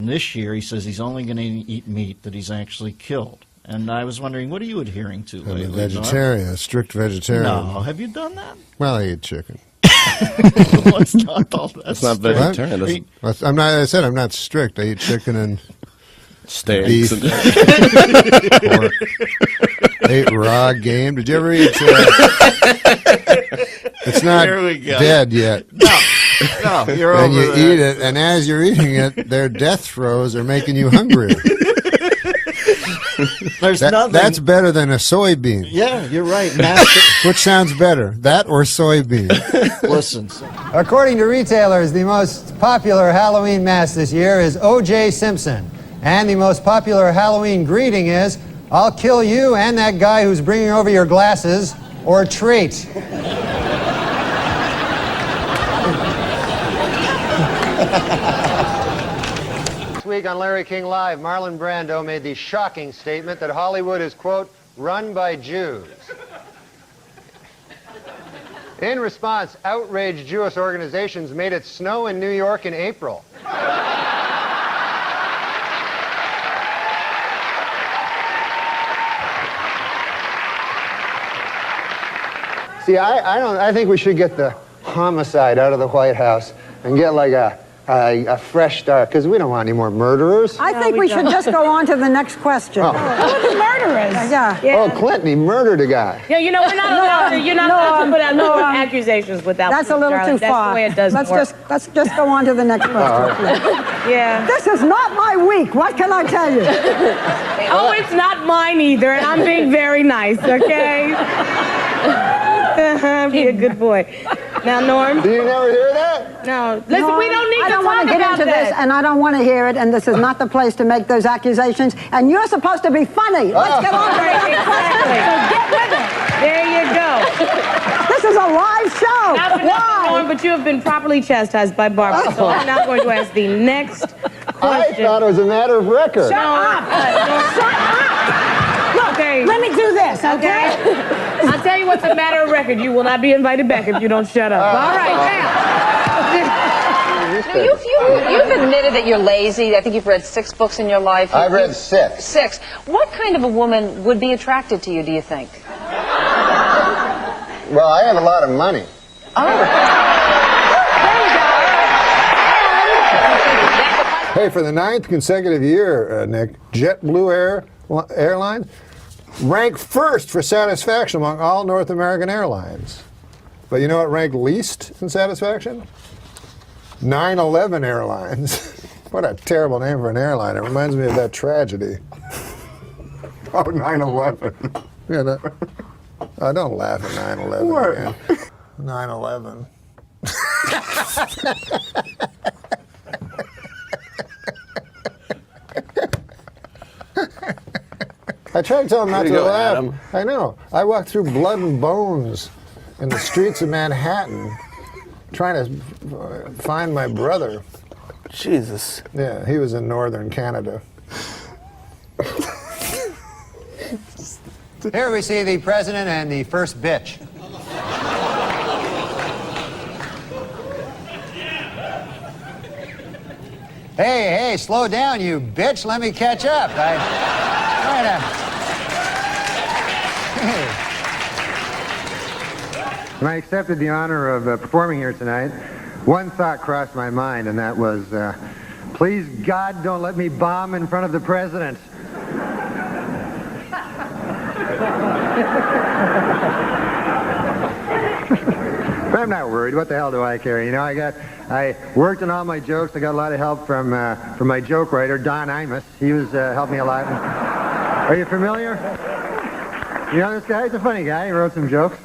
This year, he says he's only going to eat meat that he's actually killed. And I was wondering, what are you adhering to lately? I'm a vegetarian, a strict vegetarian. No, have you done that? Well, I eat chicken. Well, it's not all that. It's not vegetarian. I'm not. I said I'm not strict. I eat chicken and steaks beef. Pork. I ate raw game. Did you ever eat? It's not dead yet. No, you're and over you there. eat it, and as you're eating it, their death throes are making you hungrier. There's nothing. That's better than a soybean. Yeah, you're right. Which sounds better, that or soybean? Listen. According to retailers, the most popular Halloween mask this year is O.J. Simpson. And the most popular Halloween greeting is, "I'll kill you and that guy who's bringing over your glasses," or treat. This week on Larry King Live, Marlon Brando made the shocking statement that Hollywood is, quote, run by Jews. In response, outraged Jewish organizations made it snow in New York in April. See, I think we should get the homicide out of the White House and get like a fresh start, because we don't want any more murderers. I think we should just go on to the next question. Who are the murderers? Yeah. Oh, Clinton, he murdered a guy. Yeah, you know, we're not allowed to, you're not allowed to put out no accusations without That's a little darling. too far. That's the way it does work. Let's just go on to the next question. Yeah. This is not my week. What can I tell you? Oh, it's not mine either, and I'm being very nice, okay? Be a good boy. Now, Norm. Do you never hear that? No. Listen, we don't need to talk about that. I don't want to get into this, and I don't want to hear it, and this is not the place to make those accusations, and you're supposed to be funny. Let's get on to the next question. So get with it. There you go. This is a live show. Not for nothing, Norm, but you have been properly chastised by Barbara, so I'm now going to ask the next question. I thought it was a matter of record. Shut up. Shut up. Look, Okay. let me do this, okay? I'll tell you what's a matter of record. You will not be invited back if you don't shut up. All right, now. You've admitted that you're lazy. I think you've read 6 books in your life. I've read 6. 6. What kind of a woman would be attracted to you, do you think? Well, I have a lot of money. Hey, for the 9th consecutive year, Nick, JetBlue Airlines ranked first for satisfaction among all North American airlines. But you know what ranked least in satisfaction? 9/11 Airlines. What a terrible name for an airline. It reminds me of that tragedy. Oh, 9/11. Yeah, don't laugh at 9/11 again. 9/11. I tried to tell him not to laugh. Adam. I know. I walked through blood and bones in the streets of Manhattan trying to find my brother. Jesus. Yeah, he was in northern Canada. Here we see the president and the first bitch. Hey, slow down, you bitch. Let me catch up. When I accepted the honor of performing here tonight, one thought crossed my mind, and that was, please, God, don't let me bomb in front of the president. But I'm not worried. What the hell do I care? You know, I worked on all my jokes. I got a lot of help from my joke writer, Don Imus. He was helped me a lot. Are you familiar? You know this guy? He's a funny guy. He wrote some jokes.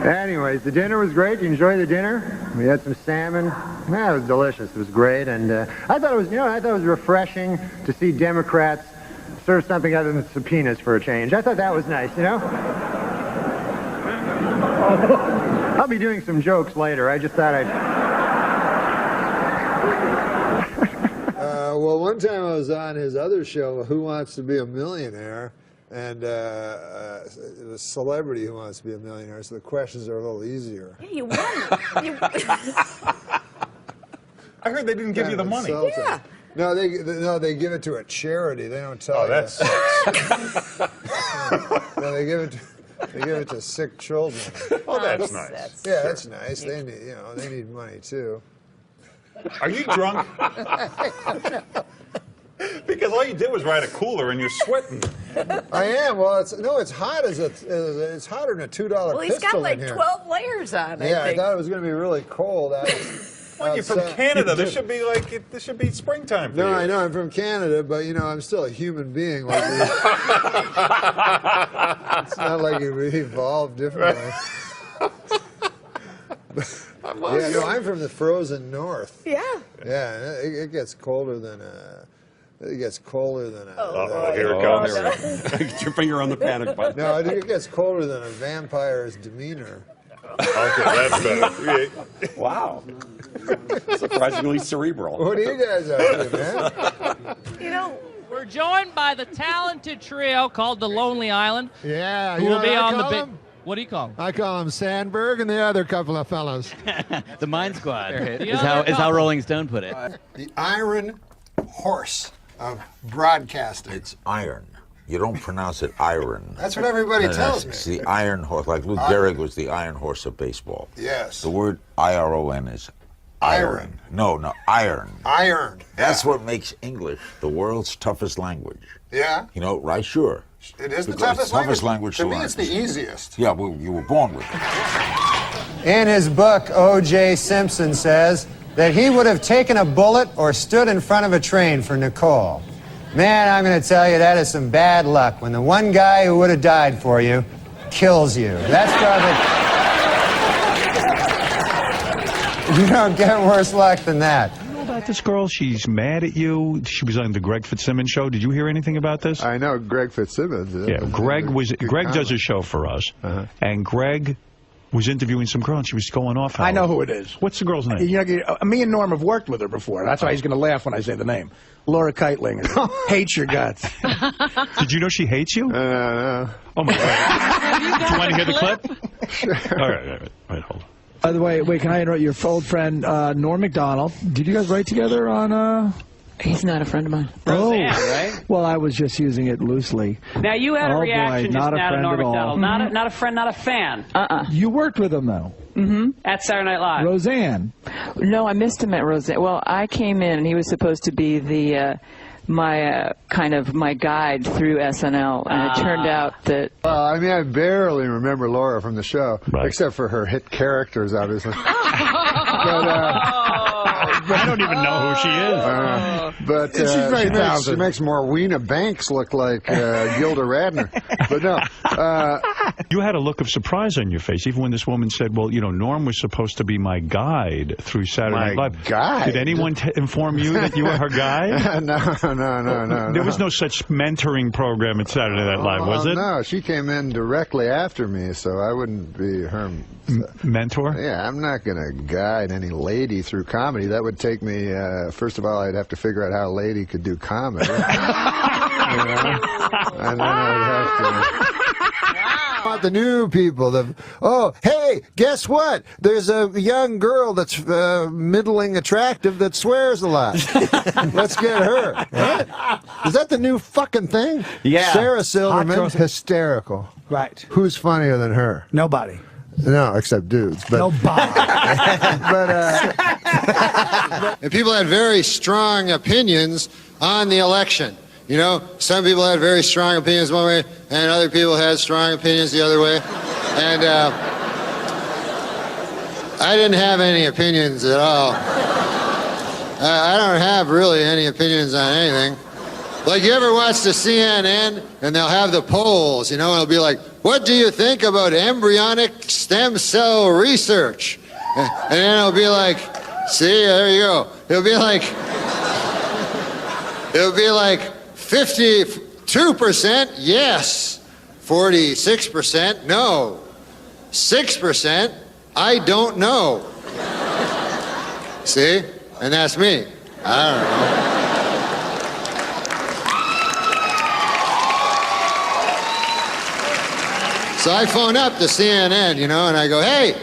Anyways, the dinner was great. You enjoyed the dinner? We had some salmon. Yeah, it was delicious. It was great, and I thought it was refreshing to see Democrats serve something other than subpoenas for a change. I thought that was nice, you know? I'll be doing some jokes later. I just thought I'd... Well, one time I was on his other show, Who Wants to Be a Millionaire, and it was Celebrity Who Wants to Be a Millionaire, so the questions are a little easier. Yeah, you won. I heard they didn't give you the money. Yeah. No, they give it to a charity. They don't tell you. That's No, they give it to sick children. oh, that's nice. Yeah, that's nice. They need, they need money too. Are you drunk? Because all you did was ride a cooler and you're sweating. I am. Well, it's hot it's hotter than a $2 Well, he's pistol got like in here. 12 layers on. Yeah, I think. thought it was going to be really cold. Well, you're from Canada. This should be springtime for you. No, I know I'm from Canada, but I'm still a human being. Like it's not like we evolved differently. Yeah, no, I'm from the frozen north. Yeah. Yeah, it gets colder than It gets colder than a. Uh-oh, here it comes. Get your finger on the panic button. No, it gets colder than a vampire's demeanor. Okay, that's better. Wow. Surprisingly cerebral. What are you guys up to, man? We're joined by the talented trio called the Lonely Island. Yeah, who will be on the big. What do you call them? I call them Sandberg and the other couple of fellas. The Mind Squad is how Rolling Stone put it. The iron horse of broadcasting. It's iron. You don't pronounce it iron. That's what everybody tells me. It's the iron horse. Like Lou Gehrig was the iron horse of baseball. Yes. The word I-R-O-N is iron. No, iron. Iron. That's what makes English the world's toughest language. Yeah. Right? Sure. It is the Because toughest language. To me, it's the easiest. Yeah, well, you were born with it. In his book, O.J. Simpson says that he would have taken a bullet or stood in front of a train for Nicole. Man, I'm going to tell you, that is some bad luck when the one guy who would have died for you kills you. That's probably... You don't get worse luck than that. You know about this girl? She's mad at you. She was on the Greg Fitzsimmons show. Did you hear anything about this? I know Greg Fitzsimmons. Yeah, Greg does a show for us, and Greg was interviewing some girl, and she was going off. I know who it is. What's the girl's name? Me and Norm have worked with her before. That's why he's going to laugh when I say the name. Laura Keitling. Hates your guts. Did you know she hates you? No. Oh, my God. Do you want to hear the clip? Sure. All right, hold on. By the way, can I interrupt your old friend, NORM MACDONALD? Did you guys write together on, He's not a friend of mine. Roseanne, right? Well, I was just using it loosely. Now, you had a reaction just now to Norm MACDONALD. Not a friend, not a fan. You worked with him, though. At Saturday Night Live. Roseanne. No, I missed him at Roseanne. Well, I came in, and he was supposed to be the my guide through SNL, and it turned out that... Well, I barely remember Laura from the show, except for her hit characters, obviously. I don't even know who she is. But she's very talented. She makes Morweena Banks look like Gilda Radner. But no. You had a look of surprise on your face, even when this woman said, well, Norm was supposed to be my guide through Saturday Night Live. Guide? Did anyone inform you that you were her guide? No. There was no such mentoring program at Saturday Night Live, was it? No, she came in directly after me, so I wouldn't be her... mentor? Yeah, I'm not going to guide any lady through comedy. That would take me, first of all, I'd have to figure out how a lady could do comedy. And then I'd have to... The new people, hey, guess what? There's a young girl that's middling attractive that swears a lot. Let's get her. What? Is that the new fucking thing? Yeah. Sarah Silverman, hysterical. Right. Who's funnier than her? Nobody. No, except dudes. But, Nobody. and people had very strong opinions on the election. Some people had very strong opinions one way, and other people had strong opinions the other way. And I didn't have any opinions at all. I don't have really any opinions on anything. Like, you ever watch the CNN, and they'll have the polls, and it'll be like, what do you think about embryonic stem cell research? And then it'll be like, see, there you go. It'll be like 52% yes, 46% no, 6% I don't know. See? And that's me. I don't know. So I phone up to CNN, and I go, hey,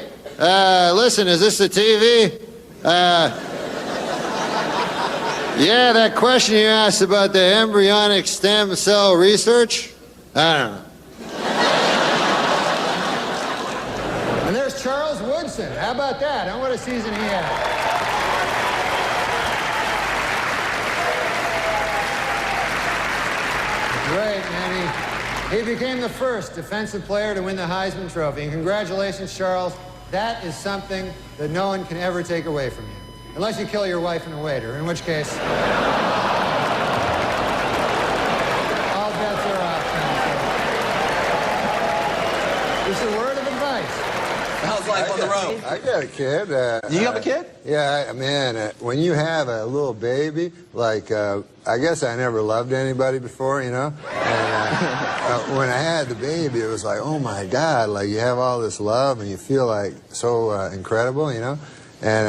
listen, is this the TV? Yeah, that question you asked about the embryonic stem cell research? I don't know. And there's Charles Woodson. How about that? Huh? What a season he had. Great, man. He became the first defensive player to win the Heisman Trophy. And congratulations, Charles. That is something that no one can ever take away from you. Unless you kill your wife and a waiter, in which case, all bets are off. Just a word of advice. How's life on the road? I got a kid. You have a kid? Yeah, man, when you have a little baby, like, I guess I never loved anybody before, you know? And when I had the baby, it was like, oh my God, like you have all this love and you feel like so incredible, you know? And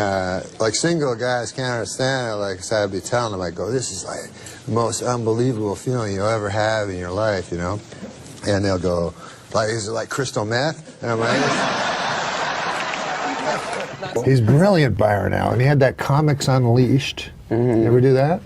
like single guys can't understand it. Like so I'd be telling them, I go, this is like the most unbelievable feeling you'll ever have in your life, you know? And they'll go, like, is it like crystal meth? And I'm like, He's brilliant, Byron Allen. He had that Comics Unleashed. You ever do that?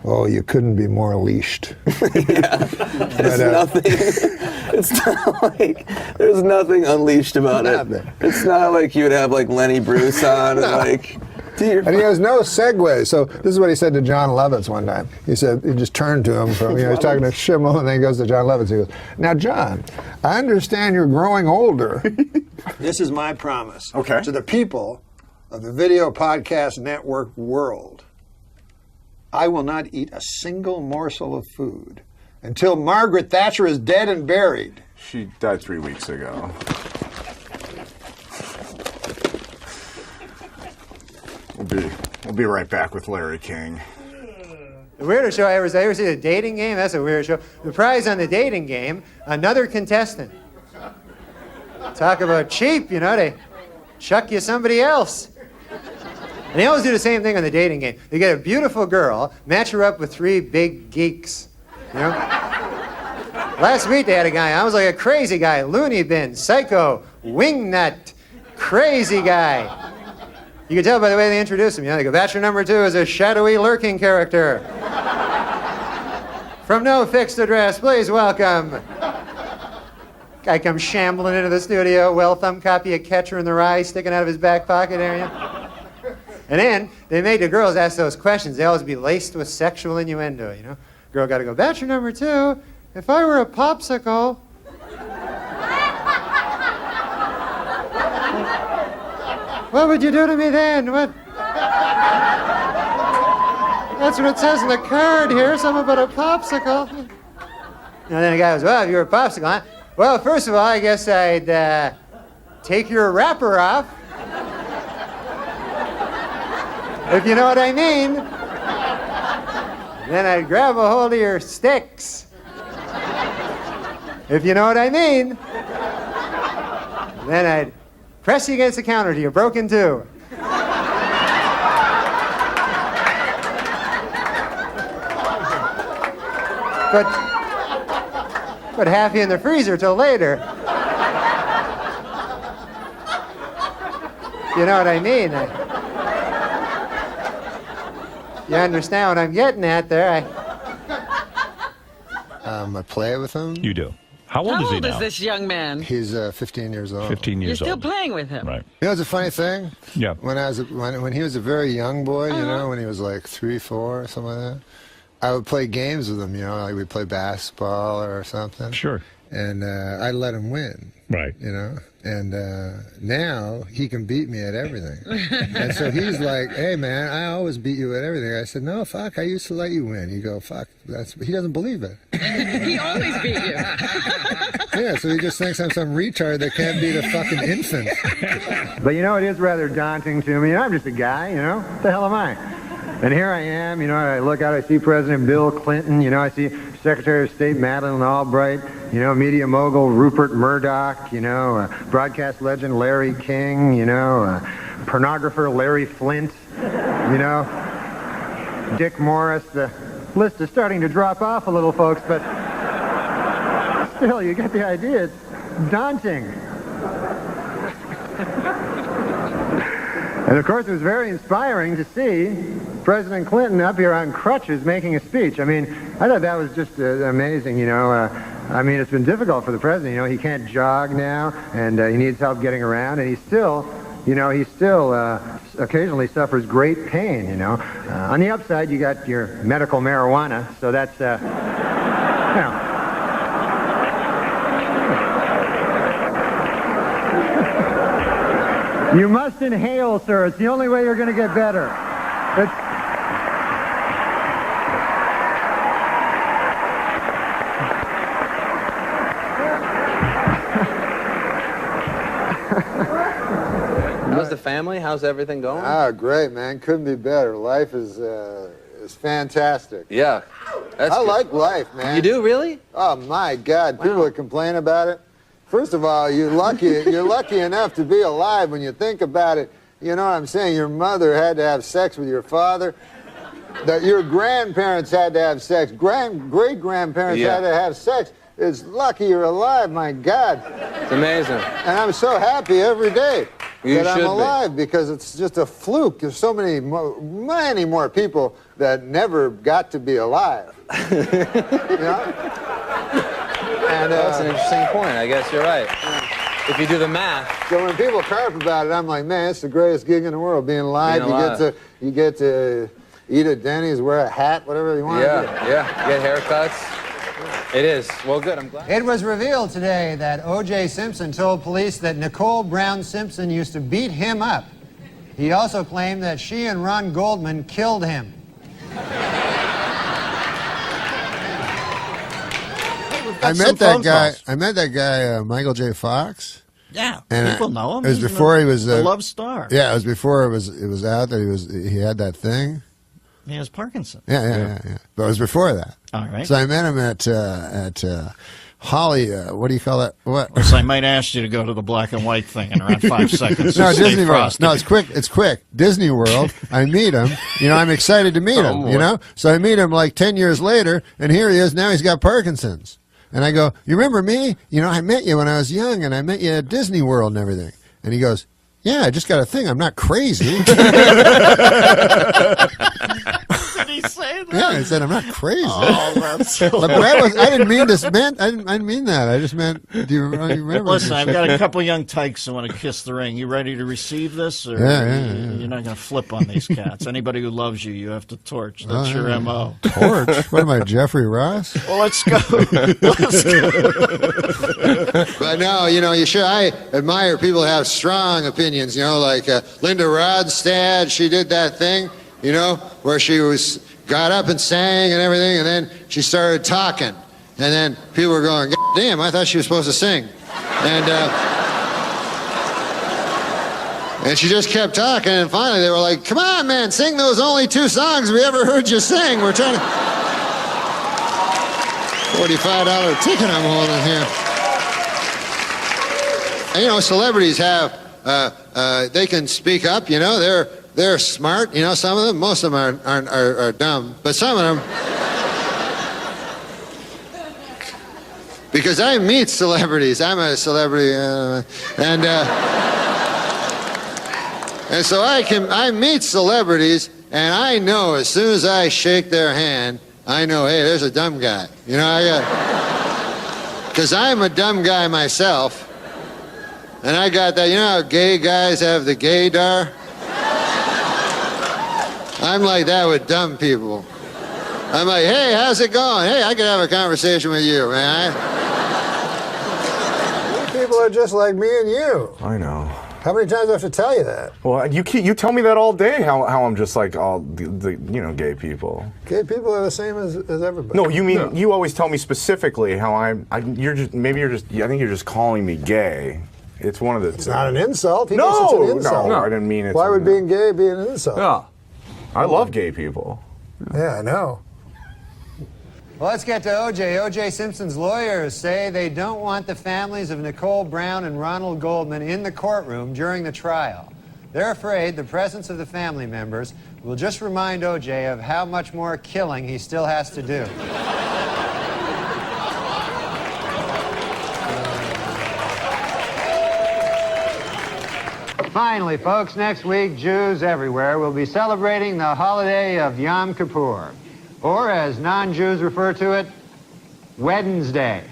Oh, you couldn't be more leashed. There's nothing. It's not like there's nothing unleashed about it. It's not like you would have like Lenny Bruce on and like. And he has no segue. So this is what he said to John Lovitz one time. He said, he just turned to him from, he's talking to Schimmel, and then he goes to John Lovitz. He goes, now, John, I understand you're growing older. This is my promise to the people of the Video Podcast Network world. I will not eat a single morsel of food until Margaret Thatcher is dead and buried. She died 3 weeks ago. We'll be right back with Larry King. The weirdest show I ever see the dating game. That's a weird show. The prize on the dating game, another contestant. Talk about cheap, you know, they chuck you somebody else. And they always do the same thing on the dating game. They get a beautiful girl, match her up with 3 big geeks. You know? Last week they had a guy, I was like a crazy guy, loony bin, psycho, wingnut, crazy guy. You can tell by the way they introduce him. You know, they go, bachelor number 2 is a shadowy, lurking character. From no fixed address, please welcome. Guy comes shambling into the studio, well-thumbed copy of Catcher in the Rye sticking out of his back pocket area. And then they made the girls ask those questions. They always be laced with sexual innuendo, you know. Girl got to go, bachelor number 2, if I were a popsicle. What would you do to me then? What? That's what it says in the card here, something about a popsicle. And then the guy goes, well, if you were a popsicle, huh? Well, first of all, I guess I'd take your wrapper off. If you know what I mean. Then I'd grab a hold of your sticks. If you know what I mean. Then I'd press you against the counter till you're broken too. Put half you in the freezer till later. You know what I mean? You understand what I'm getting at there? I play with him. You do. How old is he now? How old is this young man? He's 15 years old. 15 years You're old. still playing with him. Right. You know, it's a funny thing. Yeah. When he was a very young boy, you know, when he was like 3, 4, or something like that, I would play games with him. You know, like we'd play basketball or something. Sure. And I'd let him win. Right. You know. And now he can beat me at everything. And so he's like, hey, man, I always beat you at everything. I said, no, fuck, I used to let you win. You go, fuck, he doesn't believe it. He always beat you. Yeah, so he just thinks I'm some retard that can't beat a fucking infant. But you know, it is rather daunting to me. I'm just a guy, you know? What the hell am I? And here I am, you know, I look out, I see President Bill Clinton, you know, I see Secretary of State Madeleine Albright, you know, media mogul Rupert Murdoch, you know, broadcast legend Larry King, you know, pornographer Larry Flint, you know, Dick Morris. The list is starting to drop off a little, folks, but still, you get the idea. It's daunting. And of course, it was very inspiring to see President Clinton up here on crutches making a speech. I mean, I thought that was just amazing, you know. I mean, it's been difficult for the president. You know, he can't jog now, and he needs help getting around, and he still occasionally suffers great pain, you know. On the upside, you got your medical marijuana, so that's, you know. You must inhale, sir. It's the only way you're going to get better. How's the family? How's everything going? Ah, great, man. Couldn't be better. Life is fantastic. Yeah. I like life, man. You do, really? Oh, my God. People that complain about it. First of all, you're lucky enough to be alive when you think about it. You know what I'm saying? Your mother had to have sex with your father. That your grandparents had to have sex. Great-grandparents had to have sex. It's lucky you're alive, my God. It's amazing. And I'm so happy every day that I'm alive because it's just a fluke. There's so many more people that never got to be alive. You know? And, that's an interesting point. I guess you're right. If you do the math. So when people carp about it, I'm like, man, it's the greatest gig in the world, being alive. You get to eat at Denny's, wear a hat, whatever you want. Yeah. Get haircuts. It is. Well, good. I'm glad. It was revealed today that O.J. Simpson told police that Nicole Brown Simpson used to beat him up. He also claimed that she and Ron Goldman killed him. I met that guy, Michael J. Fox. Yeah, and people know him. It was before he was a love star. Yeah, it was before it was out that he had that thing. He has Parkinson's. Yeah. But it was before that. All right. So I met him at Holly. What do you call that? What? So I might ask you to go to the black and white thing in around 5 seconds. No, Disney World. No, it's quick. It's quick. Disney World. I meet him. You know, I'm excited to meet him. You know, so I meet him like 10 years later, and here he is. Now he's got Parkinson's. And I go, you remember me? You know, I met you when I was young, and I met you at Disney World and everything. And he goes, yeah, I just got a thing. I'm not crazy. Did he say that? Yeah, I said I'm not crazy. Oh, that's so but I didn't mean this. I didn't mean that. I just meant. Do you remember? Listen, I've got a couple young tykes who want to kiss the ring. You ready to receive this, or you're not going to flip on these cats? Anybody who loves you, you have to torch. That's your MO. Torch? What am I, Jeffrey Ross? Well, let's go. Let's go. But no, you know, I admire people who have strong opinions. You know, like Linda Rodstad. She did that thing, you know, where she got up and sang and everything, and then she started talking, and then people were going, God damn, I thought she was supposed to sing, and she just kept talking, and finally they were like, come on, man, sing those only 2 songs we ever heard you sing. We're trying to $45 ticket I'm holding here. And, you know, celebrities have they can speak up, you know, they're smart, you know, some of them. Most of them are dumb, but some of them, because I meet celebrities. I'm a celebrity, and so I meet celebrities, and I know as soon as I shake their hand, I know, hey, there's a dumb guy. You know, because I'm a dumb guy myself, and I got that. You know how gay guys have the gaydar? I'm like that with dumb people. I'm like, hey, how's it going? Hey, I could have a conversation with you, man. You people are just like me and you. I know. How many times do I have to tell you that? Well, you tell me that all day, how I'm just like all the you know, gay people. Gay people are the same as everybody. No, you mean, you always tell me specifically how I think you're just calling me gay. It's one of the... It's not an insult. He thinks it's an insult. No, I didn't mean it. Why would being gay be an insult? Yeah. I love gay people. Yeah, I know. Well, let's get to O.J. O.J. Simpson's lawyers say they don't want the families of Nicole Brown and Ronald Goldman in the courtroom during the trial. They're afraid the presence of the family members will just remind O.J. of how much more killing he still has to do. finally, folks, next week, Jews everywhere will be celebrating the holiday of Yom Kippur, or as non-Jews refer to it, Wednesday.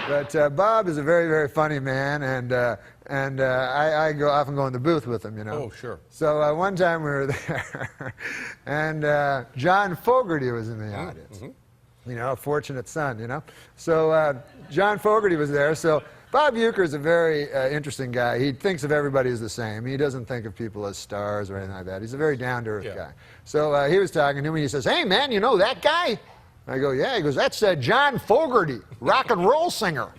But Bob is a very, very funny man, and I often go in the booth with him, you know. Oh, sure. So one time we were there, and John Fogerty was in the audience. Mm-hmm. You know, a fortunate son, you know. So John Fogerty was there. So Bob Uecker is a very interesting guy. He thinks of everybody as the same. He doesn't think of people as stars or anything like that. He's a very down-to-earth guy. So he was talking to me, and he says, "Hey, man, you know that guy?" I go, "Yeah." He goes, "That's John Fogerty, rock and roll singer."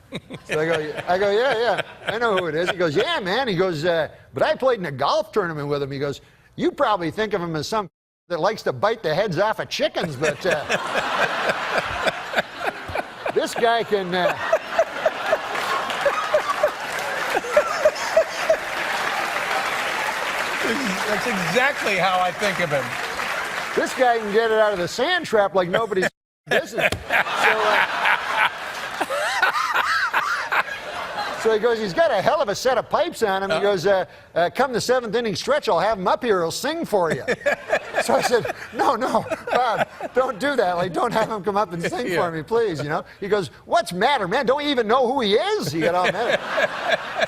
So I go, "Yeah, I know who it is." He goes, "Yeah, man." He goes, "But I played in a golf tournament with him." He goes, "You probably think of him as some that likes to bite the heads off of chickens, but this guy can." That's exactly how I think of him. This guy can get it out of the sand trap like nobody's business. So he goes, he's got a hell of a set of pipes on him. He goes, come the seventh inning stretch, I'll have him up here. He'll sing for you. So I said, no, Bob, don't do that. Like, don't have him come up and sing for me, please, you know. He goes, what's matter, man? Don't you even know who he is? He got all mad.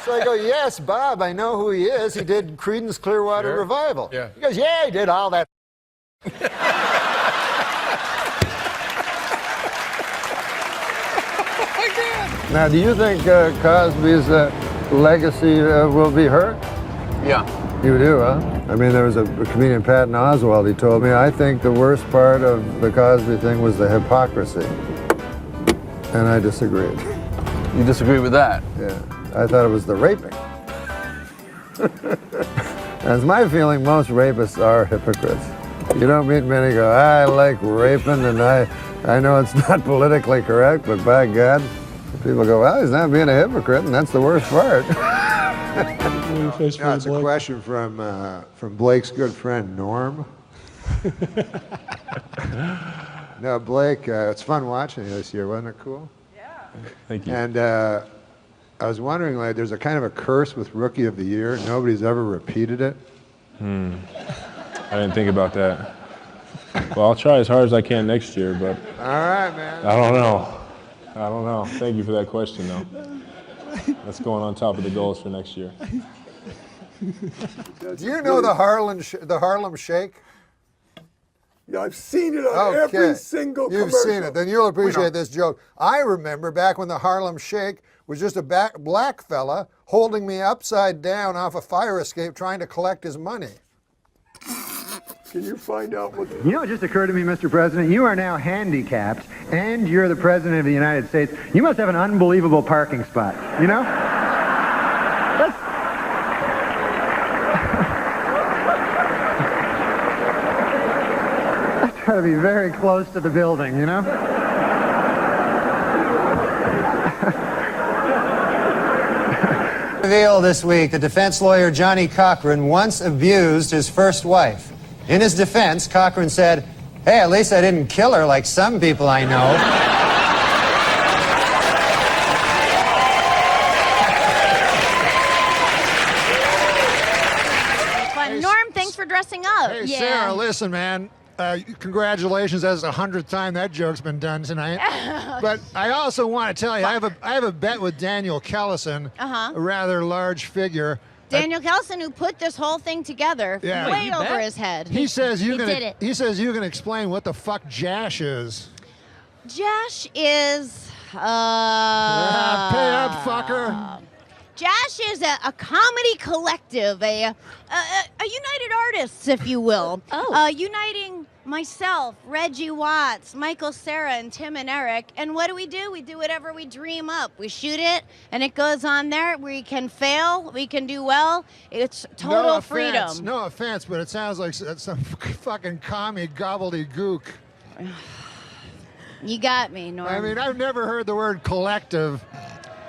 So I go, yes, Bob, I know who he is. He did Creedence Clearwater Revival. Yeah. He goes, yeah, he did all that. Now, do you think Cosby's legacy will be hurt? Yeah. You do, huh? I mean, there was a comedian, Patton Oswalt, he told me, I think the worst part of the Cosby thing was the hypocrisy. And I disagreed. You disagree with that? Yeah. I thought it was the raping. As my feeling, most rapists are hypocrites. You don't meet many go, I like raping, and I know it's not politically correct, but by God, people go, well, he's not being a hypocrite, and that's the worst part. No, it's a question from Blake's good friend, Norm. No, Blake, it's fun watching you this year. Wasn't it cool? Yeah. Thank you. And I was wondering, like, there's a kind of a curse with Rookie of the Year. Nobody's ever repeated it. I didn't think about that. Well, I'll try as hard as I can next year, but All right, man. I don't know. Thank you for that question, though. That's going on top of the goals for next year. Do you know the Harlem Shake? Yeah, I've seen it on every single commercial. You've seen it. Then you'll appreciate this joke. I remember back when the Harlem Shake was just a black fella holding me upside down off a fire escape trying to collect his money. Can you find out what... You know, it just occurred to me, Mr. President, you are now handicapped, and you're the President of the United States. You must have an unbelievable parking spot, you know? That's got to be very close to the building, you know? Reveal this week, the defense lawyer Johnny Cochran once abused his first wife. In his defense, Cochran said, hey, at least I didn't kill her like some people I know. Fun. Norm, thanks for dressing up. Hey, Sarah, listen, man. Congratulations, that's the 100th time that joke's been done tonight. But I also want to tell you, I have a bet with Daniel Kellison, a rather large figure. Daniel Kellison, who put this whole thing together, way over his head. He says you did it. He says you can explain what the fuck Jash is. Jash is pay up, fucker. Jash is a comedy collective, a United Artists, if you will. Uniting myself, Reggie Watts, Michael Cera, and Tim and Eric. And what do? We do whatever we dream up. We shoot it, and it goes on there. We can fail, we can do well. It's total freedom. No offense, but it sounds like some fucking commie gobbledygook. You got me, Norm. I mean, I've never heard the word collective.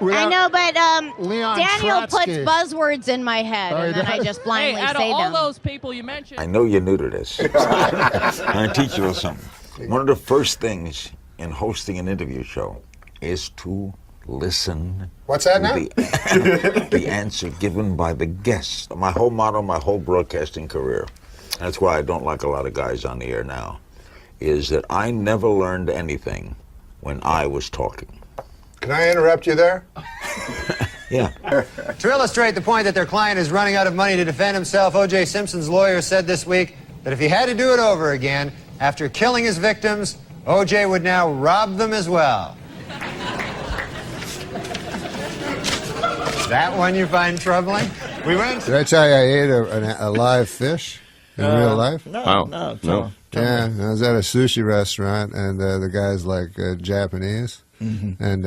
I know, but Leon Daniel Trotsky. puts buzzwords in my head, and then I just blindly out say of all them. those people you mentioned. I know you're new to this. I'm going to teach you a little something. One of the first things in hosting an interview show is to listen. What's that now? The answer given by the guest. My whole motto, my whole broadcasting career, that's why I don't like a lot of guys on the air now, is that I never learned anything when I was talking. Can I interrupt you there? Yeah. To illustrate the point that their client is running out of money to defend himself, O.J. Simpson's lawyer said this week that if he had to do it over again, after killing his victims, O.J. would now rob them as well. That one you find troubling? We went. Did I tell you I ate a live fish in real life? No. Yeah, I was at a sushi restaurant, and the guy's like Japanese. Mm-hmm. And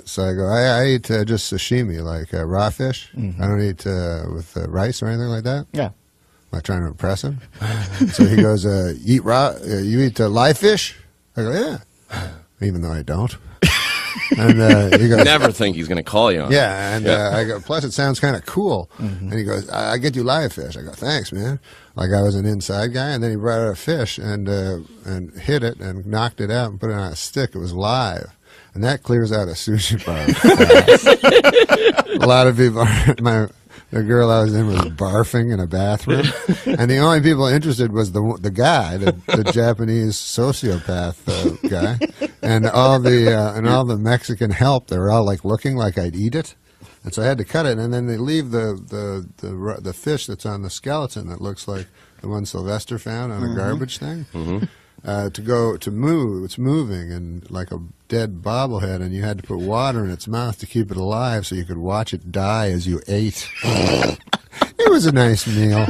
so I go, I eat just sashimi, like raw fish. Mm-hmm. I don't eat with rice or anything like that. Yeah. Am I trying to impress him? So he goes, you eat live fish? I go, yeah. Even though I don't. And he goes, never think he's going to call you on it. Yeah, and I go, plus it sounds kind of cool. Mm-hmm. And he goes, I get you live fish. I go, thanks, man. Like I was an inside guy, and then he brought out a fish and hit it and knocked it out and put it on a stick. It was live. And that clears out a sushi bar. A lot of people, the girl I was in was barfing in a bathroom, and the only people interested was the guy, the Japanese sociopath guy, and all the Mexican help. They were all like looking like I'd eat it, and so I had to cut it. And then they leave the fish that's on the skeleton that looks like the one Sylvester found on a garbage thing. Mm-hmm. To move. It's moving and like a dead bobblehead, and you had to put water in its mouth to keep it alive so you could watch it die as you ate. It was a nice meal.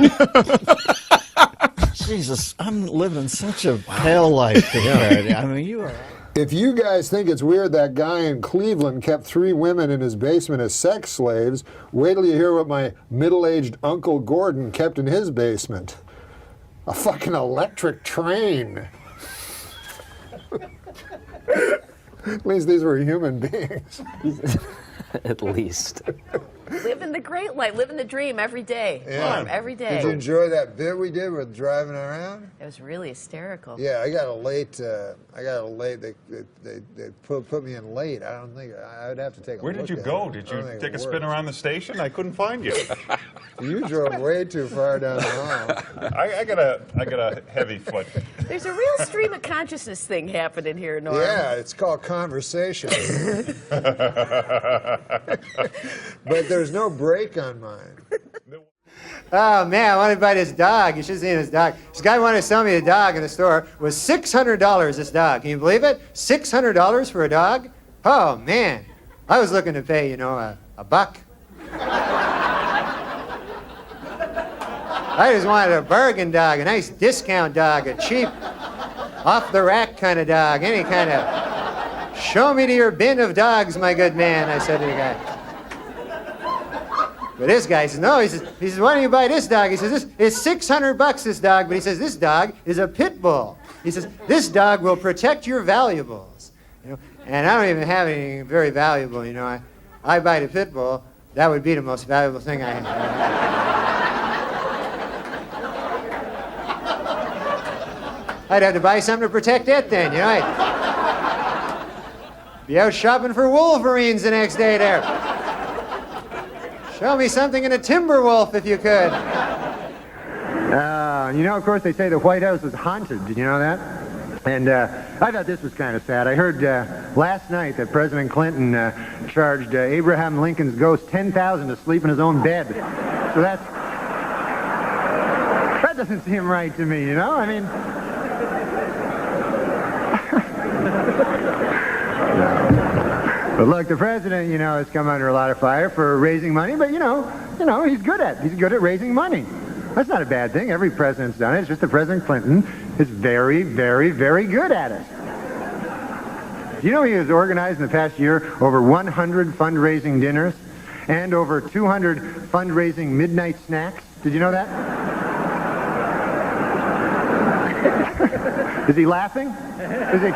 Jesus, I'm living such a pale life compared. I mean, you are. If you guys think it's weird that guy in Cleveland kept 3 women in his basement as sex slaves, wait till you hear what my middle-aged Uncle Gordon kept in his basement. A fucking electric train. At least these were human beings. At least. Living the great life, living the dream every day. Yeah. Norm, every day. Did you enjoy that bit we did with driving around? It was really hysterical. Yeah, I got a late. They put me in late. I don't think I'd have to take. Where did you go? Did you take a spin around the station? I couldn't find you. You drove way too far down the hall. I got a heavy foot. There's a real stream of consciousness thing happening here, Norm. Yeah, it's called conversation. But there's no brake on mine. Oh, man, I want to buy this dog. You should have seen this dog. This guy wanted to sell me a dog in the store. It was $600, this dog. Can you believe it? $600 for a dog? Oh, man. I was looking to pay, a buck. I just wanted a bargain dog, a nice discount dog, a cheap, off-the-rack kind of dog, any kind of, show me to your bin of dogs, my good man, I said to the guy. But this guy says, no, he says, why don't you buy this dog? He says, it's $600, this dog, but he says, this dog is a pit bull. He says, this dog will protect your valuables. And I don't even have anything very valuable, I buy the pit bull, that would be the most valuable thing I have. I'd have to buy something to protect it then, I'd be out shopping for wolverines the next day there. Show me something in a timber wolf if you could. Of course, they say the White House was haunted. Did you know that? And I thought this was kind of sad. I heard last night that President Clinton charged Abraham Lincoln's ghost $10,000 to sleep in his own bed. So that doesn't seem right to me, I mean... But look, the president, has come under a lot of fire for raising money, but, he's good at raising money. That's not a bad thing. Every president's done it. It's just that President Clinton is very, very, very good at it. Do you know he has organized in the past year over 100 fundraising dinners and over 200 fundraising midnight snacks? Did you know that? Is he laughing? Is he...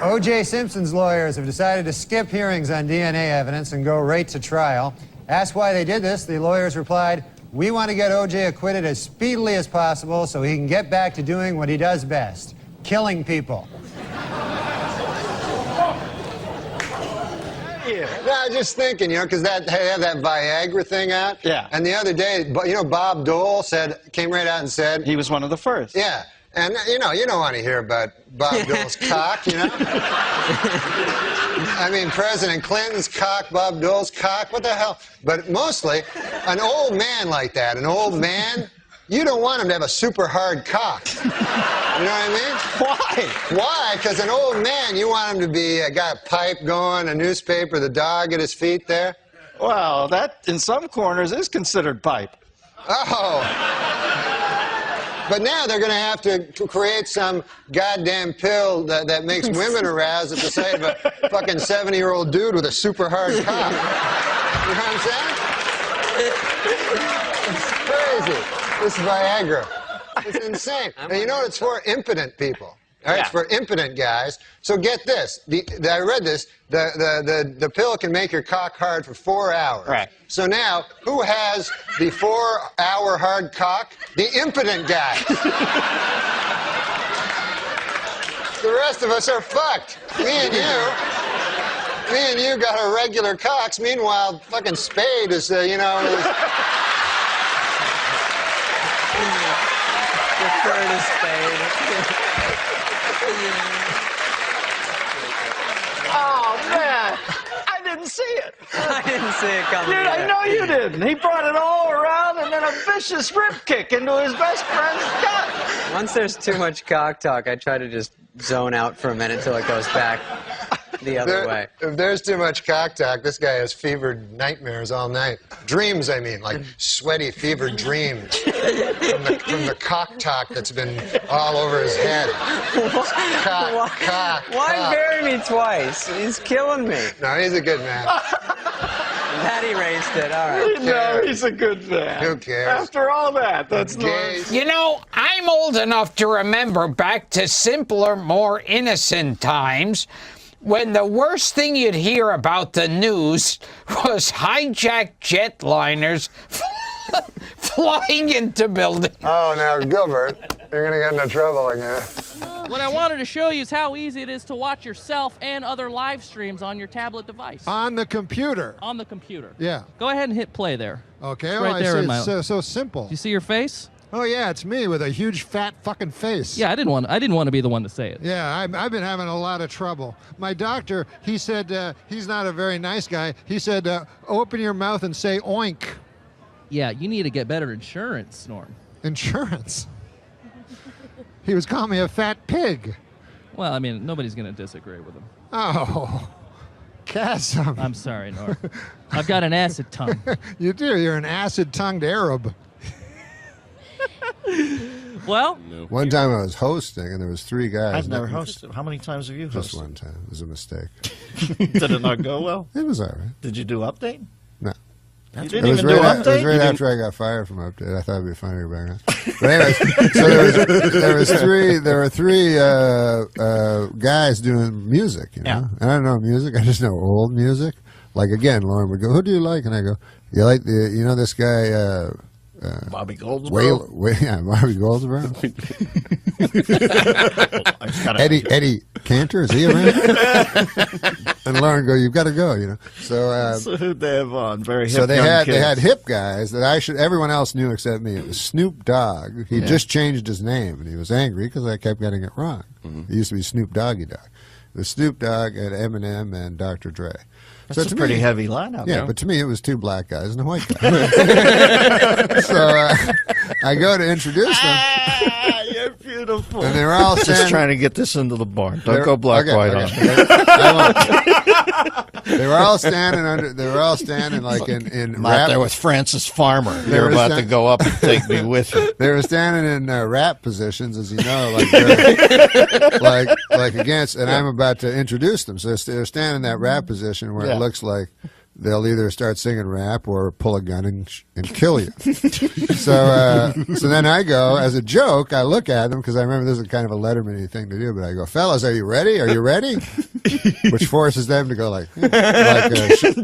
O.J. Simpson's lawyers have decided to skip hearings on DNA evidence and go right to trial. Asked why they did this, the lawyers replied, We want to get O.J. acquitted as speedily as possible so he can get back to doing what he does best, killing people. No, I was just thinking, because they have that Viagra thing out. Yeah. And the other day, Bob Dole came right out and said he was one of the first. Yeah. And you don't want to hear about Bob Dole's cock, I mean, President Clinton's cock, Bob Dole's cock, what the hell? But mostly, an old man like that, you don't want him to have a super hard cock. You know what I mean? Why? Why? Because an old man, you want him to be got a pipe going, a newspaper, the dog at his feet there. Well, that in some corners is considered pipe. Oh. But now they're going to have to create some goddamn pill that makes women aroused at the sight of a fucking 70-year-old dude with a super hard cock. You know what I'm saying? It's crazy. This Viagra. It's insane. And you know what it's for? Impotent people. All right, it's for impotent guys. So get this. I read this. The pill can make your cock hard for 4 hours. Right. So now, who has the 4-hour hard cock? The impotent guy. The rest of us are fucked. Me and you got our regular cocks. Meanwhile, fucking Spade is, Refer to Spade. Oh, man. I didn't see it. I didn't see it coming. Dude, I know you didn't. He brought it all around and then a vicious rip kick into his best friend's gut. Once there's too much cock talk, I try to just zone out for a minute till it goes back the other way. If there's too much cock talk, this guy has fevered nightmares all night. Dreams, I mean, like sweaty, fevered dreams from the cock talk that's been all over his head. Why bury me twice? He's killing me. No, he's a good man. That erased it. All right. No, he's a good man. Who cares? After all that, that's nice. You know, I'm old enough to remember back to simpler, more innocent times when the worst thing you'd hear about the news was hijacked jetliners flying into buildings. Oh, now, Gilbert, you're going to get into trouble again. What I wanted to show you is how easy it is to watch yourself and other live streams on your tablet device. On the computer. On the computer. Yeah. Go ahead and hit play there. Okay. It's right I there see. in my. It's so simple. Do you see your face? Oh yeah, it's me with a huge fat fucking face. Yeah, I didn't want to be the one to say it. Yeah, I've been having a lot of trouble. My doctor, he said he's not a very nice guy. He said, open your mouth and say oink. Yeah, you need to get better insurance, Norm. Insurance? He was calling me a fat pig. Well, I mean, nobody's going to disagree with him. Oh, chasm. I'm sorry, Norm. I've got an acid tongue. You do. You're an acid-tongued Arab. Well, one time I was hosting and there was 3 guys. I've never hosted. How many times have you hosted? Just one time. It was a mistake. Did it not go well? It was all right. Did you do update? No. You didn't even do update? It was right after I got fired from update. I thought it'd be funnier back then. But anyways, so there were three guys doing music, you know. Yeah. And I don't know music. I just know old music. Like again, Lauren would go, "Who do you like?" And I go, "You like this guy." Bobby Goldsboro. Yeah, Bobby Goldsboro. Eddie Cantor, is he around? And Lauren go, "You've got to go," you know. So who'd they have on? Very hip. So they young kids. had hip guys that everyone else knew except me. It was Snoop Dogg. He just changed his name, and he was angry because I kept getting it wrong. It used to be Snoop Doggy Dogg. It was Snoop Dogg and Eminem and Dr. Dre. That's a pretty heavy lineup. Yeah, though. but to me it was 2 black guys and a white guy. So I go to introduce them. You're beautiful. And they're all just trying to get this into the barn. Don't go black white on. They were all standing like in I'm rap. out there with Francis Farmer. You're about to go up and take me with you. They were standing in rap positions, as you know, like against, and I'm about to introduce them. So they're standing in that rap position where it looks like they'll either start singing rap or pull a gun and kill you. So then I go, as a joke, I look at them, because I remember this is kind of a Letterman-y thing to do, but I go, fellas, are you ready? Are you ready? Which forces them to go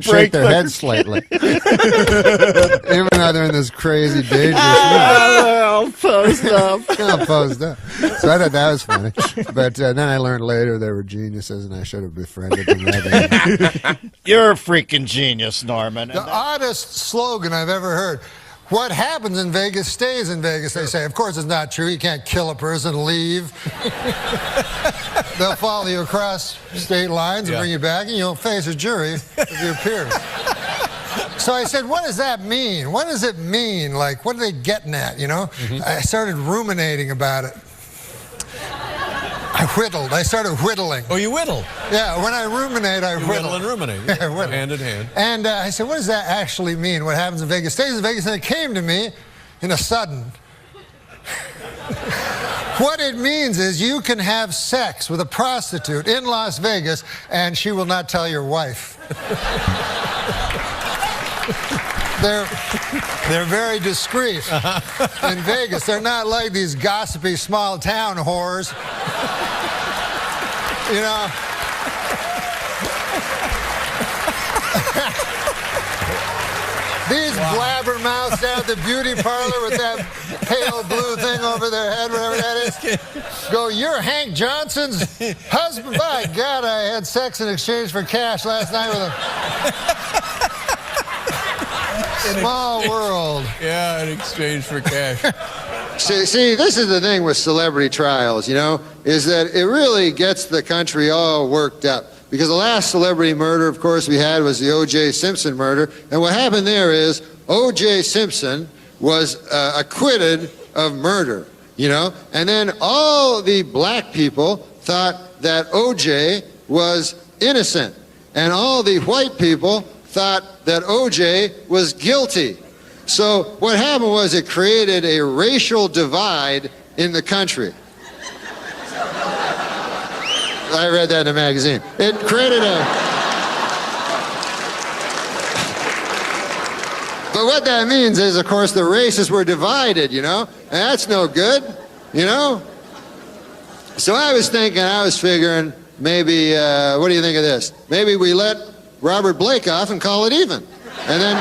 shake their heads slightly. Even though they're in this crazy dangerous I'll post up. I'll post up. So I thought that was funny. But then I learned later they were geniuses, and I should have befriended them rather than... You're a freaking genius, Norman. The oddest slogan I've ever heard. What happens in Vegas stays in Vegas, they say. Of course it's not true. You can't kill a person and leave. They'll follow you across state lines and bring you back, and you'll face a jury of your peers. So I said, what does that mean? What does it mean? Like, what are they getting at, you know? I started ruminating about it. I whittled. I started whittling. Oh, you whittle? Yeah, when I ruminate, I whittle. Whittle and ruminate. Yeah, I whittle. Hand in hand. And I said, what does that actually mean? What happens in Vegas stays in Vegas? And it came to me in a sudden. What it means is you can have sex with a prostitute in Las Vegas, and she will not tell your wife. They're very discreet in Vegas. They're not like these gossipy small town whores. You know. These blabbermouths down at the beauty parlor with that pale blue thing over their head, whatever that is, go, you're Hank Johnson's husband? By God, I had sex in exchange for cash last night with him. Small world. Yeah, in exchange for cash. See, this is the thing with celebrity trials, you know, is that it really gets the country all worked up. Because the last celebrity murder, of course, we had was the O.J. Simpson murder. And what happened there is O.J. Simpson was acquitted of murder, you know. And then all the black people thought that O.J. was innocent. And all the white people thought that O.J. was guilty. So what happened was it created a racial divide in the country. I read that in a magazine. It created a... But what that means is, of course, the races were divided, you know? And that's no good, you know? So I was figuring, maybe, what do you think of this? Maybe we let Robert Blake off and call it even. And then...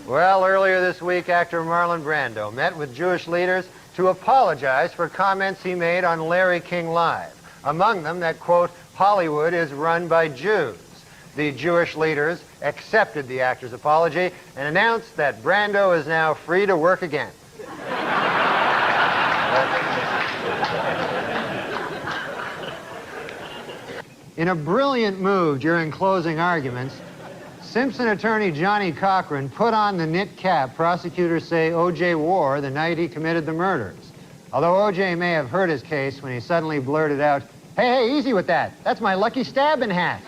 Well, earlier this week, actor Marlon Brando met with Jewish leaders to apologize for comments he made on Larry King Live. Among them, that, quote, Hollywood is run by Jews. The Jewish leaders accepted the actor's apology and announced that Brando is now free to work again. In a brilliant move during closing arguments, Simpson attorney Johnny Cochran put on the knit cap prosecutors say O.J. wore the night he committed the murders. Although O.J. may have hurt his case when he suddenly blurted out, hey, easy with that. That's my lucky stabbing hat.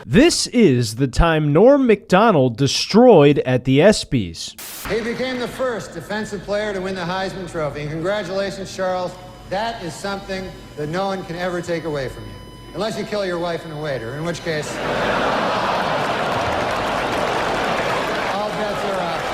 This is the time Norm MacDonald destroyed at the ESPYs. He became the first defensive player to win the Heisman Trophy. And congratulations, Charles. That is something that no one can ever take away from you. Unless you kill your wife and a waiter, in which case... all bets are off.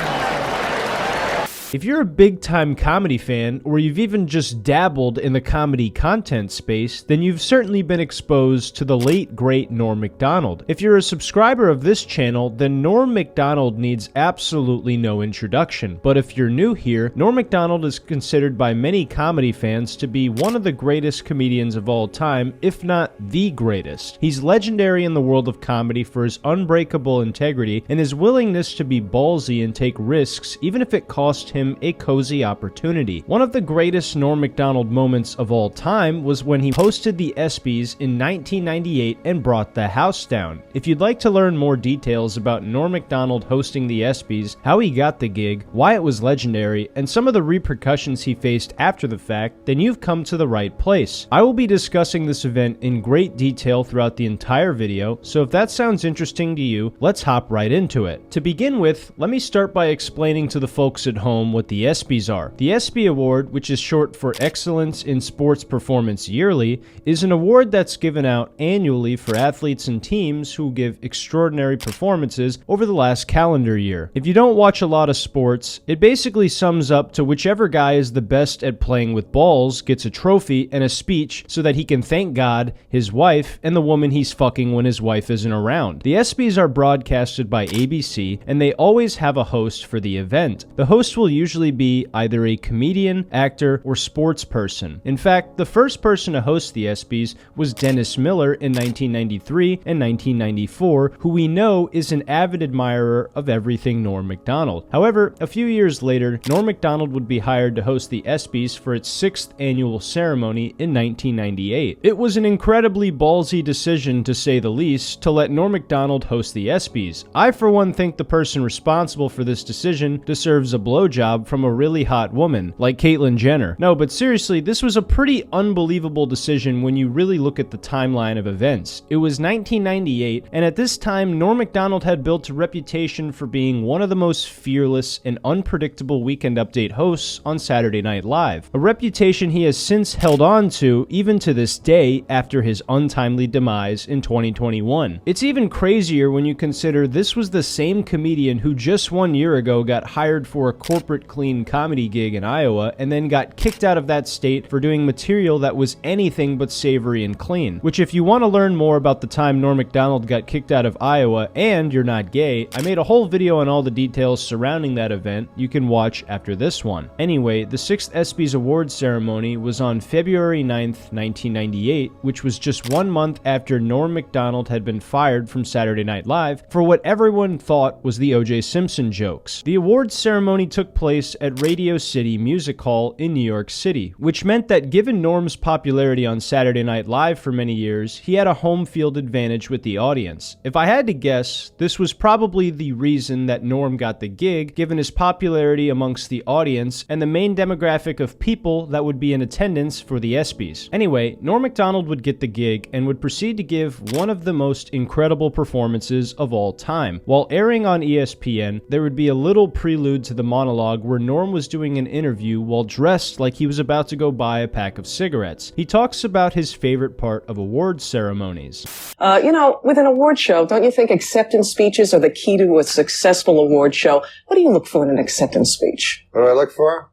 If you're a big-time comedy fan, or you've even just dabbled in the comedy content space, then you've certainly been exposed to the late, great Norm MacDonald. If you're a subscriber of this channel, then Norm MacDonald needs absolutely no introduction. But if you're new here, Norm MacDonald is considered by many comedy fans to be one of the greatest comedians of all time, if not the greatest. He's legendary in the world of comedy for his unbreakable integrity and his willingness to be ballsy and take risks, even if it cost him a cozy opportunity. One of the greatest Norm MacDonald moments of all time was when he hosted the ESPYs in 1998 and brought the house down. If you'd like to learn more details about Norm MacDonald hosting the ESPYs, how he got the gig, why it was legendary, and some of the repercussions he faced after the fact, then you've come to the right place. I will be discussing this event in great detail throughout the entire video, so if that sounds interesting to you, let's hop right into it. To begin with, let me start by explaining to the folks at home what the ESPYs are. The ESPY Award, which is short for Excellence in Sports Performance Yearly, is an award that's given out annually for athletes and teams who give extraordinary performances over the last calendar year. If you don't watch a lot of sports, it basically sums up to whichever guy is the best at playing with balls gets a trophy and a speech so that he can thank God, his wife, and the woman he's fucking when his wife isn't around. The ESPYs are broadcasted by ABC, and they always have a host for the event. The host will usually be either a comedian, actor, or sports person. In fact, the first person to host the ESPYs was Dennis Miller in 1993 and 1994, who we know is an avid admirer of everything Norm MacDonald. However, a few years later, Norm MacDonald would be hired to host the ESPYs for its 6th annual ceremony in 1998. It was an incredibly ballsy decision, to say the least, to let Norm MacDonald host the ESPYs. I, for one, think the person responsible for this decision deserves a blowjob from a really hot woman, like Caitlyn Jenner. No, but seriously, this was a pretty unbelievable decision when you really look at the timeline of events. It was 1998, and at this time, Norm MacDonald had built a reputation for being one of the most fearless and unpredictable Weekend Update hosts on Saturday Night Live, a reputation he has since held on to even to this day after his untimely demise in 2021. It's even crazier when you consider this was the same comedian who just 1 year ago got hired for a corporate clean comedy gig in Iowa and then got kicked out of that state for doing material that was anything but savory and clean. Which, if you want to learn more about the time Norm MacDonald got kicked out of Iowa and you're not gay, I made a whole video on all the details surrounding that event you can watch after this one. Anyway, the 6th ESPYs Awards ceremony was on February 9th, 1998, which was just 1 month after Norm MacDonald had been fired from Saturday Night Live for what everyone thought was the O.J. Simpson jokes. The awards ceremony took place at Radio City Music Hall in New York City, which meant that given Norm's popularity on Saturday Night Live for many years, he had a home field advantage with the audience. If I had to guess, this was probably the reason that Norm got the gig, given his popularity amongst the audience and the main demographic of people that would be in attendance for the ESPYs. Anyway, Norm MacDonald would get the gig and would proceed to give one of the most incredible performances of all time. While airing on ESPN, there would be a little prelude to the monologue where Norm was doing an interview while dressed like he was about to go buy a pack of cigarettes. He talks about his favorite part of award ceremonies. With an award show, don't you think acceptance speeches are the key to a successful award show? What do you look for in an acceptance speech? What do I look for?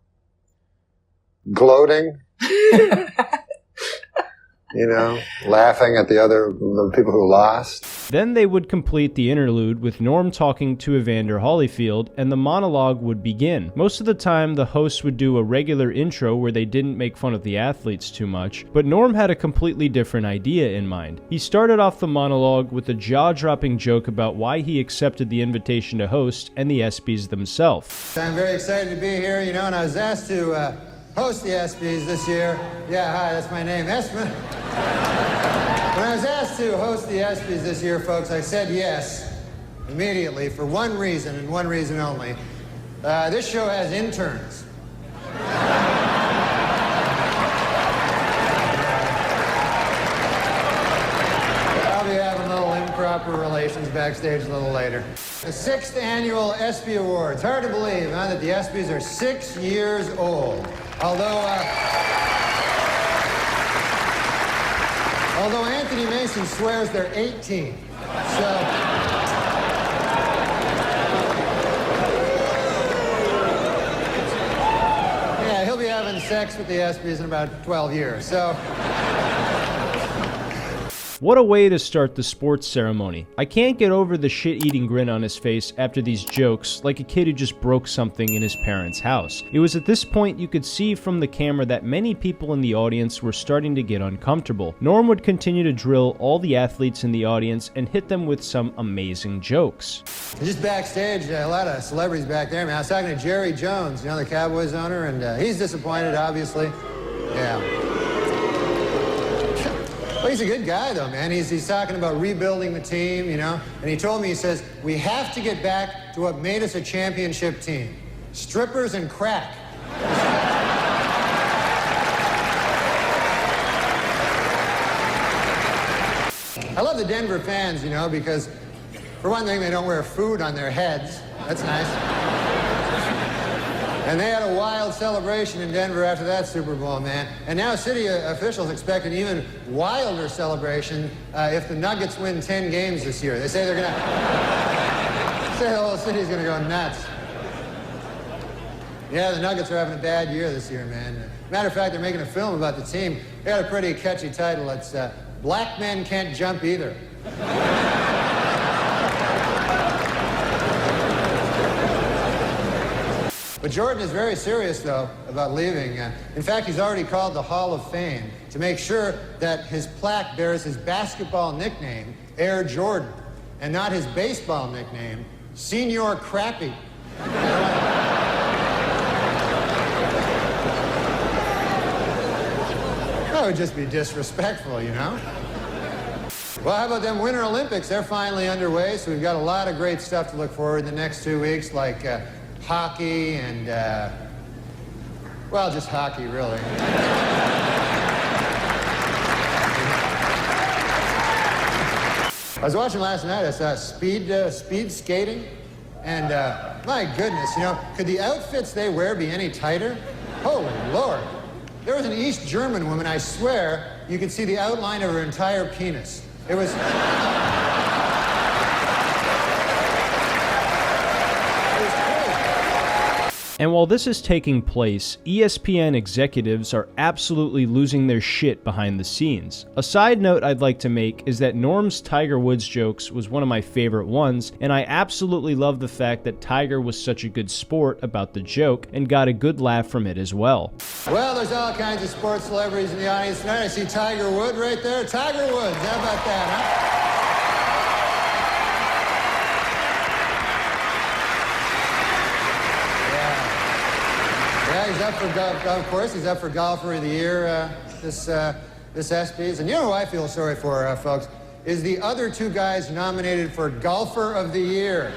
Gloating. Laughing at the people who lost. Then they would complete the interlude with Norm talking to Evander Holyfield, and the monologue would begin. Most of the time, the hosts would do a regular intro where they didn't make fun of the athletes too much, but Norm had a completely different idea in mind. He started off the monologue with a jaw-dropping joke about why he accepted the invitation to host and the ESPYs themselves. I'm very excited to be here, and I was asked to host the ESPYs this year. Yeah, hi, that's my name, Espen. When I was asked to host the ESPYs this year, folks, I said yes immediately for one reason and one reason only. This show has interns. I'll be having a little improper relations backstage a little later. The 6th annual ESPY Awards. Hard to believe, huh, that the ESPYs are 6 years old. Although Anthony Mason swears they're 18. Yeah, he'll be having sex with the ESPYs in about 12 years, so... What a way to start the sports ceremony. I can't get over the shit-eating grin on his face after these jokes, like a kid who just broke something in his parents' house. It was at this point you could see from the camera that many people in the audience were starting to get uncomfortable. Norm would continue to drill all the athletes in the audience and hit them with some amazing jokes. Just backstage, a lot of celebrities back there. I was talking to Jerry Jones, the Cowboys owner, and he's disappointed, obviously. Yeah. Well, he's a good guy, though, man. He's talking about rebuilding the team, and he told me, he says, we have to get back to what made us a championship team. Strippers and crack. I love the Denver fans, because for one thing, they don't wear food on their heads. That's nice. And they had a wild celebration in Denver after that Super Bowl, man. And now city officials expect an even wilder celebration if the Nuggets win 10 games this year. They say they're going to... say the whole city's going to go nuts. Yeah, the Nuggets are having a bad year this year, man. Matter of fact, they're making a film about the team. They got a pretty catchy title. It's Black Men Can't Jump Either. But Jordan is very serious, though, about leaving. In fact, he's already called the Hall of Fame to make sure that his plaque bears his basketball nickname, Air Jordan, and not his baseball nickname, Senior Crappy. That would just be disrespectful, you know? Well, how about them Winter Olympics? They're finally underway, so we've got a lot of great stuff to look forward to the next 2 weeks, like hockey and, well, just hockey, really. I was watching last night, I saw speed skating, and my goodness, you know, could the outfits they wear be any tighter? Holy Lord. There was an East German woman, I swear, you could see the outline of her entire penis. It was... And while this is taking place, ESPN executives are absolutely losing their shit behind the scenes. A side note I'd like to make is that Norm's Tiger Woods jokes was one of my favorite ones, and I absolutely love the fact that Tiger was such a good sport about the joke and got a good laugh from it as well. Well, there's all kinds of sports celebrities in the audience tonight. I see Tiger Woods right there. Tiger Woods, how about that, huh? Yeah, he's up for golf. Of course, he's up for Golfer of the Year this ESPYs. And you know who I feel sorry for, folks, is the other two guys nominated for Golfer of the Year.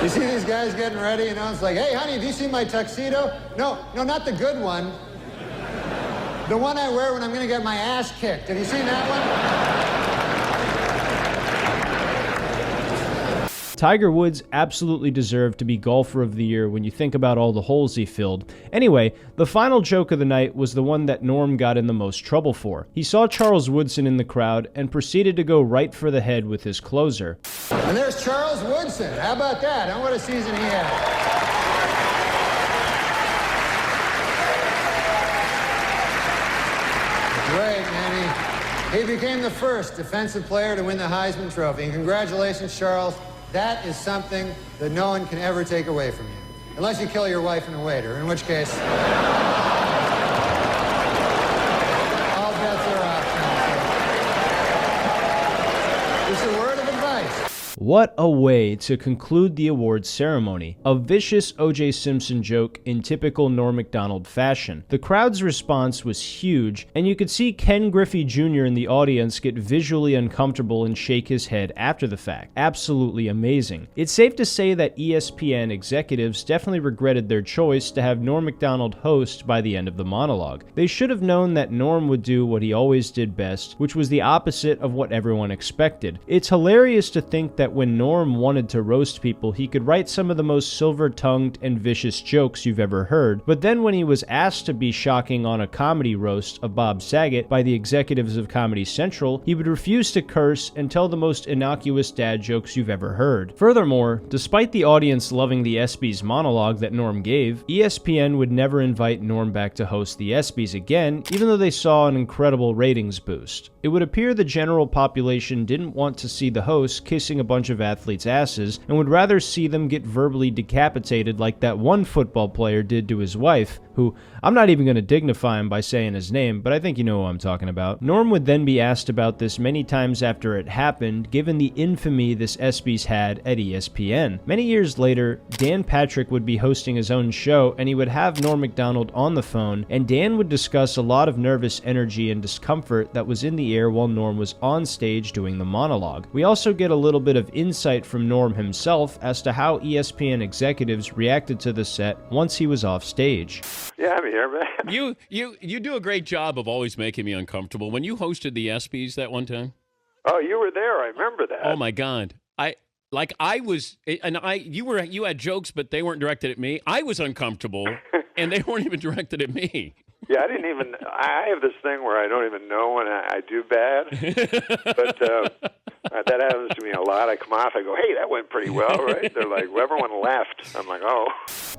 You see these guys getting ready, you know? It's like, hey, honey, have you seen my tuxedo? No, not the good one. The one I wear when I'm going to get my ass kicked. Have you seen that one? Tiger Woods absolutely deserved to be Golfer of the Year when you think about all the holes he filled. Anyway, the final joke of the night was the one that Norm got in the most trouble for. He saw Charles Woodson in the crowd and proceeded to go right for the head with his closer. And there's Charles Woodson. How about that? Huh? What a season he had. Great, man. He became the first defensive player to win the Heisman Trophy. And congratulations, Charles. That is something that no one can ever take away from you. Unless you kill your wife and a waiter, in which case... all bets are off. Just a word of advice. What a way to conclude the awards ceremony. A vicious O.J. Simpson joke in typical Norm Macdonald fashion. The crowd's response was huge, and you could see Ken Griffey Jr. in the audience get visually uncomfortable and shake his head after the fact. Absolutely amazing. It's safe to say that ESPN executives definitely regretted their choice to have Norm Macdonald host by the end of the monologue. They should have known that Norm would do what he always did best, which was the opposite of what everyone expected. It's hilarious to think that when Norm wanted to roast people, he could write some of the most silver-tongued and vicious jokes you've ever heard, but then when he was asked to be shocking on a comedy roast of Bob Saget by the executives of Comedy Central, he would refuse to curse and tell the most innocuous dad jokes you've ever heard. Furthermore, despite the audience loving the ESPYs monologue that Norm gave, ESPN would never invite Norm back to host the ESPYs again, even though they saw an incredible ratings boost. It would appear the general population didn't want to see the host kissing a bunch of athletes' asses and would rather see them get verbally decapitated like that one football player did to his wife, who, I'm not even going to dignify him by saying his name, but I think you know who I'm talking about. Norm would then be asked about this many times after it happened, given the infamy this ESPYs had at ESPN. Many years later, Dan Patrick would be hosting his own show, and he would have Norm Macdonald on the phone, and Dan would discuss a lot of nervous energy and discomfort that was in the air while Norm was on stage doing the monologue. We also get a little bit of insight from Norm himself as to how ESPN executives reacted to the set once he was off stage. Yeah, I'm here, man. You do a great job of always making me uncomfortable. When you hosted the ESPYs that one time. Oh, you were there. I remember that. Oh my God, Like you had jokes, but they weren't directed at me. I was uncomfortable, and they weren't even directed at me. Yeah, I have this thing where I don't even know when I do bad, but that happens to me a lot. I come off, I go, hey, that went pretty well, right? They're like, well, everyone left. I'm like, oh.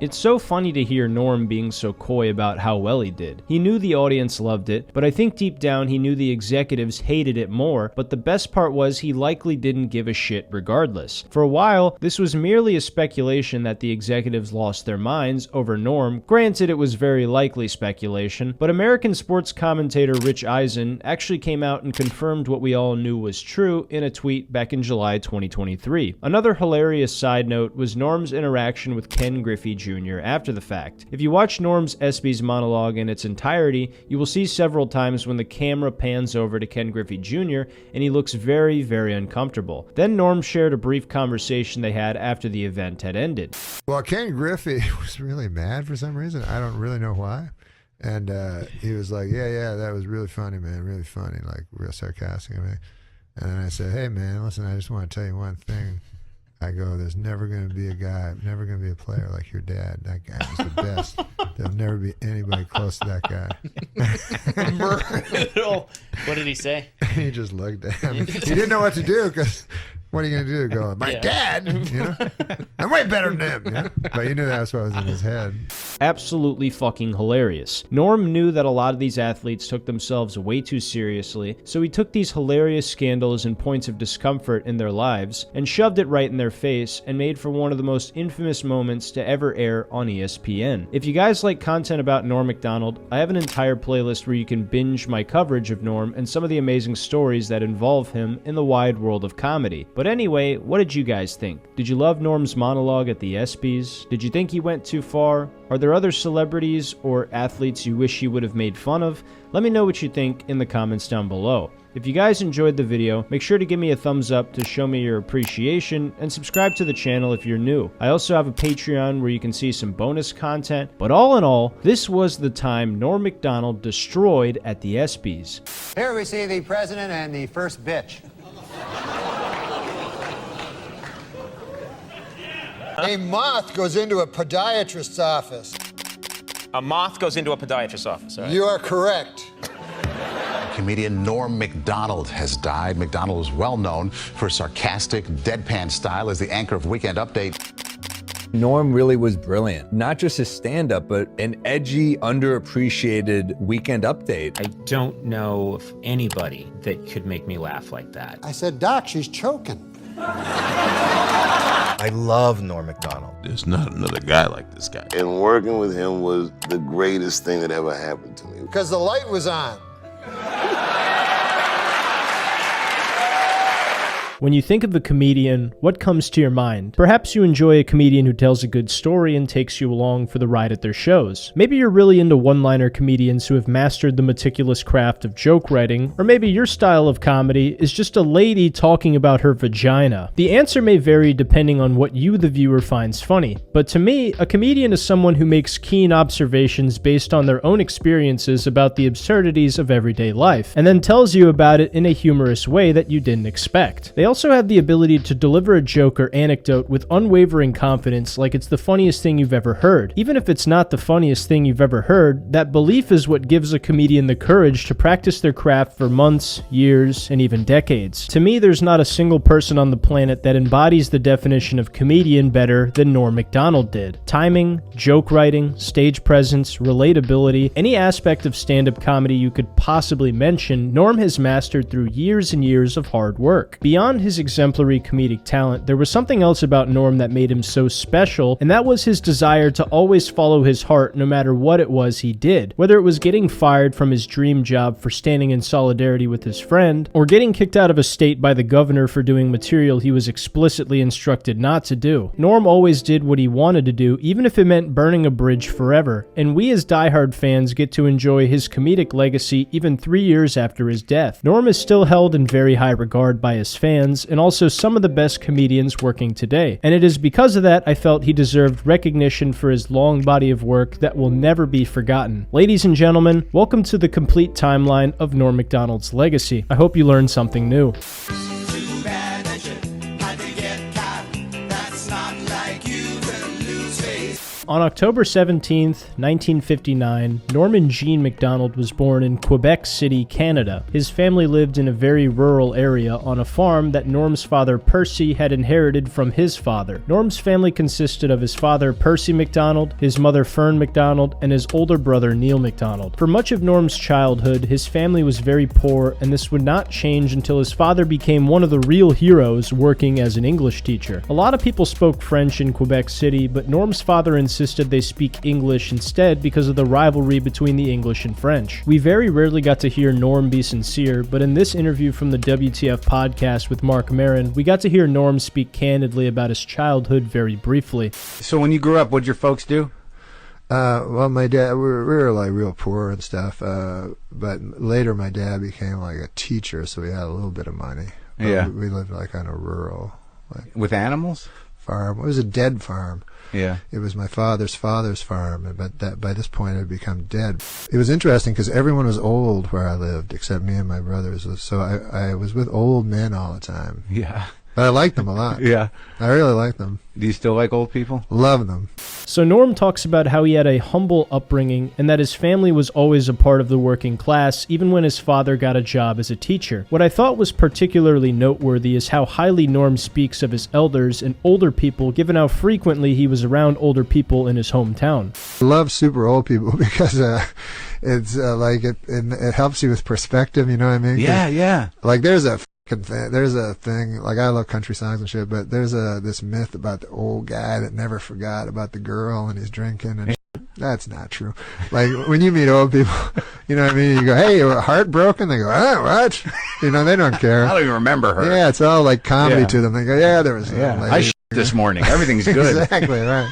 It's so funny to hear Norm being so coy about how well he did. He knew the audience loved it, but I think deep down he knew the executives hated it more, but the best part was he likely didn't give a shit regardless. For a while, this was merely a speculation that the executives lost their minds over Norm. Granted, it was very likely speculation, but American sports commentator Rich Eisen actually came out and confirmed what we all knew was true in a tweet back in July 2023. Another hilarious side note was Norm's interaction with Ken Griffey Jr. after the fact. If you watch Norm's ESPYs monologue in its entirety, you will see several times when the camera pans over to Ken Griffey Jr. and he looks very, very uncomfortable. Then Norm shared a brief conversation they had after the event had ended. Well, Ken Griffey was really mad for some reason. I don't really know why. And he was like, yeah, that was really funny, man, really funny, like real sarcastic. And then I said, hey, man, listen, I just want to tell you one thing. I go, there's never going to be a guy, never going to be a player like your dad. That guy was the best. There'll never be anybody close to that guy. Brutal. What did he say? He just looked at him. He didn't know what to do because what are you going to do? Go, my dad? You know? I'm way better than him. You know? But you knew that's what was in his head. Absolutely fucking hilarious. Norm knew that a lot of these athletes took themselves way too seriously, so he took these hilarious scandals and points of discomfort in their lives and shoved it right in their face and made for one of the most infamous moments to ever air on ESPN. If you guys like content about Norm Macdonald, I have an entire playlist where you can binge my coverage of Norm and some of the amazing stories that involve him in the wide world of comedy. But anyway, what did you guys think? Did you love Norm's monologue at the ESPYs? Did you think he went too far? Are there other celebrities or athletes you wish he would have made fun of? Let me know what you think in the comments down below. If you guys enjoyed the video, make sure to give me a thumbs up to show me your appreciation and subscribe to the channel if you're new. I also have a Patreon where you can see some bonus content, but all in all, this was the time Norm Macdonald destroyed at the ESPYs. Here we see the president and the first bitch. A moth goes into a podiatrist's office. A moth goes into a podiatrist's office, all right? You are correct. Comedian Norm Macdonald has died. Macdonald was well known for sarcastic, deadpan style as the anchor of Weekend Update. Norm really was brilliant. Not just his stand-up, but an edgy, underappreciated Weekend Update. I don't know of anybody that could make me laugh like that. I said, Doc, she's choking. I love Norm Macdonald. There's not another guy like this guy. And working with him was the greatest thing that ever happened to me. Because the light was on. When you think of a comedian, what comes to your mind? Perhaps you enjoy a comedian who tells a good story and takes you along for the ride at their shows. Maybe you're really into one-liner comedians who have mastered the meticulous craft of joke writing, or maybe your style of comedy is just a lady talking about her vagina. The answer may vary depending on what you, the viewer, finds funny, but to me, a comedian is someone who makes keen observations based on their own experiences about the absurdities of everyday life, and then tells you about it in a humorous way that you didn't expect. They also have the ability to deliver a joke or anecdote with unwavering confidence like it's the funniest thing you've ever heard. Even if it's not the funniest thing you've ever heard, that belief is what gives a comedian the courage to practice their craft for months, years, and even decades. To me, there's not a single person on the planet that embodies the definition of comedian better than Norm Macdonald did. Timing, joke writing, stage presence, relatability, any aspect of stand-up comedy you could possibly mention, Norm has mastered through years and years of hard work. Beyond his exemplary comedic talent, there was something else about Norm that made him so special, and that was his desire to always follow his heart no matter what it was he did. Whether it was getting fired from his dream job for standing in solidarity with his friend, or getting kicked out of a state by the governor for doing material he was explicitly instructed not to do. Norm always did what he wanted to do, even if it meant burning a bridge forever, and we as diehard fans get to enjoy his comedic legacy even 3 years after his death. Norm is still held in very high regard by his fans, and also some of the best comedians working today. And it is because of that I felt he deserved recognition for his long body of work that will never be forgotten. Ladies and gentlemen, welcome to the complete timeline of Norm Macdonald's legacy. I hope you learned something new. Too bad that you had to get caught. On October 17th, 1959, Norman Jean MacDonald was born in Quebec City, Canada. His family lived in a very rural area on a farm that Norm's father Percy had inherited from his father. Norm's family consisted of his father Percy MacDonald, his mother Fern MacDonald, and his older brother Neil MacDonald. For much of Norm's childhood, his family was very poor, and this would not change until his father became one of the real heroes working as an English teacher. A lot of people spoke French in Quebec City, but Norm's father insisted they speak English instead because of the rivalry between the English and French. We very rarely got to hear Norm be sincere, but in this interview from the WTF podcast with Mark Maron, we got to hear Norm speak candidly about his childhood very briefly. So when you grew up, what'd your folks do? Well, my dad, we were like real poor and stuff, but later my dad became like a teacher, so we had a little bit of money. Yeah. We lived like on a rural... With animals? Farm. It was a dead farm. Yeah. It was my father's farm, but that by this point it had become dead. It was interesting because everyone was old where I lived, except me and my brothers. So I was with old men all the time. Yeah. But I liked them a lot. Yeah. I really liked them. Do you still like old people? Love them. So Norm talks about how he had a humble upbringing and that his family was always a part of the working class, even when his father got a job as a teacher. What I thought was particularly noteworthy is how highly Norm speaks of his elders and older people, given how frequently he was around older people in his hometown. I love super old people because it's like it helps you with perspective, you know what I mean? Yeah, yeah. Like there's a thing, like I love country songs and shit, but there's this myth about the old guy that never forgot about the girl and he's drinking, and that's not true. Like when you meet old people, you know what I mean, you go, hey, you were heartbroken? They go, oh, what? You know, they don't care. I don't even remember her. Yeah, it's all like comedy to them. They go, yeah, there was a lady. I this morning. Everything's good. Exactly, right.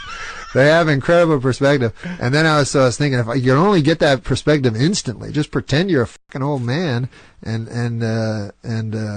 They have incredible perspective. And then I was thinking, if you can only get that perspective instantly, just pretend you're a fucking old man and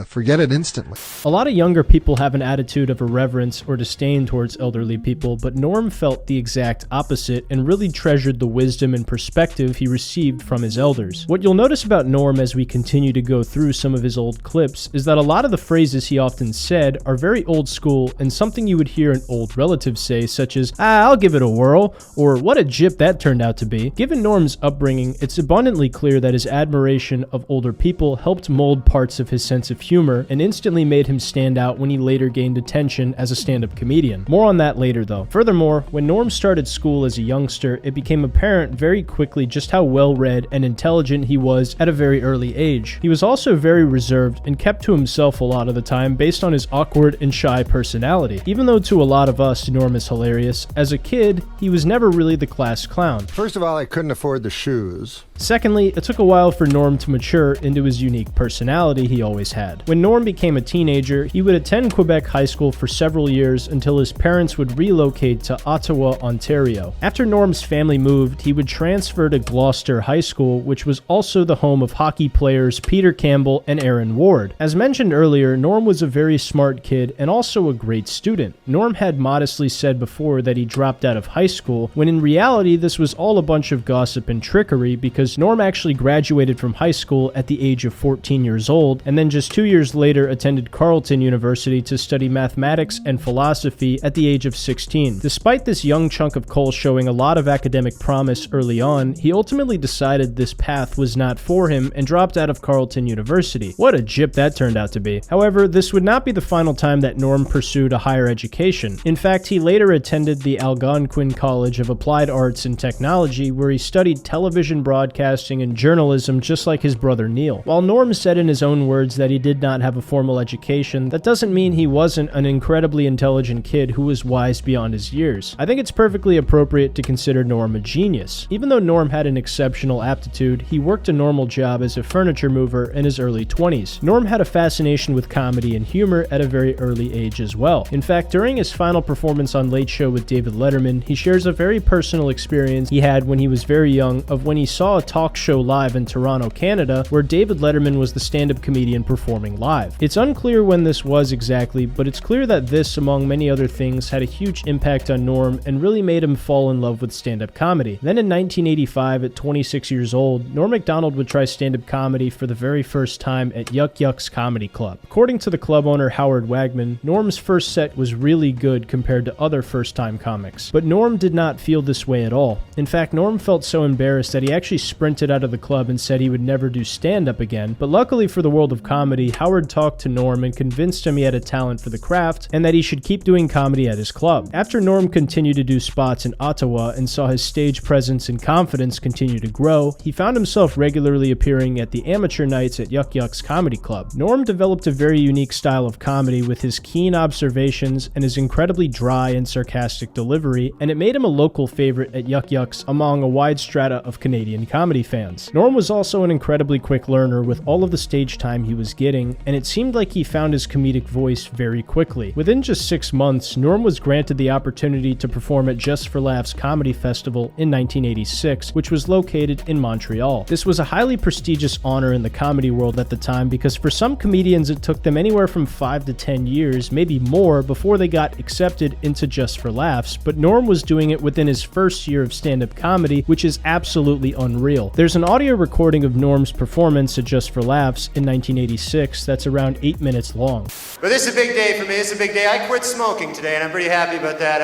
forget it instantly. A lot of younger people have an attitude of irreverence or disdain towards elderly people, but Norm felt the exact opposite and really treasured the wisdom and perspective he received from his elders. What you'll notice about Norm as we continue to go through some of his old clips is that a lot of the phrases he often said are very old school and something you would hear an old relative say, such as, I'll give it a whirl, or what a gyp that turned out to be. Given Norm's upbringing, it's abundantly clear that his admiration of older people helped mold parts of his sense of humor and instantly made him stand out when he later gained attention as a stand-up comedian. More on that later though. Furthermore, when Norm started school as a youngster, it became apparent very quickly just how well-read and intelligent he was at a very early age. He was also very reserved and kept to himself a lot of the time based on his awkward and shy personality. Even though to a lot of us Norm is hilarious, as a kid, he was never really the class clown. First of all, I couldn't afford the shoes. Secondly, it took a while for Norm to mature into his unique personality he always had. When Norm became a teenager, he would attend Quebec High School for several years until his parents would relocate to Ottawa, Ontario. After Norm's family moved, he would transfer to Gloucester High School, which was also the home of hockey players Peter Campbell and Aaron Ward. As mentioned earlier, Norm was a very smart kid and also a great student. Norm had modestly said before that he dropped out of high school, when in reality this was all a bunch of gossip and trickery because Norm actually graduated from high school at the age of 14 years old, and then just 2 years later attended Carleton University to study mathematics and philosophy at the age of 16. Despite this young chunk of coal showing a lot of academic promise early on, he ultimately decided this path was not for him and dropped out of Carleton University. What a gyp that turned out to be. However, this would not be the final time that Norm pursued a higher education. In fact, he later attended the Algonquin College of Applied Arts and Technology, where he studied television broadcasting and journalism just like his brother Neil. While Norm said in his own words that he did not have a formal education, that doesn't mean he wasn't an incredibly intelligent kid who was wise beyond his years. I think it's perfectly appropriate to consider Norm a genius. Even though Norm had an exceptional aptitude, he worked a normal job as a furniture mover in his early 20s. Norm had a fascination with comedy and humor at a very early age as well. In fact, during his final performance on Late Show with David Letterman, he shares a very personal experience he had when he was very young of when he saw a talk show live in Toronto, Canada, where David Letterman Letterman was the stand-up comedian performing live. It's unclear when this was exactly, but it's clear that this, among many other things, had a huge impact on Norm and really made him fall in love with stand-up comedy. Then in 1985, at 26 years old, Norm Macdonald would try stand-up comedy for the very first time at Yuck Yuck's Comedy Club. According to the club owner Howard Wagman, Norm's first set was really good compared to other first-time comics. But Norm did not feel this way at all. In fact, Norm felt so embarrassed that he actually sprinted out of the club and said he would never do stand-up again. But luckily for the world of comedy, Howard talked to Norm and convinced him he had a talent for the craft and that he should keep doing comedy at his club. After Norm continued to do spots in Ottawa and saw his stage presence and confidence continue to grow, he found himself regularly appearing at the amateur nights at Yuck Yuck's Comedy Club. Norm developed a very unique style of comedy with his keen observations and his incredibly dry and sarcastic delivery, and it made him a local favorite at Yuck Yuck's among a wide strata of Canadian comedy fans. Norm was also an incredibly quick learner with all of the stage time he was getting, and it seemed like he found his comedic voice very quickly. Within just 6 months, Norm was granted the opportunity to perform at Just for Laughs Comedy Festival in 1986, which was located in Montreal. This was a highly prestigious honor in the comedy world at the time because for some comedians it took them anywhere from 5 to 10 years, maybe more, before they got accepted into Just for Laughs, but Norm was doing it within his first year of stand-up comedy, which is absolutely unreal. There's an audio recording of Norm's performance at Just for Laughs in 1986 that's around 8 minutes long. But this is a big day for me. It's a big day. I quit smoking today, and I'm pretty happy about that.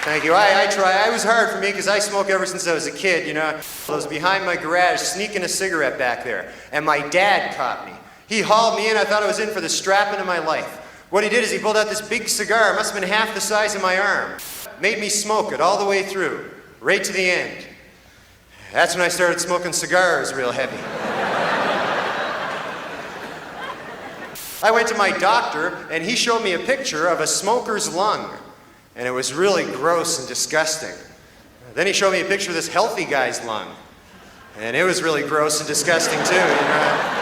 Thank you. I try. It was hard for me because I smoke ever since I was a kid, you know. I was behind my garage sneaking a cigarette back there, and my dad caught me. He hauled me in. I thought I was in for the strapping of my life. What he did is he pulled out this big cigar. It must have been half the size of my arm. Made me smoke it all the way through, right to the end. That's when I started smoking cigars real heavy. I went to my doctor, and he showed me a picture of a smoker's lung. And it was really gross and disgusting. Then he showed me a picture of this healthy guy's lung. And it was really gross and disgusting too, you know.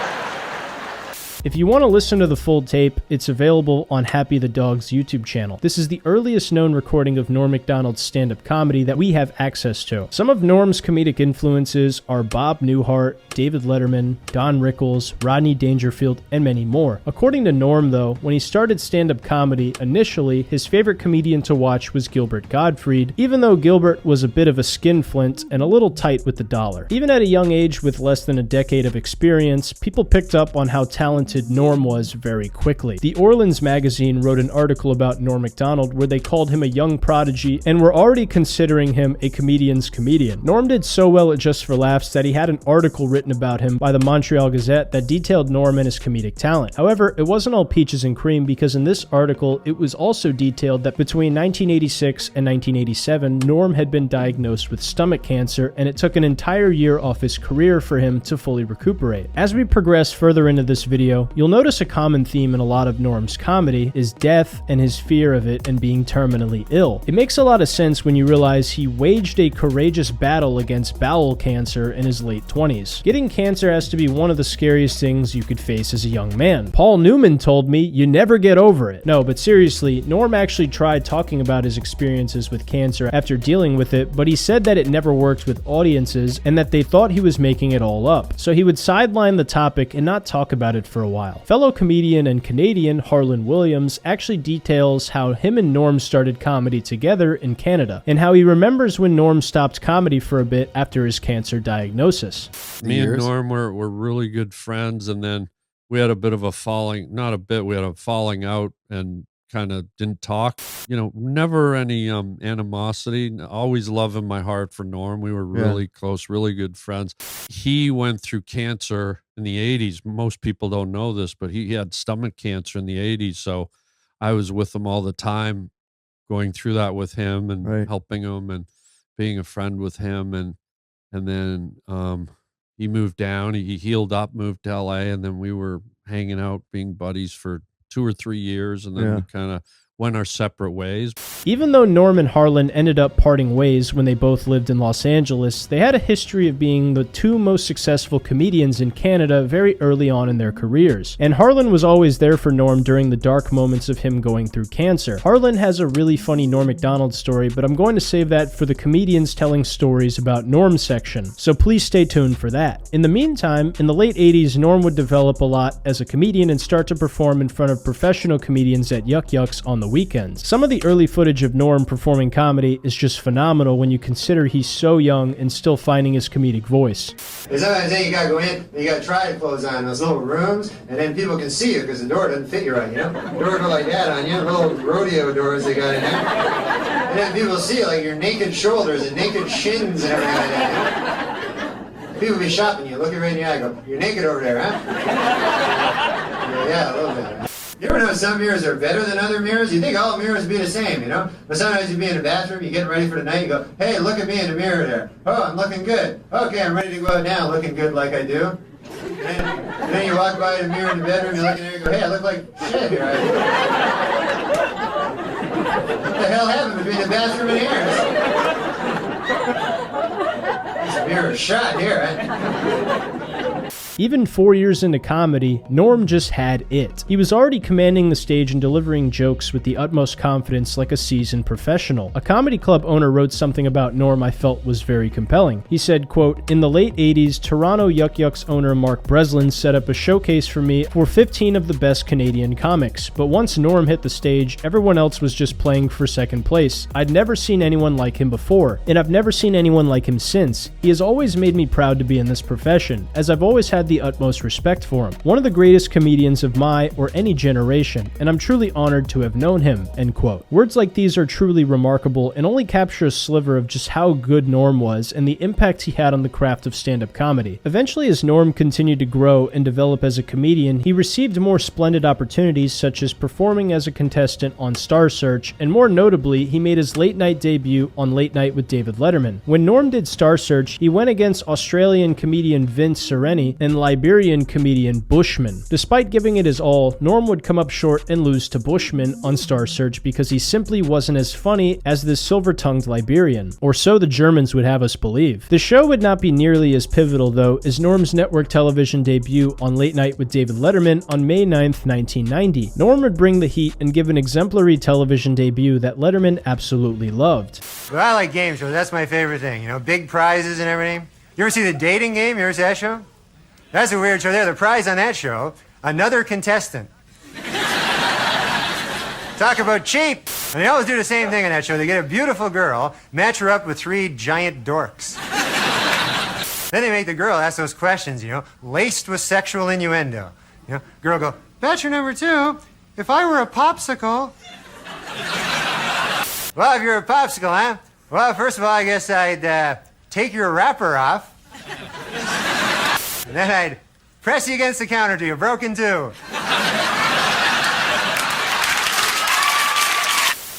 If you want to listen to the full tape, it's available on Happy the Dog's YouTube channel. This is the earliest known recording of Norm Macdonald's stand-up comedy that we have access to. Some of Norm's comedic influences are Bob Newhart, David Letterman, Don Rickles, Rodney Dangerfield, and many more. According to Norm, though, when he started stand-up comedy, initially, his favorite comedian to watch was Gilbert Gottfried, even though Gilbert was a bit of a skinflint and a little tight with the dollar. Even at a young age with less than a decade of experience, people picked up on how talented Norm was very quickly. The Orleans magazine wrote an article about Norm Macdonald where they called him a young prodigy and were already considering him a comedian's comedian. Norm did so well at Just for Laughs that he had an article written about him by the Montreal Gazette that detailed Norm and his comedic talent. However, it wasn't all peaches and cream because in this article it was also detailed that between 1986 and 1987, Norm had been diagnosed with stomach cancer and it took an entire year off his career for him to fully recuperate. As we progress further into this video, you'll notice a common theme in a lot of Norm's comedy is death and his fear of it and being terminally ill. It makes a lot of sense when you realize he waged a courageous battle against bowel cancer in his late 20s. Getting cancer has to be one of the scariest things you could face as a young man. Paul Newman told me, "You never get over it." No, but seriously, Norm actually tried talking about his experiences with cancer after dealing with it, but he said that it never worked with audiences and that they thought he was making it all up. So he would sideline the topic and not talk about it for a while. Fellow comedian and Canadian Harlan Williams actually details how him and Norm started comedy together in Canada, and how he remembers when Norm stopped comedy for a bit after his cancer diagnosis. Me and Norm were really good friends, and then we had a bit of a we had a falling out and kind of didn't talk. You know, never any animosity. Always love in my heart for Norm. We were really close, really good friends. He went through cancer in the 80s. Most people don't know this, but he had stomach cancer in the 80s. So I was with him all the time, going through that with him and helping him and being a friend with him. And then he moved down, he healed up, moved to LA, and then we were hanging out, being buddies for 2 or 3 years, and then we kind of went our separate ways. Even though Norm and Harlan ended up parting ways when they both lived in Los Angeles, they had a history of being the two most successful comedians in Canada very early on in their careers. And Harlan was always there for Norm during the dark moments of him going through cancer. Harlan has a really funny Norm Macdonald story, but I'm going to save that for the comedians telling stories about Norm section, so please stay tuned for that. In the meantime, in the late 80s, Norm would develop a lot as a comedian and start to perform in front of professional comedians at Yuck Yucks on the weekends. Some of the early footage of Norm performing comedy is just phenomenal when you consider he's so young and still finding his comedic voice. Sometimes you gotta go in and you gotta try to close on those little rooms, and then people can see you because the door doesn't fit you right, you know? Doors go like that on you, little rodeo doors they got in there. And then people see like your naked shoulders and naked shins and everything like that, you know? People be shopping you, looking right in the eye, go, "You're naked over there, huh?" Yeah, a little bit. You ever know some mirrors are better than other mirrors? You think all mirrors would be the same, you know? But sometimes you be in a bathroom, you get ready for the night, you go, "Hey, look at me in the mirror there. Oh, I'm looking good. Okay, I'm ready to go out now, looking good like I do." And then you walk by the mirror in the bedroom, you look in there, you go, "Hey, I look like shit here." What the hell happened between the bathroom and here? This mirror shot here, right? Even 4 years into comedy, Norm just had it. He was already commanding the stage and delivering jokes with the utmost confidence like a seasoned professional. A comedy club owner wrote something about Norm I felt was very compelling. He said, quote, "In the late 80s, Toronto Yuck Yucks owner Mark Breslin set up a showcase for me for 15 of the best Canadian comics. But once Norm hit the stage, everyone else was just playing for second place. I'd never seen anyone like him before, and I've never seen anyone like him since. He has always made me proud to be in this profession, as I've always had the utmost respect for him. One of the greatest comedians of my or any generation, and I'm truly honored to have known him," end quote. Words like these are truly remarkable and only capture a sliver of just how good Norm was and the impact he had on the craft of stand-up comedy. Eventually, as Norm continued to grow and develop as a comedian, he received more splendid opportunities such as performing as a contestant on Star Search, and more notably, he made his late-night debut on Late Night with David Letterman. When Norm did Star Search, he went against Australian comedian Vince Sereni and Liberian comedian Bushman. Despite giving it his all, Norm would come up short and lose to Bushman on Star Search because he simply wasn't as funny as this silver-tongued Liberian, or so the Germans would have us believe. The show would not be nearly as pivotal, though, as Norm's network television debut on Late Night with David Letterman on May 9th, 1990. Norm would bring the heat and give an exemplary television debut that Letterman absolutely loved. Well, I like game shows. That's my favorite thing, you know, big prizes and everything. You ever see The Dating Game? You ever see that show? That's a weird show there. The prize on that show, another contestant. Talk about cheap. And they always do the same thing on that show. They get a beautiful girl, match her up with 3 giant dorks. Then they make the girl ask those questions, you know, laced with sexual innuendo. You know, girl go, "Bachelor number 2, if I were a popsicle." "Well, if you're a popsicle, huh? Well, first of all, I guess I'd take your wrapper off. And then I'd press you against the counter till you're broken too."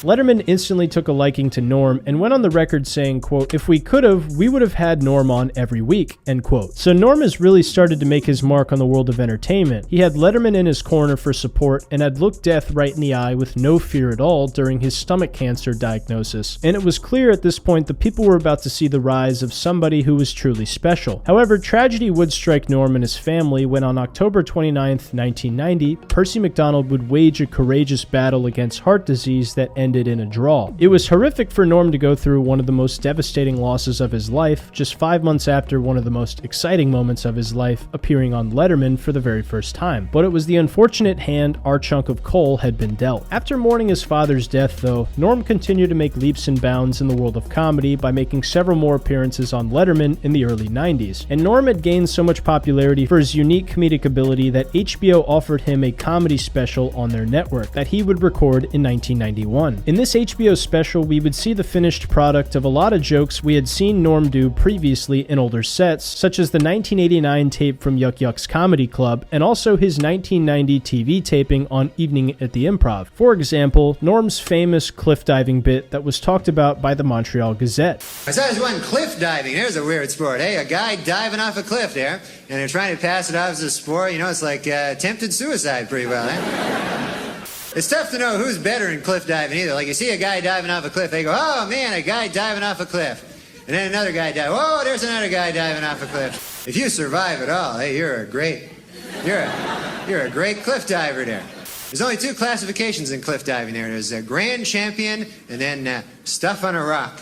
Letterman instantly took a liking to Norm and went on the record saying, quote, "If we could have, we would have had Norm on every week," end quote. So Norm has really started to make his mark on the world of entertainment. He had Letterman in his corner for support and had looked death right in the eye with no fear at all during his stomach cancer diagnosis. And it was clear at this point that people were about to see the rise of somebody who was truly special. However, tragedy would strike Norm and his family when on October 29th, 1990, Percy McDonald would wage a courageous battle against heart disease that ended in a draw. It was horrific for Norm to go through one of the most devastating losses of his life, just 5 months after one of the most exciting moments of his life, appearing on Letterman for the very first time. But it was the unfortunate hand our chunk of coal had been dealt. After mourning his father's death, though, Norm continued to make leaps and bounds in the world of comedy by making several more appearances on Letterman in the early 90s. And Norm had gained so much popularity for his unique comedic ability that HBO offered him a comedy special on their network that he would record in 1991. In this HBO special, we would see the finished product of a lot of jokes we had seen Norm do previously in older sets, such as the 1989 tape from Yuck Yucks Comedy Club, and also his 1990 TV taping on Evening at the Improv. For example, Norm's famous cliff diving bit that was talked about by the Montreal Gazette. I saw this one cliff diving. There's a weird sport. Hey, a guy diving off a cliff there, and they're trying to pass it off as a sport. You know, it's like attempted suicide pretty well, eh? It's tough to know who's better in cliff diving either. Like you see a guy diving off a cliff, they go, oh man, a guy diving off a cliff. And then another guy dives, oh, there's another guy diving off a cliff. If you survive it all, hey, you're a great cliff diver there. There's only 2 classifications in cliff diving there. There's a grand champion and then stuff on a rock.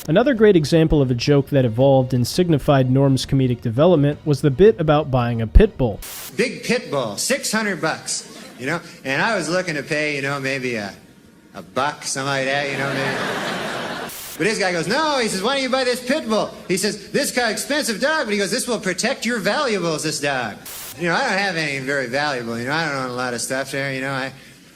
Another great example of a joke that evolved and signified Norm's comedic development was the bit about buying a pit bull. Big pit bull, $600, you know? And I was looking to pay, you know, maybe a buck, something like that, you know, maybe. But this guy goes, no, he says, why don't you buy this pit bull? He says, this guy, expensive dog, but he goes, this will protect your valuables, this dog. You know, I don't have anything very valuable, you know, I don't own a lot of stuff there, you know.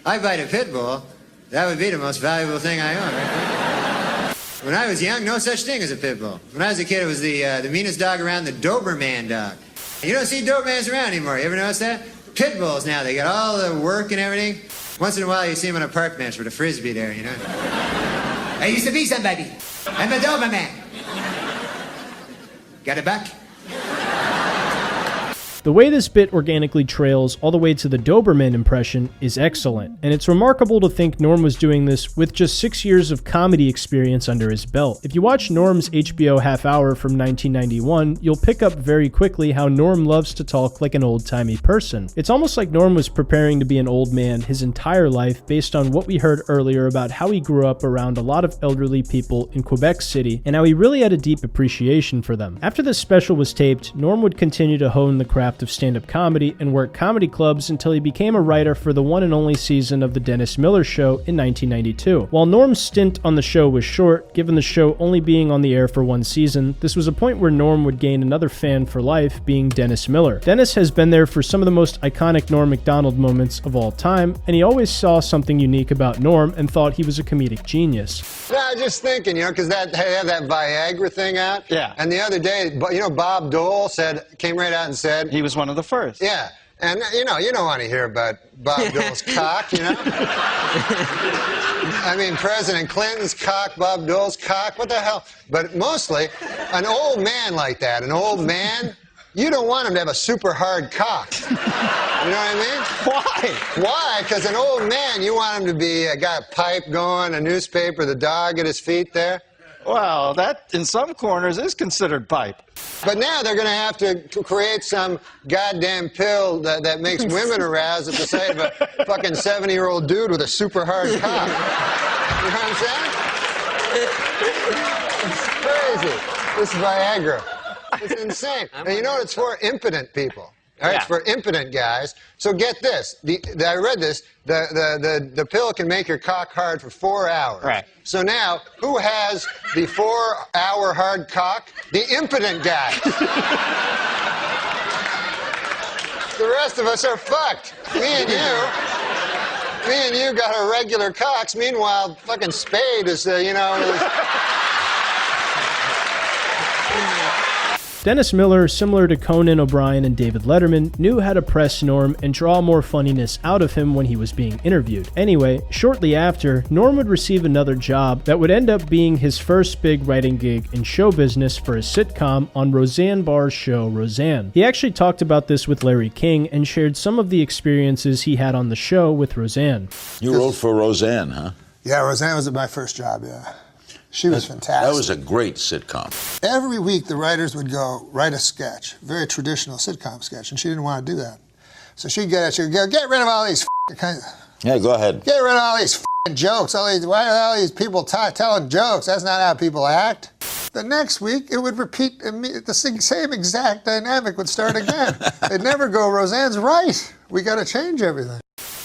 I buy a pit bull, that would be the most valuable thing I own, right? When I was young, no such thing as a pit bull. When I was a kid, it was the meanest dog around, the Doberman dog. You don't see Dobermans around anymore. You ever notice that? Pit bulls now, they got all the work and everything. Once in a while, you see them on a park bench with a frisbee there, you know. I used to be somebody. I'm a Doberman. Got a buck? The way this bit organically trails all the way to the Doberman impression is excellent, and it's remarkable to think Norm was doing this with just 6 years of comedy experience under his belt. If you watch Norm's HBO half hour from 1991, you'll pick up very quickly how Norm loves to talk like an old-timey person. It's almost like Norm was preparing to be an old man his entire life based on what we heard earlier about how he grew up around a lot of elderly people in Quebec City and how he really had a deep appreciation for them. After this special was taped, Norm would continue to hone the craft of stand-up comedy and work comedy clubs until he became a writer for the one and only season of The Dennis Miller Show in 1992. While Norm's stint on the show was short, given the show only being on the air for 1 season, this was a point where Norm would gain another fan for life, being Dennis Miller. Dennis has been there for some of the most iconic Norm Macdonald moments of all time, and he always saw something unique about Norm and thought he was a comedic genius. No, I was just thinking, you know, because they have that Viagra thing out. Yeah. And the other day, you know, Bob Dole came right out and said... He was one of the first. Yeah. And, you know, you don't want to hear about Bob Dole's cock, you know? I mean, President Clinton's cock, Bob Dole's cock, what the hell? But mostly, an old man like that, an old man, you don't want him to have a super hard cock. You know what I mean? Why? Why? Because an old man, you want him to be, got a pipe going, a newspaper, the dog at his feet there. Well, that, in some corners, is considered pipe. But now they're going to have to create some goddamn pill that makes women aroused at the sight of a fucking 70-year-old dude with a super hard cock. You know what I'm saying? It's crazy. This Viagra. It's insane. And you know what it's for? Impotent people. All right, yeah. It's for impotent guys. So get this. I read this. The pill can make your cock hard for 4 hours. Right. So now, who has the 4-hour hard cock? The impotent guy. The rest of us are fucked. Me and you got our regular cocks. Meanwhile, fucking Spade is, you know... Dennis Miller, similar to Conan O'Brien and David Letterman, knew how to press Norm and draw more funniness out of him when he was being interviewed. Anyway, shortly after, Norm would receive another job that would end up being his first big writing gig in show business for a sitcom on Roseanne Barr's show Roseanne. He actually talked about this with Larry King and shared some of the experiences he had on the show with Roseanne. You wrote for Roseanne, huh? Yeah, Roseanne was my first job, yeah. She was fantastic. That was a great sitcom. Every week, the writers would go write a sketch, very traditional sitcom sketch, and she didn't want to do that. So she'd go, get rid of all these Yeah, go ahead. Get rid of all these jokes. Why are all these people telling jokes? That's not how people act. The next week, it would repeat, the same exact dynamic would start again. They'd never go, Roseanne's right. We got to change everything.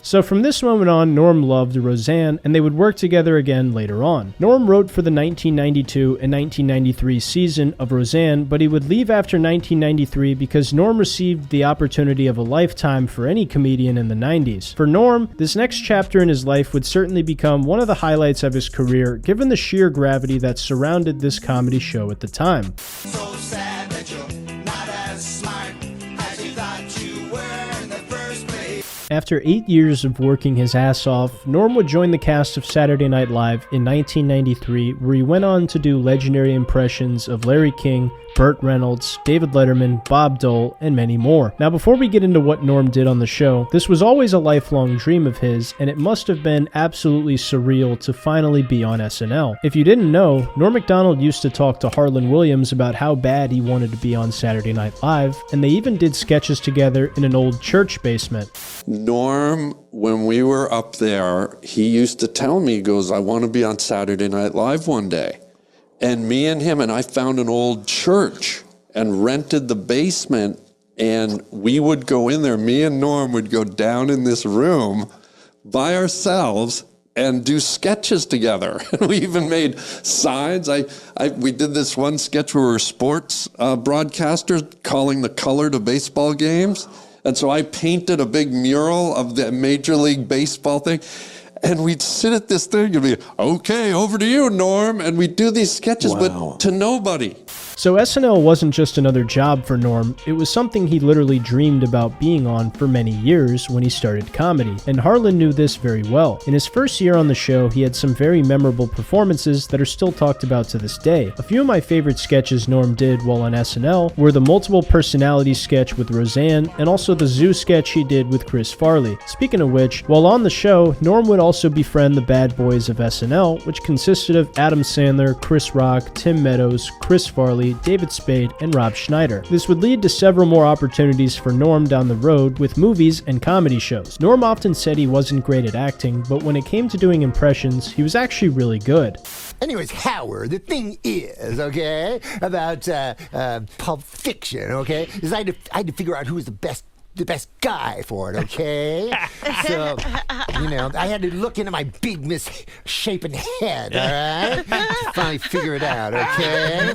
So from this moment on, Norm loved Roseanne, and they would work together again later on. Norm wrote for the 1992 and 1993 season of Roseanne, but he would leave after 1993 because Norm received the opportunity of a lifetime for any comedian in the 90s. For Norm, this next chapter in his life would certainly become one of the highlights of his career, given the sheer gravity that surrounded this comedy show at the time. So sad that you're not as smart as you thought you were in the first place. After 8 years of working his ass off, Norm would join the cast of Saturday Night Live in 1993, where he went on to do legendary impressions of Larry King, Burt Reynolds, David Letterman, Bob Dole, and many more. Now, before we get into what Norm did on the show, this was always a lifelong dream of his, and it must have been absolutely surreal to finally be on SNL. If you didn't know, Norm Macdonald used to talk to Harlan Williams about how bad he wanted to be on Saturday Night Live, and they even did sketches together in an old church basement. Norm, when we were up there, he used to tell me, he goes, I want to be on Saturday Night Live one day. And me and him, and I found an old church and rented the basement, and we would go in there. Me and Norm would go down in this room by ourselves and do sketches together. And we even made signs. We did this one sketch where we were sports broadcasters calling the color to baseball games. And so I painted a big mural of the Major League Baseball thing. And we'd sit at this thing and be, okay, over to you, Norm. And we'd do these sketches, but to nobody. So SNL wasn't just another job for Norm, it was something he literally dreamed about being on for many years when he started comedy, and Harlan knew this very well. In his first year on the show, he had some very memorable performances that are still talked about to this day. A few of my favorite sketches Norm did while on SNL were the multiple personality sketch with Roseanne, and also the zoo sketch he did with Chris Farley. Speaking of which, while on the show, Norm would also befriend the bad boys of SNL, which consisted of Adam Sandler, Chris Rock, Tim Meadows, Chris Farley, David Spade, and Rob Schneider. This would lead to several more opportunities for Norm down the road with movies and comedy shows. Norm often said he wasn't great at acting, but when it came to doing impressions, he was actually really good. Anyways, Howard, the thing is, okay, about Pulp Fiction, okay, is I had to figure out who was the best guy for it, okay? So, I had to look into my big misshapen head, all right? To finally figure it out, okay?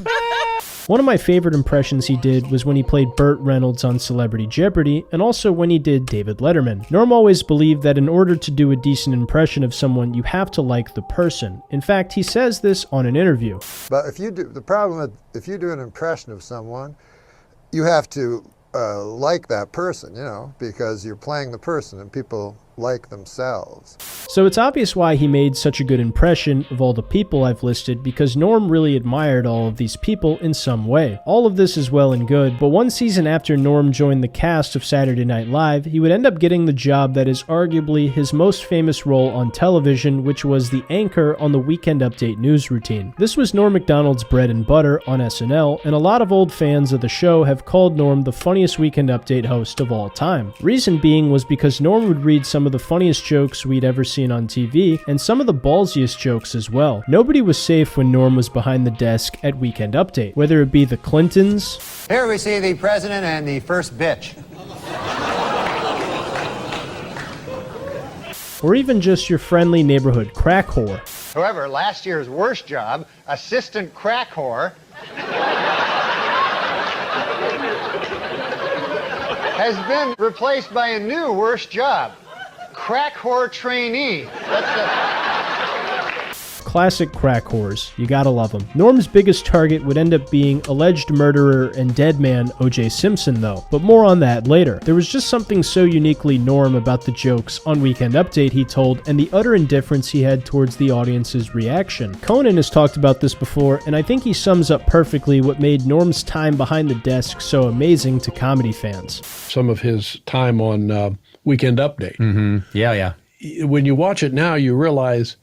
One of my favorite impressions he did was when he played Burt Reynolds on Celebrity Jeopardy, and also when he did David Letterman. Norm always believed that in order to do a decent impression of someone, you have to like the person. In fact, he says this on an interview. But if you do an impression of someone, you have to like that person, because you're playing the person and people like themselves. So it's obvious why he made such a good impression of all the people I've listed, because Norm really admired all of these people in some way. All of this is well and good, but one season after Norm joined the cast of Saturday Night Live, he would end up getting the job that is arguably his most famous role on television, which was the anchor on the Weekend Update news routine. This was Norm Macdonald's bread and butter on SNL, and a lot of old fans of the show have called Norm the funniest Weekend Update host of all time. Reason being was because Norm would read some of the funniest jokes we'd ever seen on TV, and some of the ballsiest jokes as well. Nobody was safe when Norm was behind the desk at Weekend Update, whether it be the Clintons. Here we see the president and the first bitch. Or even just your friendly neighborhood crack whore. However, last year's worst job, assistant crack whore, has been replaced by a new worst job. Crack whore trainee. Classic crack whores. You gotta love them. Norm's biggest target would end up being alleged murderer and dead man O.J. Simpson, though, but more on that later. There was just something so uniquely Norm about the jokes on Weekend Update, he told, and the utter indifference he had towards the audience's reaction. Conan has talked about this before, and I think he sums up perfectly what made Norm's time behind the desk so amazing to comedy fans. Some of his time on Weekend Update. Mm-hmm. Yeah. When you watch it now, you realize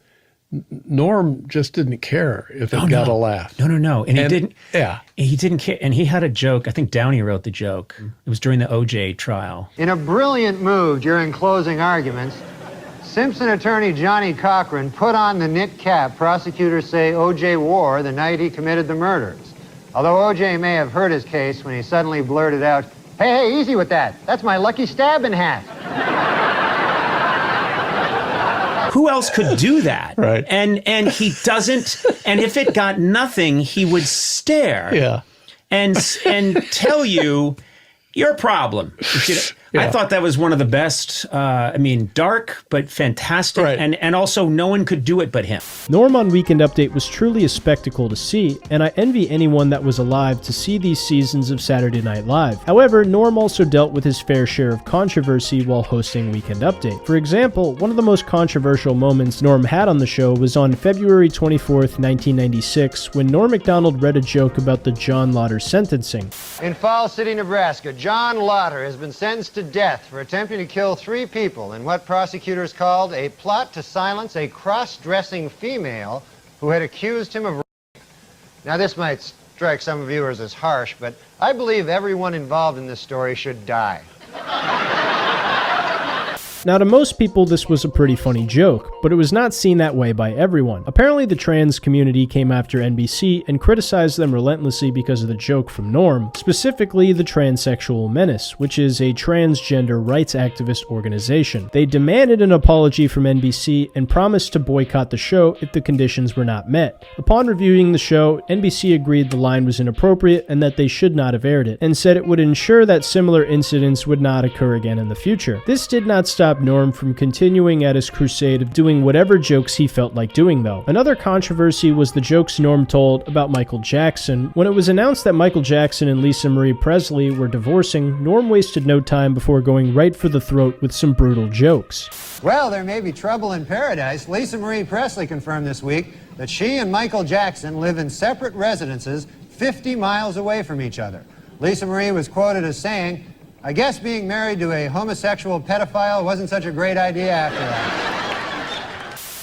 Norm just didn't care if it got a laugh. No. And he didn't. Yeah. He didn't care. And he had a joke. I think Downey wrote the joke. It was during the O.J. trial. In a brilliant move during closing arguments, Simpson attorney Johnny Cochran put on the knit cap prosecutors say O.J. wore the night he committed the murders. Although O.J. may have hurt his case when he suddenly blurted out, Hey, easy with that. That's my lucky stabbing hat. Who else could do that? Right. And he doesn't. And if it got nothing, he would stare. Yeah. And tell you your problem. Yeah. I thought that was one of the best. Dark but fantastic, and also no one could do it but him. Norm on Weekend Update was truly a spectacle to see, and I envy anyone that was alive to see these seasons of Saturday Night Live. However, Norm also dealt with his fair share of controversy while hosting Weekend Update. For example, one of the most controversial moments Norm had on the show was on February 24th, 1996, when Norm MacDonald read a joke about the John Lauder sentencing. In Falls City, Nebraska, John Lauder has been sentenced to death for attempting to kill 3 people in what prosecutors called a plot to silence a cross-dressing female who had accused him of rape. Now, this might strike some viewers as harsh, but I believe everyone involved in this story should die. Now, to most people, this was a pretty funny joke, but it was not seen that way by everyone. Apparently, the trans community came after NBC and criticized them relentlessly because of the joke from Norm, specifically the Transsexual Menace, which is a transgender rights activist organization. They demanded an apology from NBC and promised to boycott the show if the conditions were not met. Upon reviewing the show, NBC agreed the line was inappropriate and that they should not have aired it, and said it would ensure that similar incidents would not occur again in the future. This did not stop Norm from continuing at his crusade of doing whatever jokes he felt like doing, though. Another controversy was the jokes Norm told about Michael Jackson. When it was announced that Michael Jackson and Lisa Marie Presley were divorcing, Norm wasted no time before going right for the throat with some brutal jokes. Well, there may be trouble in paradise. Lisa Marie Presley confirmed this week that she and Michael Jackson live in separate residences 50 miles away from each other. Lisa Marie was quoted as saying, "I guess being married to a homosexual pedophile wasn't such a great idea after all."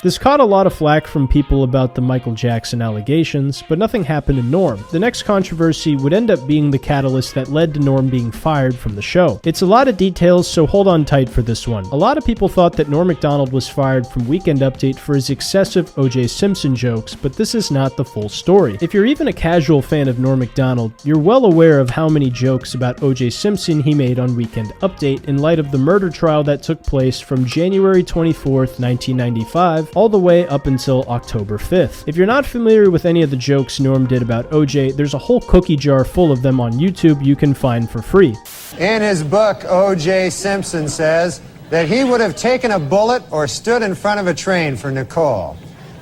This caught a lot of flack from people about the Michael Jackson allegations, but nothing happened to Norm. The next controversy would end up being the catalyst that led to Norm being fired from the show. It's a lot of details, so hold on tight for this one. A lot of people thought that Norm MacDonald was fired from Weekend Update for his excessive O.J. Simpson jokes, but this is not the full story. If you're even a casual fan of Norm MacDonald, you're well aware of how many jokes about O.J. Simpson he made on Weekend Update in light of the murder trial that took place from January 24th, 1995, all the way up until October 5th. If you're not familiar with any of the jokes Norm did about OJ, there's a whole cookie jar full of them on YouTube you can find for free. In his book, O.J. Simpson says that he would have taken a bullet or stood in front of a train for Nicole.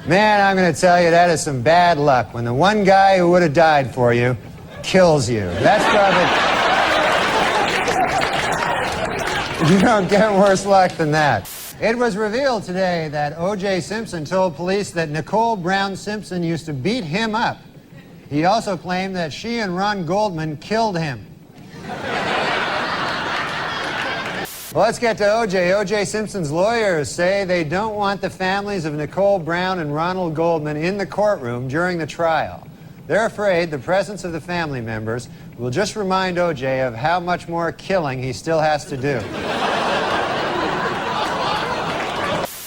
Man, I'm going to tell you, that is some bad luck when the one guy who would have died for you kills you. That's probably... You don't get worse luck than that. It was revealed today that O.J. Simpson told police that Nicole Brown Simpson used to beat him up. He also claimed that she and Ron Goldman killed him. Well, let's get to O.J. O.J. Simpson's lawyers say they don't want the families of Nicole Brown and Ronald Goldman in the courtroom during the trial. They're afraid the presence of the family members will just remind O.J. of how much more killing he still has to do.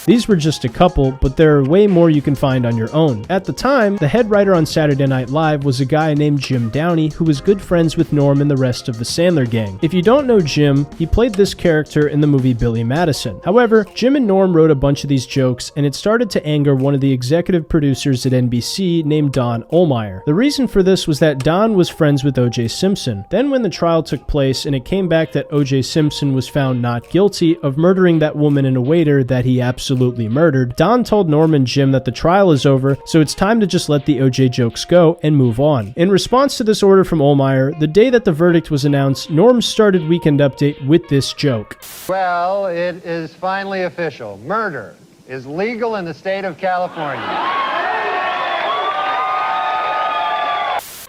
These were just a couple, but there are way more you can find on your own. At the time, the head writer on Saturday Night Live was a guy named Jim Downey, who was good friends with Norm and the rest of the Sandler gang. If you don't know Jim, he played this character in the movie Billy Madison. However, Jim and Norm wrote a bunch of these jokes, and it started to anger one of the executive producers at NBC named Don Ohlmeyer. The reason for this was that Don was friends with O.J. Simpson. Then when the trial took place and it came back that O.J. Simpson was found not guilty of murdering that woman and a waiter that he absolutely murdered, Don told Norm and Jim that the trial is over, so it's time to just let the OJ jokes go and move on. In response to this order from Ohlmeyer, the day that the verdict was announced, Norm started Weekend Update with this joke. Well, it is finally official. Murder is legal in the state of California.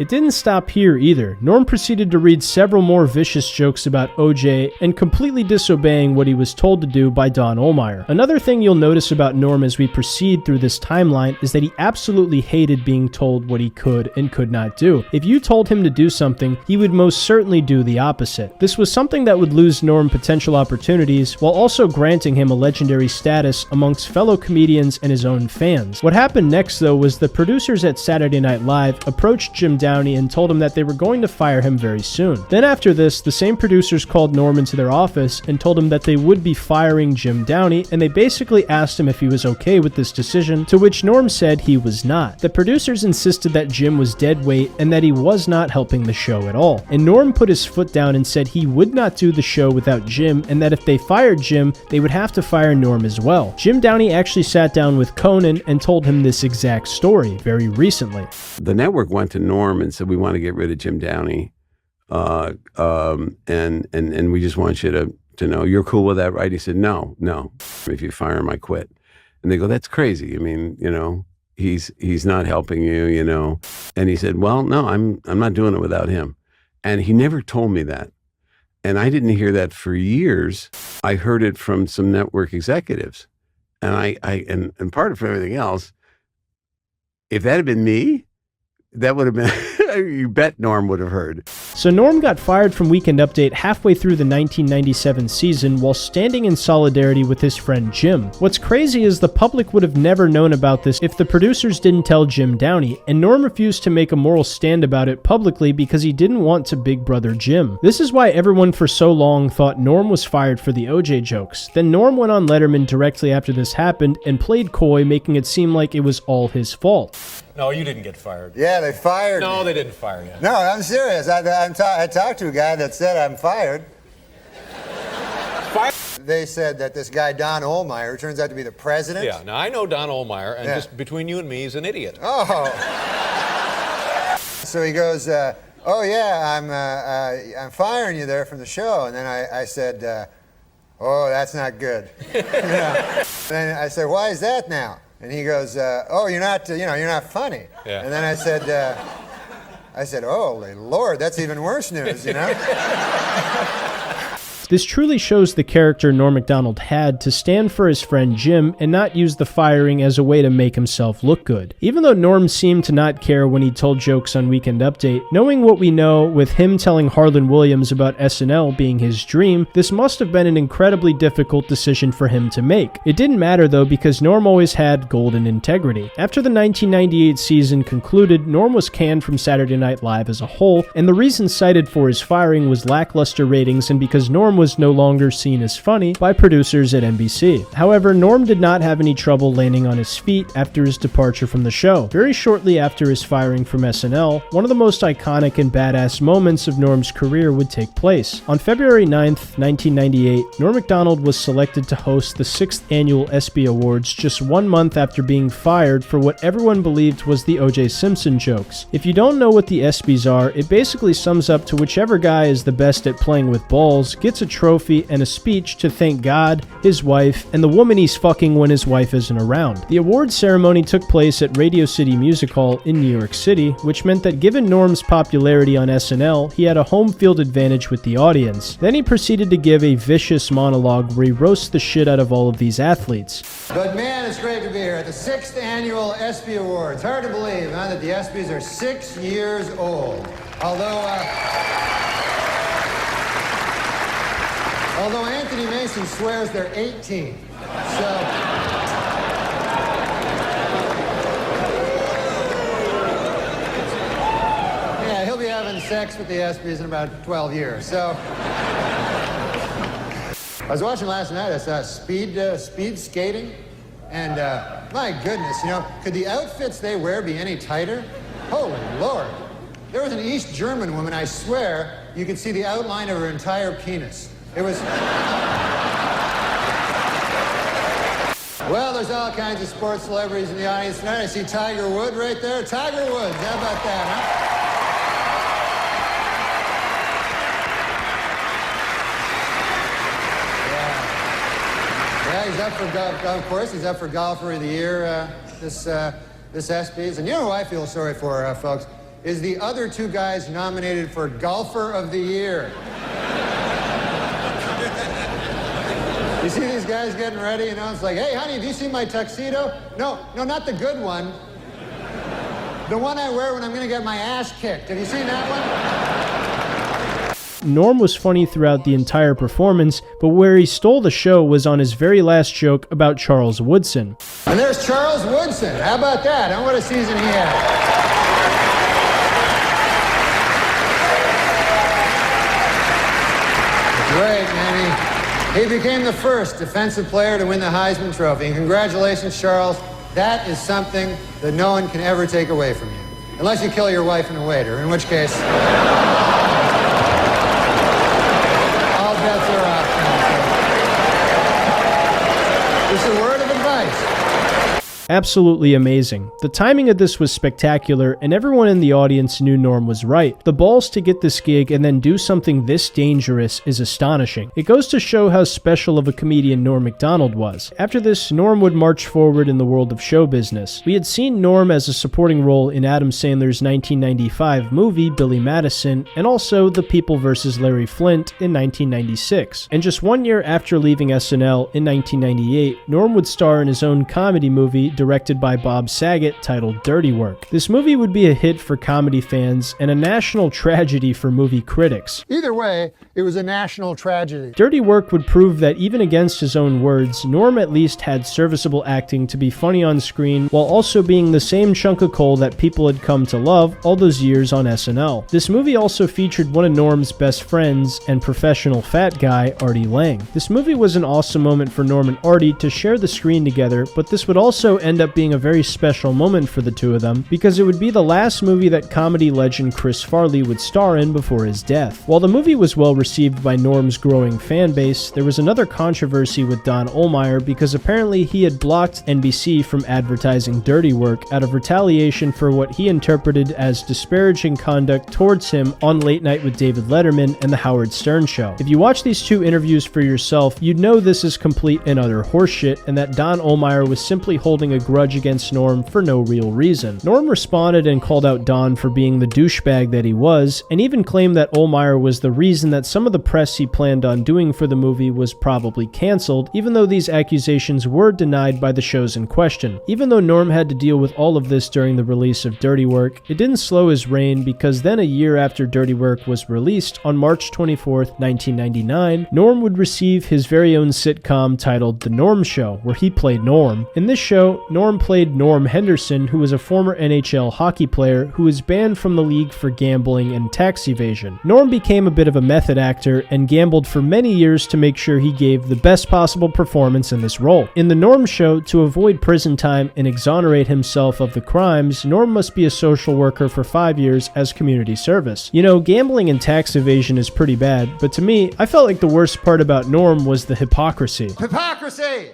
It didn't stop here either. Norm proceeded to read several more vicious jokes about OJ and completely disobeying what he was told to do by Don Ohlmeyer. Another thing you'll notice about Norm as we proceed through this timeline is that he absolutely hated being told what he could and could not do. If you told him to do something, he would most certainly do the opposite. This was something that would lose Norm potential opportunities while also granting him a legendary status amongst fellow comedians and his own fans. What happened next though was the producers at Saturday Night Live approached Jim Downey and told him that they were going to fire him very soon. Then after this, the same producers called Norm into their office and told him that they would be firing Jim Downey, and they basically asked him if he was okay with this decision, to which Norm said he was not. The producers insisted that Jim was dead weight and that he was not helping the show at all. And Norm put his foot down and said he would not do the show without Jim, and that if they fired Jim, they would have to fire Norm as well. Jim Downey actually sat down with Conan and told him this exact story very recently. The network went to Norm and said, we want to get rid of Jim Downey, and we just want you to know, you're cool with that, right? He said, no, if you fire him, I quit. And they go, that's crazy. I mean, he's not helping you, And he said, well, no, I'm not doing it without him. And he never told me that. And I didn't hear that for years. I heard it from some network executives. And and part of everything else, if that had been me, that would have been, you bet Norm would have heard. So Norm got fired from Weekend Update halfway through the 1997 season while standing in solidarity with his friend Jim. What's crazy is the public would have never known about this if the producers didn't tell Jim Downey, and Norm refused to make a moral stand about it publicly because he didn't want to big brother Jim. This is why everyone for so long thought Norm was fired for the OJ jokes. Then Norm went on Letterman directly after this happened and played coy, making it seem like it was all his fault. No, you didn't get fired. Yeah, they fired me. No, they didn't fire you. No, I'm serious. I talked to a guy that said I'm fired. They said that this guy, Don Ohlmeyer, turns out to be the president. Yeah, now I know Don Ohlmeyer, and just between you and me, he's an idiot. Oh. So he goes, oh yeah, I'm firing you there from the show. And then I said, oh, that's not good. Then I said, why is that now? And he goes, oh, you're not funny. Yeah. And then I said, oh, Lord, that's even worse news, This truly shows the character Norm Macdonald had to stand for his friend Jim and not use the firing as a way to make himself look good. Even though Norm seemed to not care when he told jokes on Weekend Update, knowing what we know with him telling Harlan Williams about SNL being his dream, this must have been an incredibly difficult decision for him to make. It didn't matter though, because Norm always had golden integrity. After the 1998 season concluded, Norm was canned from Saturday Night Live as a whole, and the reason cited for his firing was lackluster ratings and because Norm was no longer seen as funny by producers at NBC. However, Norm did not have any trouble landing on his feet after his departure from the show. Very shortly after his firing from SNL, one of the most iconic and badass moments of Norm's career would take place. On February 9th, 1998, Norm Macdonald was selected to host the 6th annual ESPY Awards just 1 month after being fired for what everyone believed was the O.J. Simpson jokes. If you don't know what the ESPYs are, it basically sums up to whichever guy is the best at playing with balls gets a trophy and a speech to thank God, his wife, and the woman he's fucking when his wife isn't around. The awards ceremony took place at Radio City Music Hall in New York City, which meant that given Norm's popularity on SNL, he had a home field advantage with the audience. Then he proceeded to give a vicious monologue where he roasts the shit out of all of these athletes. But man, it's great to be here at the 6th annual ESPY Awards. Hard to believe, huh, that the ESPYs are 6 years old. Although Anthony Mason swears they're 18. Yeah, he'll be having sex with the ESPYs in about 12 years. So I was watching last night, I saw speed skating, and my goodness, could the outfits they wear be any tighter? Holy Lord. There was an East German woman, I swear, you could see the outline of her entire penis. It was... Well, there's all kinds of sports celebrities in the audience tonight. I see Tiger Woods right there. Tiger Woods, how about that, huh? Yeah, he's up for golf. Of course, he's up for Golfer of the Year this ESPYs. And you know who I feel sorry for, folks, is the other two guys nominated for Golfer of the Year. You see these guys getting ready, it's like, hey, honey, have you seen my tuxedo? No, not the good one. The one I wear when I'm going to get my ass kicked. Have you seen that one? Norm was funny throughout the entire performance, but where he stole the show was on his very last joke about Charles Woodson. And there's Charles Woodson. How about that? What a season he had. Great, man. He became the first defensive player to win the Heisman Trophy. And congratulations, Charles. That is something that no one can ever take away from you. Unless you kill your wife and a waiter, in which case... all bets are off. Just a word of advice. Absolutely amazing. The timing of this was spectacular, and everyone in the audience knew Norm was right. The balls to get this gig and then do something this dangerous is astonishing. It goes to show how special of a comedian Norm Macdonald was. After this, Norm would march forward in the world of show business. We had seen Norm as a supporting role in Adam Sandler's 1995 movie Billy Madison, and also The People vs. Larry Flynt in 1996. And just 1 year after leaving SNL in 1998, Norm would star in his own comedy movie directed by Bob Saget titled Dirty Work. This movie would be a hit for comedy fans and a national tragedy for movie critics. Either way, it was a national tragedy. Dirty Work would prove that even against his own words, Norm at least had serviceable acting to be funny on screen while also being the same chunk of coal that people had come to love all those years on SNL. This movie also featured one of Norm's best friends and professional fat guy, Artie Lang. This movie was an awesome moment for Norm and Artie to share the screen together, but this would also end up being a very special moment for the two of them because it would be the last movie that comedy legend Chris Farley would star in before his death. While the movie was well received by Norm's growing fan base, there was another controversy with Don Ohlmeyer because apparently he had blocked NBC from advertising Dirty Work out of retaliation for what he interpreted as disparaging conduct towards him on Late Night with David Letterman and The Howard Stern Show. If you watch these two interviews for yourself, you'd know this is complete and utter horseshit and that Don Ohlmeyer was simply holding a grudge against Norm for no real reason. Norm responded and called out Don for being the douchebag that he was, and even claimed that Ohlmeyer was the reason that some of the press he planned on doing for the movie was probably cancelled, even though these accusations were denied by the shows in question. Even though Norm had to deal with all of this during the release of Dirty Work, it didn't slow his reign because then a year after Dirty Work was released, on March 24th, 1999, Norm would receive his very own sitcom titled The Norm Show, where he played Norm. In this show, Norm played Norm Henderson, who was a former NHL hockey player who was banned from the league for gambling and tax evasion. Norm became a bit of a method actor and gambled for many years to make sure he gave the best possible performance in this role. In The Norm Show, to avoid prison time and exonerate himself of the crimes, Norm must be a social worker for 5 years as community service. You know, gambling and tax evasion is pretty bad, but to me, I felt like the worst part about Norm was the hypocrisy. Hypocrisy!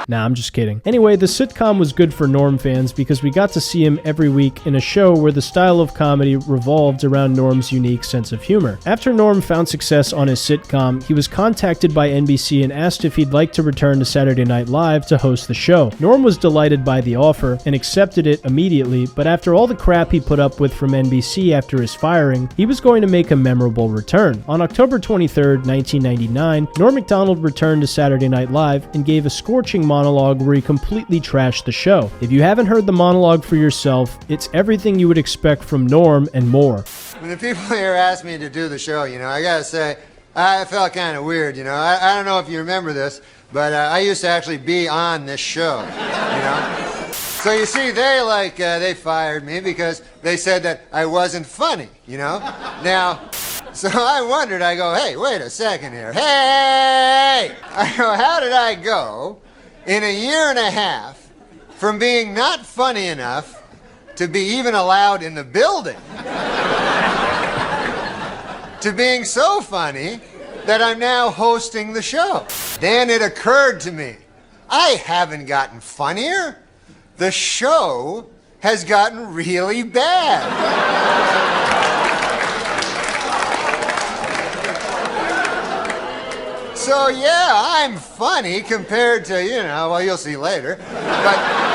Nah, I'm just kidding. Anyway, the sitcom was good for Norm fans because we got to see him every week in a show where the style of comedy revolved around Norm's unique sense of humor. After Norm found success on his sitcom, he was contacted by NBC and asked if he'd like to return to Saturday Night Live to host the show. Norm was delighted by the offer and accepted it immediately, but after all the crap he put up with from NBC after his firing, he was going to make a memorable return. On October 23rd, 1999, Norm Macdonald returned to Saturday Night Live and gave a scorching monologue where he completely trashed the show. If you haven't heard the monologue for yourself, it's everything you would expect from Norm and more. When the people here asked me to do the show, I gotta say, I felt kind of weird, I don't know if you remember this, but I used to actually be on this show, So you see, they fired me because they said that I wasn't funny, Now, so I wondered, I go, hey, wait a second here. Hey! I go, how did I go in a year and a half from being not funny enough to be even allowed in the building to being so funny that I'm now hosting the show? Then it occurred to me, I haven't gotten funnier. The show has gotten really bad. So yeah, I'm funny compared to, well, you'll see later. But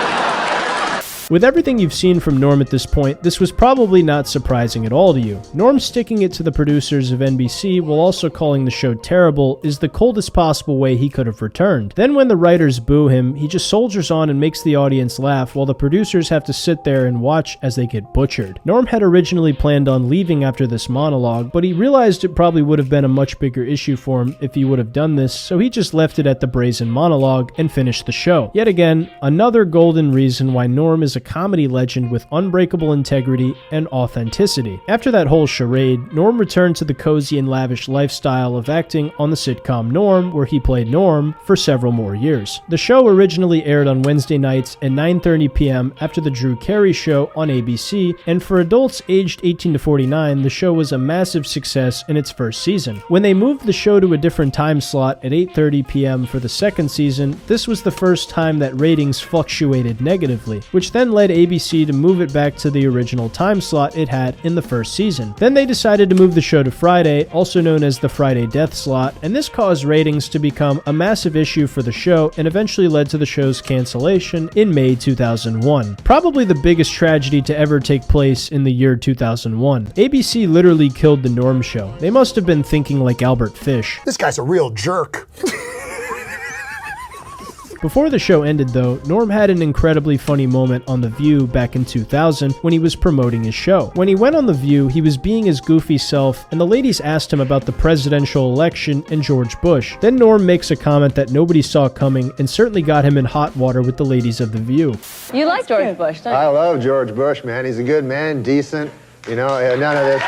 with everything you've seen from Norm at this point, this was probably not surprising at all to you. Norm sticking it to the producers of NBC while also calling the show terrible is the coldest possible way he could have returned. Then when the writers boo him, he just soldiers on and makes the audience laugh while the producers have to sit there and watch as they get butchered. Norm had originally planned on leaving after this monologue, but he realized it probably would have been a much bigger issue for him if he would have done this, so he just left it at the brazen monologue and finished the show. Yet again, another golden reason why Norm is a a comedy legend with unbreakable integrity and authenticity. After that whole charade, Norm returned to the cozy and lavish lifestyle of acting on the sitcom Norm, where he played Norm, for several more years. The show originally aired on Wednesday nights at 9:30 p.m. after the Drew Carey Show on ABC, and for adults aged 18 to 49, the show was a massive success in its first season. When they moved the show to a different time slot at 8:30 p.m. for the second season, this was the first time that ratings fluctuated negatively, which then led ABC to move it back to the original time slot it had in the first season. Then they decided to move the show to Friday, also known as the Friday Death slot, and this caused ratings to become a massive issue for the show and eventually led to the show's cancellation in May 2001. Probably the biggest tragedy to ever take place in the year 2001. ABC literally killed the Norm Show. They must have been thinking like Albert Fish. This guy's a real jerk. Before the show ended though, Norm had an incredibly funny moment on The View back in 2000 when he was promoting his show. When he went on The View, he was being his goofy self, and the ladies asked him about the presidential election and George Bush. Then Norm makes a comment that nobody saw coming and certainly got him in hot water with the ladies of The View. You like George Bush, don't you? I love George Bush, man. He's a good man, decent, you know, none of this.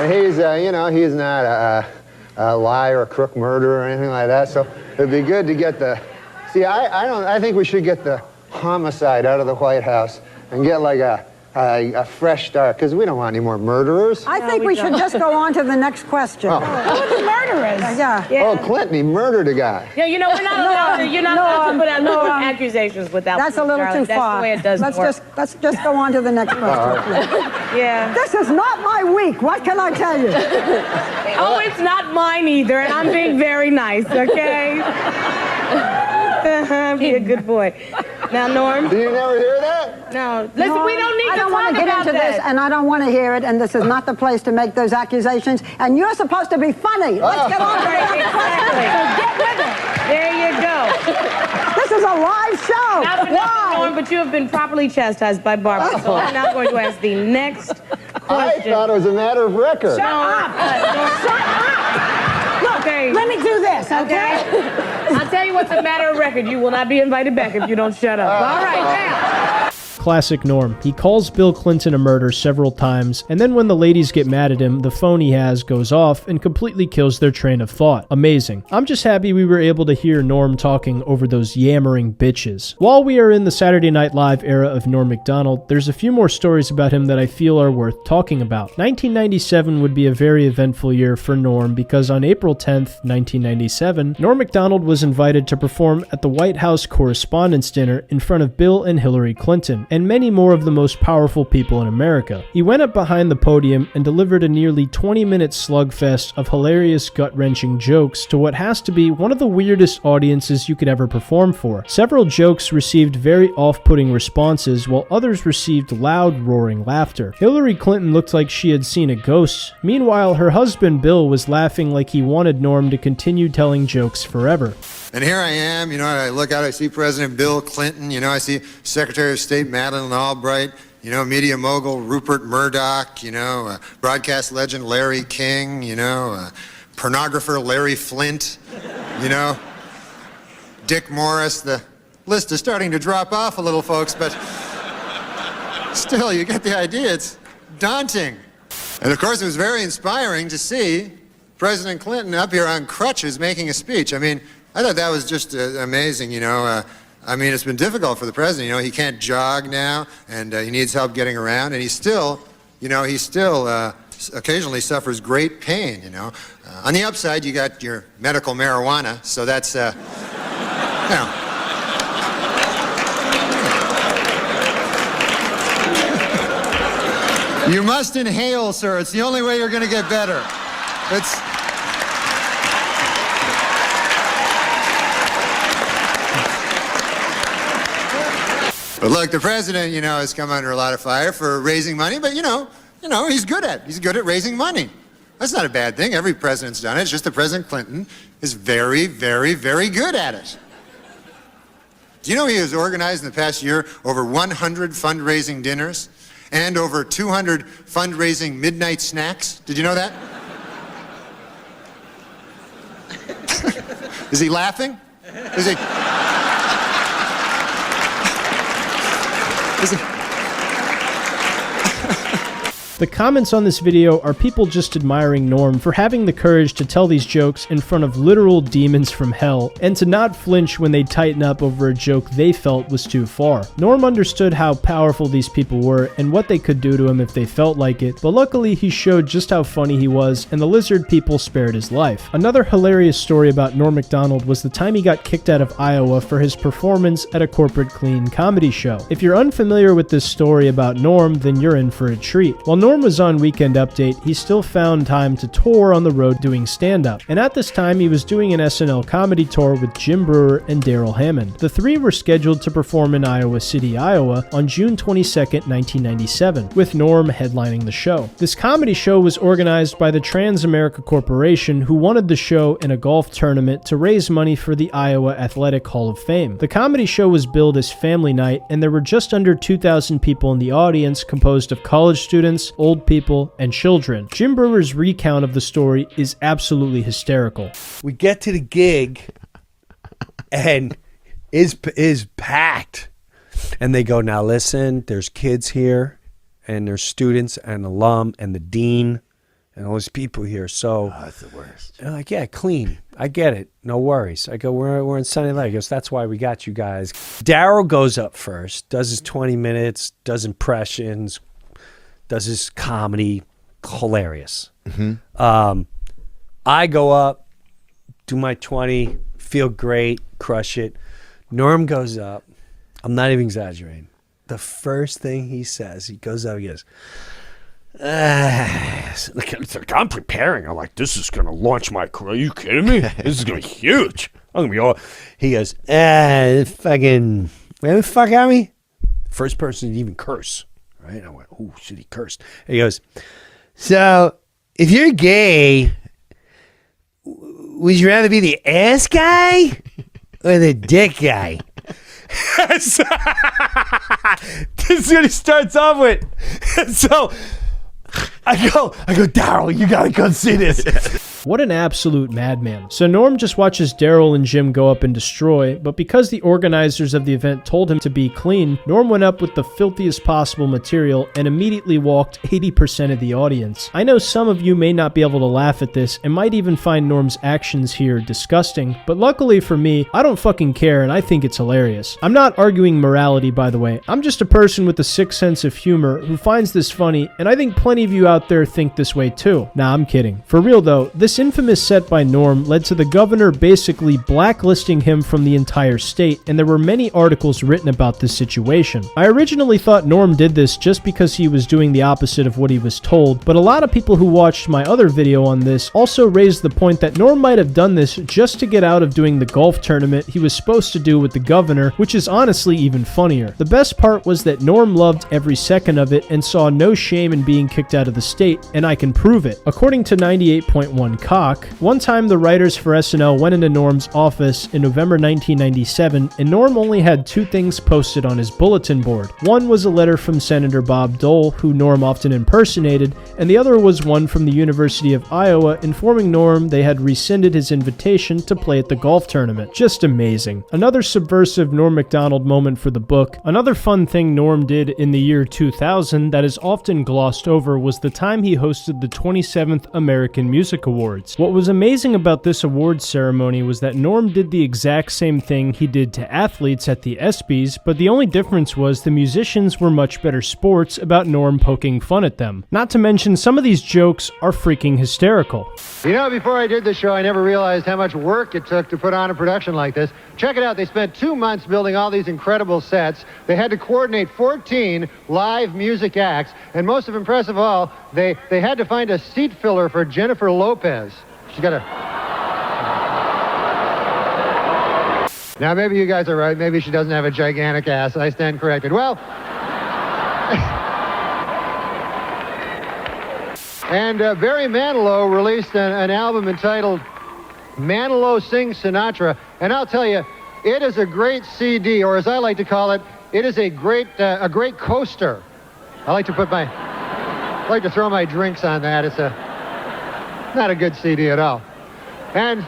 He's, you know, he's not a liar, a crook, murderer, or anything like that. So it'd be good to get the. See, I think we should get the homicide out of the White House and get like a fresh start, because we don't want any more murderers. I think we should just go on to the next question. Oh. Who are the murderers? Yeah. Oh, Clinton, he murdered a guy. Yeah, you know, we're not allowed to, you're not allowed to put out accusations without. That's a little too far. That's the way it does work. Let's just go on to the next question. Yeah. This is not my week. What can I tell you? Oh, it's not mine either, and I'm being very nice, okay? Be a good boy. Now, Norm. Do you never hear that? No. Listen, Norm, we don't need to talk about get into this, and I don't want to hear it, and this is not the place to make those accusations, and you're supposed to be funny. Let's get on to the next question. So get with it. There you go. This is a live show. Not for nothing, Norm, but you have been properly chastised by Barbara, so I'm now going to ask the next question. I thought it was a matter of record. Shut up. Shut up. Look, let me do this, okay? I'll tell you what's a matter of record. You will not be invited back if you don't shut up. All right, now. Classic Norm. He calls Bill Clinton a murderer several times, and then when the ladies get mad at him, the phone he has goes off and completely kills their train of thought. Amazing. I'm just happy we were able to hear Norm talking over those yammering bitches. While we are in the Saturday Night Live era of Norm Macdonald, there's a few more stories about him that I feel are worth talking about. 1997 would be a very eventful year for Norm because on April 10th, 1997, Norm Macdonald was invited to perform at the White House Correspondents' Dinner in front of Bill and Hillary Clinton, and many more of the most powerful people in America. He went up behind the podium and delivered a nearly 20-minute slugfest of hilarious, gut-wrenching jokes to what has to be one of the weirdest audiences you could ever perform for. Several jokes received very off-putting responses, while others received loud, roaring laughter. Hillary Clinton looked like she had seen a ghost. Meanwhile, her husband Bill was laughing like he wanted Norm to continue telling jokes forever. And here I am, you know, I look out, I see President Bill Clinton, you know, I see Secretary of State Madeleine Albright, you know, media mogul Rupert Murdoch, you know, broadcast legend Larry King, you know, pornographer Larry Flint, you know, Dick Morris. The list is starting to drop off a little, folks, but still, you get the idea. It's daunting. And of course, it was very inspiring to see President Clinton up here on crutches making a speech. I mean, I thought that was just amazing, you know. I mean, it's been difficult for the president. You know, he can't jog now, and he needs help getting around, and he still, you know, occasionally suffers great pain, you know. On the upside, you got your medical marijuana, so that's, you know. You must inhale, sir. It's the only way you're going to get better. But look, the president, you know, has come under a lot of fire for raising money, but you know, he's good at it. He's good at raising money. That's not a bad thing. Every president's done it. It's just that President Clinton is very, very, very good at it. Do you know he has organized in the past year over 100 fundraising dinners and over 200 fundraising midnight snacks? Did you know that? Is he laughing? Is he? The comments on this video are people just admiring Norm for having the courage to tell these jokes in front of literal demons from hell, and to not flinch when they tighten up over a joke they felt was too far. Norm understood how powerful these people were and what they could do to him if they felt like it, but luckily he showed just how funny he was, and the lizard people spared his life. Another hilarious story about Norm Macdonald was the time he got kicked out of Iowa for his performance at a corporate clean comedy show. If you're unfamiliar with this story about Norm, then you're in for a treat. While Norm was on Weekend Update, he still found time to tour on the road doing stand-up, and at this time he was doing an SNL comedy tour with Jim Breuer and Daryl Hammond. The three were scheduled to perform in Iowa City, Iowa on June 22nd, 1997, with Norm headlining the show. This comedy show was organized by the Trans-America Corporation, who wanted the show in a golf tournament to raise money for the Iowa Athletic Hall of Fame. The comedy show was billed as Family Night, and there were just under 2,000 people in the audience, composed of college students, old people, and children. Jim Breuer's recount of the story is absolutely hysterical. We get to the gig and is packed. And they go, now listen, there's kids here and there's students and alum and the dean and all these people here. So that's the worst. They're like, yeah, clean. I get it. No worries. I go, we're in Sunny Lake. He goes, that's why we got you guys. Daryl goes up first, does his 20 minutes, does impressions, does his comedy, hilarious. I go up, do my 20, feel great, crush it. Norm goes up. I'm not even exaggerating. The first thing he says, he goes up, he goes, I'm preparing. I'm like, this is going to launch my career. Are you kidding me? This is going to be huge. I'm going to be all... He goes, fucking, where the fuck are we? First person to even curse. Right? I went, oh, shit, he cursed. And he goes, so, if you're gay, would you rather be the ass guy or the dick guy? This is what he starts off with. So, I go, Daryl, you gotta come see this. What an absolute madman. So Norm just watches Daryl and Jim go up and destroy, but because the organizers of the event told him to be clean, Norm went up with the filthiest possible material and immediately walked 80% of the audience. I know some of you may not be able to laugh at this and might even find Norm's actions here disgusting, but luckily for me, I don't fucking care and I think it's hilarious. I'm not arguing morality, by the way. I'm just a person with a sick sense of humor who finds this funny, and I think plenty of you out there think this way too. Nah, I'm kidding. For real though, this infamous set by Norm led to the governor basically blacklisting him from the entire state, and there were many articles written about this situation. I originally thought Norm did this just because he was doing the opposite of what he was told, but a lot of people who watched my other video on this also raised the point that Norm might have done this just to get out of doing the golf tournament he was supposed to do with the governor, which is honestly even funnier. The best part was that Norm loved every second of it and saw no shame in being kicked out of the state, and I can prove it. According to 98.1 Cock, one time the writers for SNL went into Norm's office in November 1997, and Norm only had two things posted on his bulletin board. One was a letter from Senator Bob Dole, who Norm often impersonated, and the other was one from the University of Iowa informing Norm they had rescinded his invitation to play at the golf tournament. Just amazing. Another subversive Norm Macdonald moment for the book. Another fun thing Norm did in the year 2000 that is often glossed over was the time he hosted the 27th American Music Awards. What was amazing about this awards ceremony was that Norm did the exact same thing he did to athletes at the ESPYs, but the only difference was the musicians were much better sports about Norm poking fun at them. Not to mention, some of these jokes are freaking hysterical. You know, before I did the show, I never realized how much work it took to put on a production like this. Check it out. They spent 2 months building all these incredible sets. They had to coordinate 14 live music acts, and most impressive of all, they had to find a seat filler for Jennifer Lopez. She got a... Now, maybe you guys are right. Maybe she doesn't have a gigantic ass. I stand corrected. Well... And Barry Manilow released an album entitled Manilow Sings Sinatra, and I'll tell you, it is a great CD, or as I like to call it, it is a great coaster. I like to throw my drinks on that. It's not a good CD at all. And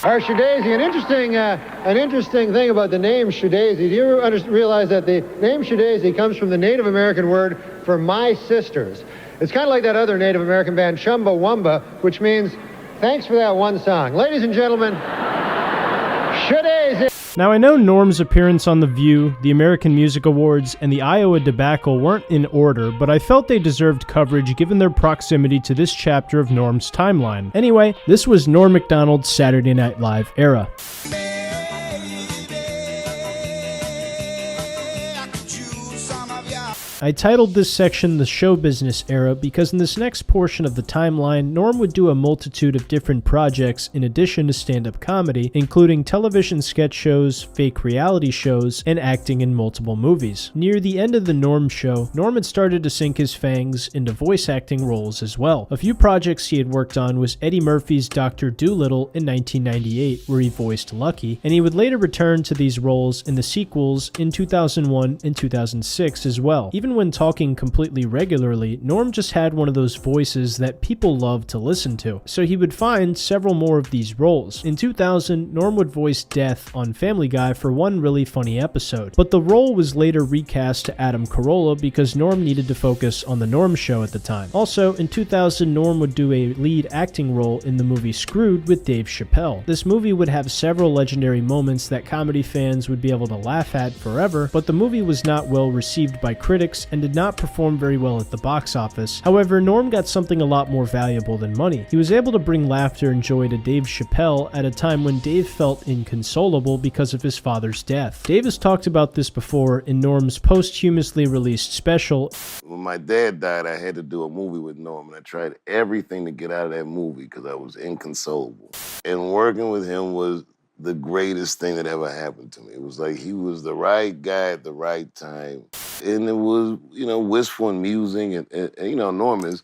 Our Shadazy, an interesting thing about the name Shadazy. Do you ever realize that the name Shadazy comes from the Native American word for my sisters? It's kind of like that other Native American band, Chumbawamba, which means thanks for that one song. Ladies and gentlemen, Shadazy. Now, I know Norm's appearance on The View, the American Music Awards, and the Iowa debacle weren't in order, but I felt they deserved coverage given their proximity to this chapter of Norm's timeline. Anyway, this was Norm Macdonald's Saturday Night Live era. I titled this section the show business era because in this next portion of the timeline, Norm would do a multitude of different projects in addition to stand-up comedy, including television sketch shows, fake reality shows, and acting in multiple movies. Near the end of the Norm show, Norm had started to sink his fangs into voice acting roles as well. A few projects he had worked on was Eddie Murphy's Dr. Dolittle in 1998, where he voiced Lucky, and he would later return to these roles in the sequels in 2001 and 2006 as well. Even when talking completely regularly, Norm just had one of those voices that people love to listen to, so he would find several more of these roles. In 2000, Norm would voice Death on Family Guy for one really funny episode, but the role was later recast to Adam Carolla because Norm needed to focus on the Norm Show at the time. Also, in 2000, Norm would do a lead acting role in the movie Screwed with Dave Chappelle. This movie would have several legendary moments that comedy fans would be able to laugh at forever, but the movie was not well received by critics and did not perform very well at the box office. However, Norm got something a lot more valuable than money. He was able to bring laughter and joy to Dave Chappelle at a time when Dave felt inconsolable because of his father's death. Dave has talked about this before in Norm's posthumously released special. When my dad died, I had to do a movie with Norm, and I tried everything to get out of that movie because I was inconsolable. And working with him was the greatest thing that ever happened to me. It was like he was the right guy at the right time. And it was, wistful and musing. And Norm is,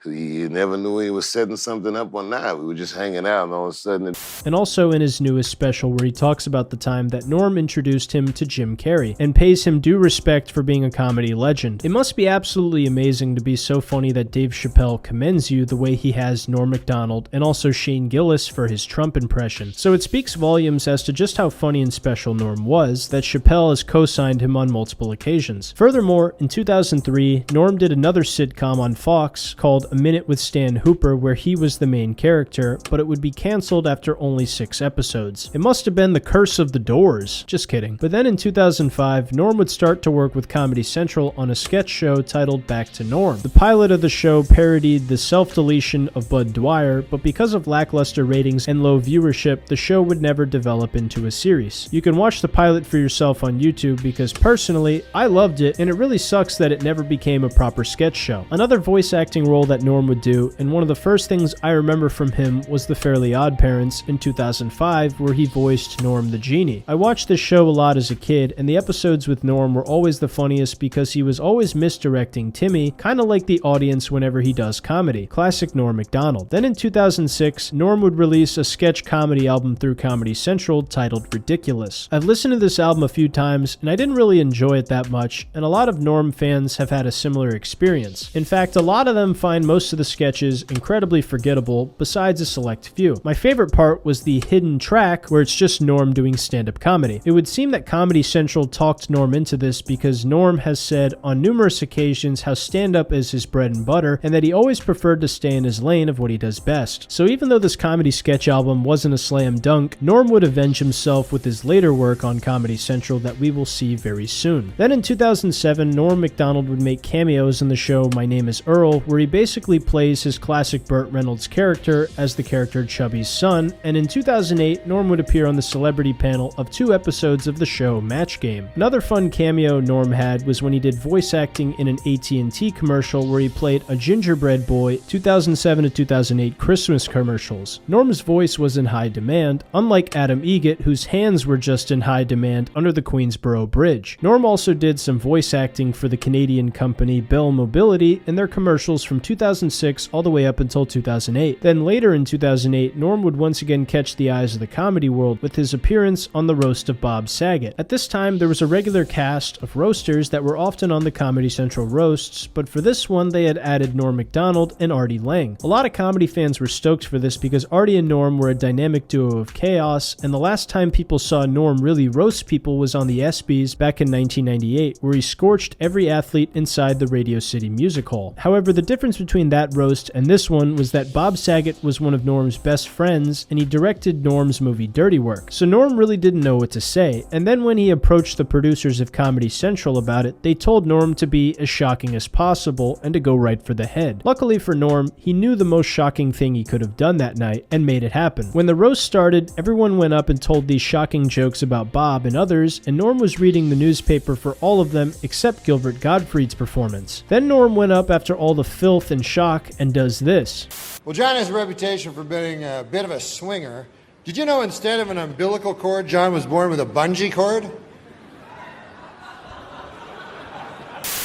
you never knew he was setting something up or not. We were just hanging out, and all of a sudden... And also in his newest special where he talks about the time that Norm introduced him to Jim Carrey and pays him due respect for being a comedy legend. It must be absolutely amazing to be so funny that Dave Chappelle commends you the way he has Norm Macdonald and also Shane Gillis for his Trump impression. So it speaks volumes as to just how funny and special Norm was that Chappelle has co-signed him on multiple occasions. Furthermore, in 2003, Norm did another sitcom on Fox called A Minute with Stan Hooper where he was the main character, but it would be canceled after only 6 episodes. It must have been the curse of the Doors. Just kidding. But then in 2005, Norm would start to work with Comedy Central on a sketch show titled Back to Norm. The pilot of the show parodied the self-deletion of Bud Dwyer, but because of lackluster ratings and low viewership, the show would never develop into a series. You can watch the pilot for yourself on YouTube because personally, I loved it, and it really sucks that it never became a proper sketch show. Another voice acting role that Norm would do, and one of the first things I remember from him was The Fairly Odd Parents in 2005, where he voiced Norm the Genie. I watched this show a lot as a kid, and the episodes with Norm were always the funniest because he was always misdirecting Timmy, kinda like the audience whenever he does comedy. Classic Norm Macdonald. Then in 2006, Norm would release a sketch comedy album through Comedy Central titled Ridiculous. I've listened to this album a few times, and I didn't really enjoy it that much, and a lot of Norm fans have had a similar experience. In fact, a lot of them find most of the sketches incredibly forgettable, besides a select few. My favorite part was the hidden track where it's just Norm doing stand-up comedy. It would seem that Comedy Central talked Norm into this because Norm has said on numerous occasions how stand-up is his bread and butter and that he always preferred to stay in his lane of what he does best. So even though this comedy sketch album wasn't a slam dunk, Norm would avenge himself with his later work on Comedy Central that we will see very soon. Then in 2007, Norm Macdonald would make cameos in the show My Name is Earl, where he basically plays his classic Burt Reynolds character as the character Chubby's son, and in 2008, Norm would appear on the celebrity panel of 2 episodes of the show Match Game. Another fun cameo Norm had was when he did voice acting in an AT&T commercial where he played a gingerbread boy, 2007 to 2008 Christmas commercials. Norm's voice was in high demand, unlike Adam Egget, whose hands were just in high demand under the Queensboro Bridge. Norm also did some voice acting for the Canadian company Bell Mobility in their commercials from 2007 2006 all the way up until 2008. Then later in 2008, Norm would once again catch the eyes of the comedy world with his appearance on the roast of Bob Saget. At this time, there was a regular cast of roasters that were often on the Comedy Central roasts, but for this one, they had added Norm Macdonald and Artie Lang. A lot of comedy fans were stoked for this because Artie and Norm were a dynamic duo of chaos, and the last time people saw Norm really roast people was on the ESPYs back in 1998, where he scorched every athlete inside the Radio City Music Hall. However, the difference between that roast and this one was that Bob Saget was one of Norm's best friends, and he directed Norm's movie Dirty Work, so Norm really didn't know what to say, and then when he approached the producers of Comedy Central about it, they told Norm to be as shocking as possible and to go right for the head. Luckily for Norm, he knew the most shocking thing he could have done that night and made it happen. When the roast started, everyone went up and told these shocking jokes about Bob and others, and Norm was reading the newspaper for all of them except Gilbert Gottfried's performance. Then Norm went up after all the filth and shock and does this. Well, John has a reputation for being a bit of a swinger. Did you know instead of an umbilical cord, John was born with a bungee cord?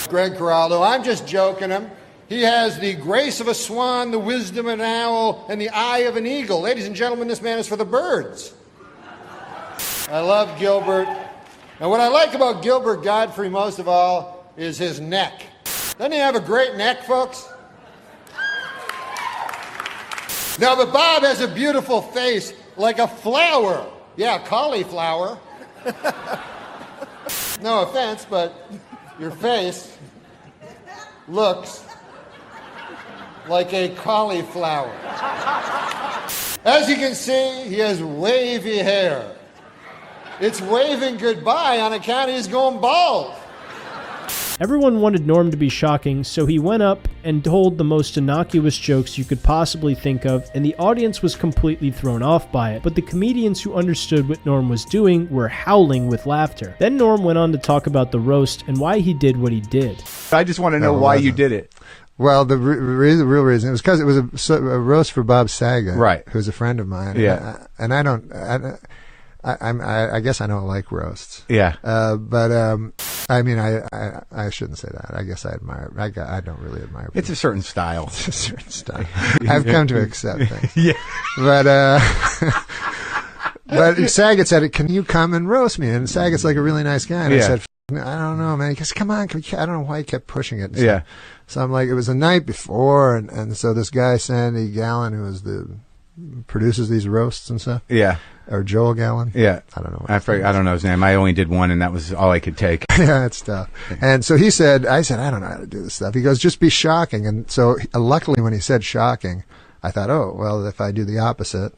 Greg Coraldo, I'm just joking him. He has the grace of a swan, the wisdom of an owl, and the eye of an eagle. Ladies and gentlemen, this man is for the birds. I love Gilbert. Now, what I like about Gilbert Godfrey most of all is his neck. Doesn't he have a great neck, folks? No, but Bob has a beautiful face, like a flower. Yeah, cauliflower. No offense, but your face looks like a cauliflower. As you can see, he has wavy hair. It's waving goodbye on account he's going bald. Everyone wanted Norm to be shocking, so he went up and told the most innocuous jokes you could possibly think of, and the audience was completely thrown off by it, but the comedians who understood what Norm was doing were howling with laughter. Then Norm went on to talk about the roast and why he did what he did. I just want to know why you did it. Well, the real reason, it was because it was a roast for Bob Saget, right? Who's a friend of mine. Yeah. And I guess I don't like roasts. Yeah. But I mean, I shouldn't say that. I guess I admire. I don't really admire people. It's a certain style. It's a certain style. I've come to accept things. Yeah. But Saget said, "Can you come and roast me?" And Saget's like a really nice guy. And I said, "I don't know, man." He goes, "Come on." I don't know why he kept pushing it. Yeah. So I'm like, it was the night before, and so this guy, Sandy Gallen, who is produces these roasts and stuff. Yeah. Or Joel Gallen. Yeah. I don't know. I don't know his name. I only did one, and that was all I could take. Yeah, it's tough. And so I said, I don't know how to do this stuff. He goes, just be shocking. And so luckily when he said shocking, I thought, oh, well, if I do the opposite,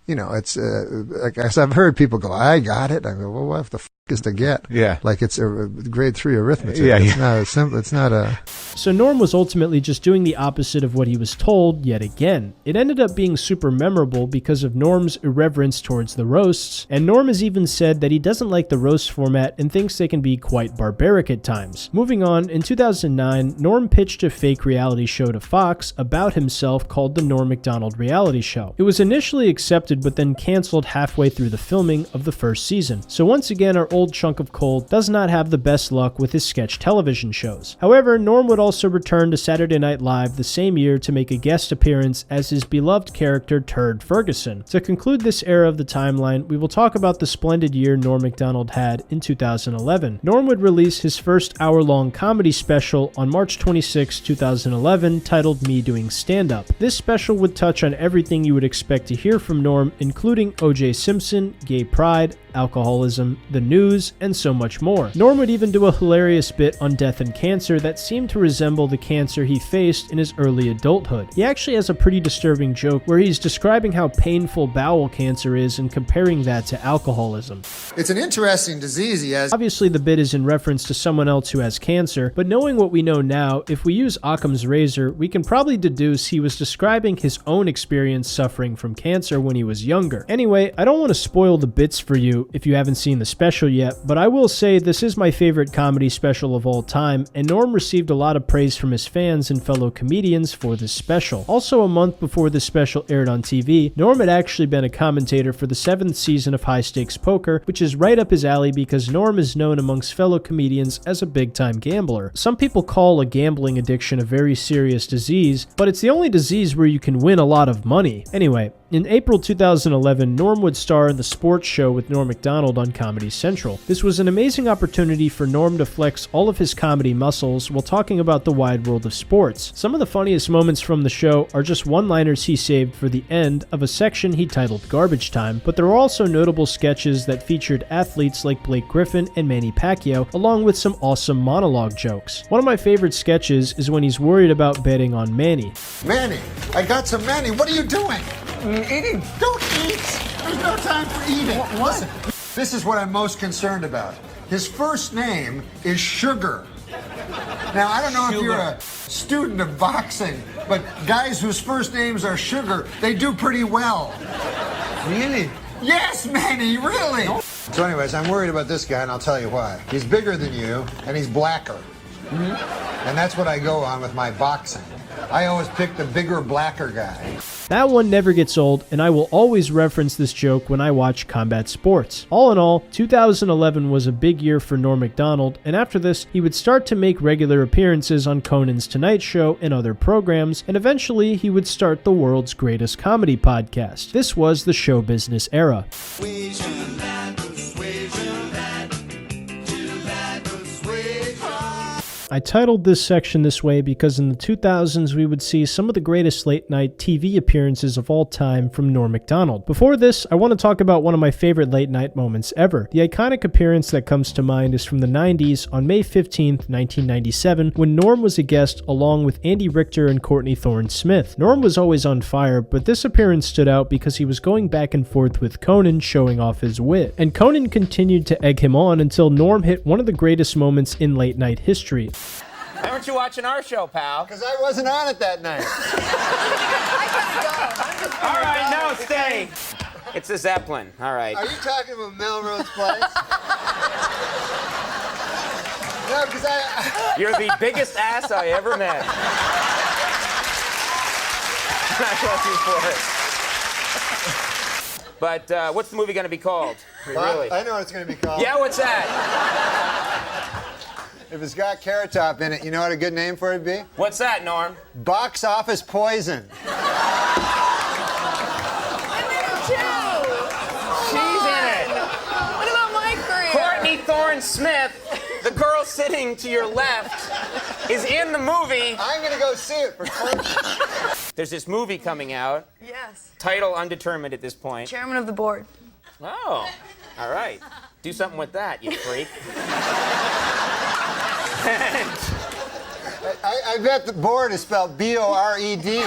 it's, like I've heard people go, I got it. I go, well, what the is to get? Yeah. Like it's a grade 3 arithmetic. Yeah, it's not as simple. It's not a... So Norm was ultimately just doing the opposite of what he was told yet again. It ended up being super memorable because of Norm's irreverence towards the roasts, and Norm has even said that he doesn't like the roast format and thinks they can be quite barbaric at times. Moving on, in 2009, Norm pitched a fake reality show to Fox about himself called the Norm Macdonald Reality Show. It was initially accepted but then canceled halfway through the filming of the first season. So once again, our old chunk of coal does not have the best luck with his sketch television shows. However, Norm would also return to Saturday Night Live the same year to make a guest appearance as his beloved character Turd Ferguson. To conclude this era of the timeline, we will talk about the splendid year Norm Macdonald had in 2011. Norm would release his first hour-long comedy special on March 26, 2011, titled Me Doing Stand-Up. This special would touch on everything you would expect to hear from Norm, including O.J. Simpson, gay pride, alcoholism, the news, and so much more. Norm would even do a hilarious bit on death and cancer that seemed to resemble the cancer he faced in his early adulthood. He actually has a pretty disturbing joke where he's describing how painful bowel cancer is and comparing that to alcoholism. It's an interesting disease he has. Obviously the bit is in reference to someone else who has cancer, but knowing what we know now, if we use Occam's razor, we can probably deduce he was describing his own experience suffering from cancer when he was younger. Anyway, I don't want to spoil the bits for you if you haven't seen the special yet, but I will say this is my favorite comedy special of all time, and Norm received a lot of of praise from his fans and fellow comedians for this special. Also, a month before this special aired on TV, Norm had actually been a commentator for the 7th season of High Stakes Poker, which is right up his alley because Norm is known amongst fellow comedians as a big-time gambler. Some people call a gambling addiction a very serious disease, but it's the only disease where you can win a lot of money. Anyway, in April 2011, Norm would star in the sports show with Norm Macdonald on Comedy Central. This was an amazing opportunity for Norm to flex all of his comedy muscles while talking about the wide world of sports. Some of the funniest moments from the show are just one-liners he saved for the end of a section he titled Garbage Time, but there are also notable sketches that featured athletes like Blake Griffin and Manny Pacquiao, along with some awesome monologue jokes. One of my favorite sketches is when he's worried about betting on Manny. Manny, I got some Manny. What are you doing? Eating. Don't eat. There's no time for eating. Listen, this is what I'm most concerned about. His first name is Sugar. Now, I don't know if you're a student of boxing, but guys whose first names are Sugar, they do pretty well. Really? Yes, Manny, really. So anyways, I'm worried about this guy, and I'll tell you why. He's bigger than you, and he's blacker. And that's what I go on with my boxing. I always pick the bigger, blacker guy. That one never gets old, and I will always reference this joke when I watch combat sports. All in all, 2011 was a big year for Norm Macdonald, and after this, he would start to make regular appearances on Conan's Tonight Show and other programs, and eventually he would start the world's greatest comedy podcast. This was the show business era. I titled this section this way because in the 2000s we would see some of the greatest late-night TV appearances of all time from Norm Macdonald. Before this, I want to talk about one of my favorite late-night moments ever. The iconic appearance that comes to mind is from the 90s on May 15th, 1997, when Norm was a guest along with Andy Richter and Courtney Thorne-Smith. Norm was always on fire, but this appearance stood out because he was going back and forth with Conan, showing off his wit. And Conan continued to egg him on until Norm hit one of the greatest moments in late-night history. Why weren't you watching our show, pal? Because I wasn't on it that night. All right, no, stay. It's a Zeppelin. All right. Are you talking about Melrose Place? No, because You're the biggest ass I ever met. I love you for it. But what's the movie going to be called? Really? I know what it's going to be called. Yeah, what's that? If it's got Carrot Top in it, you know what a good name for it would be? What's that, Norm? Box Office Poison. She's in it. What about my career? Courtney Thorne-Smith, the girl sitting to your left, is in the movie. I'm going to go see it for Courtney. There's this movie coming out. Yes. Title undetermined at this point. Chairman of the board. Oh, all right. Do something with that, you freak. I bet the board is spelled B-O-R-E-D.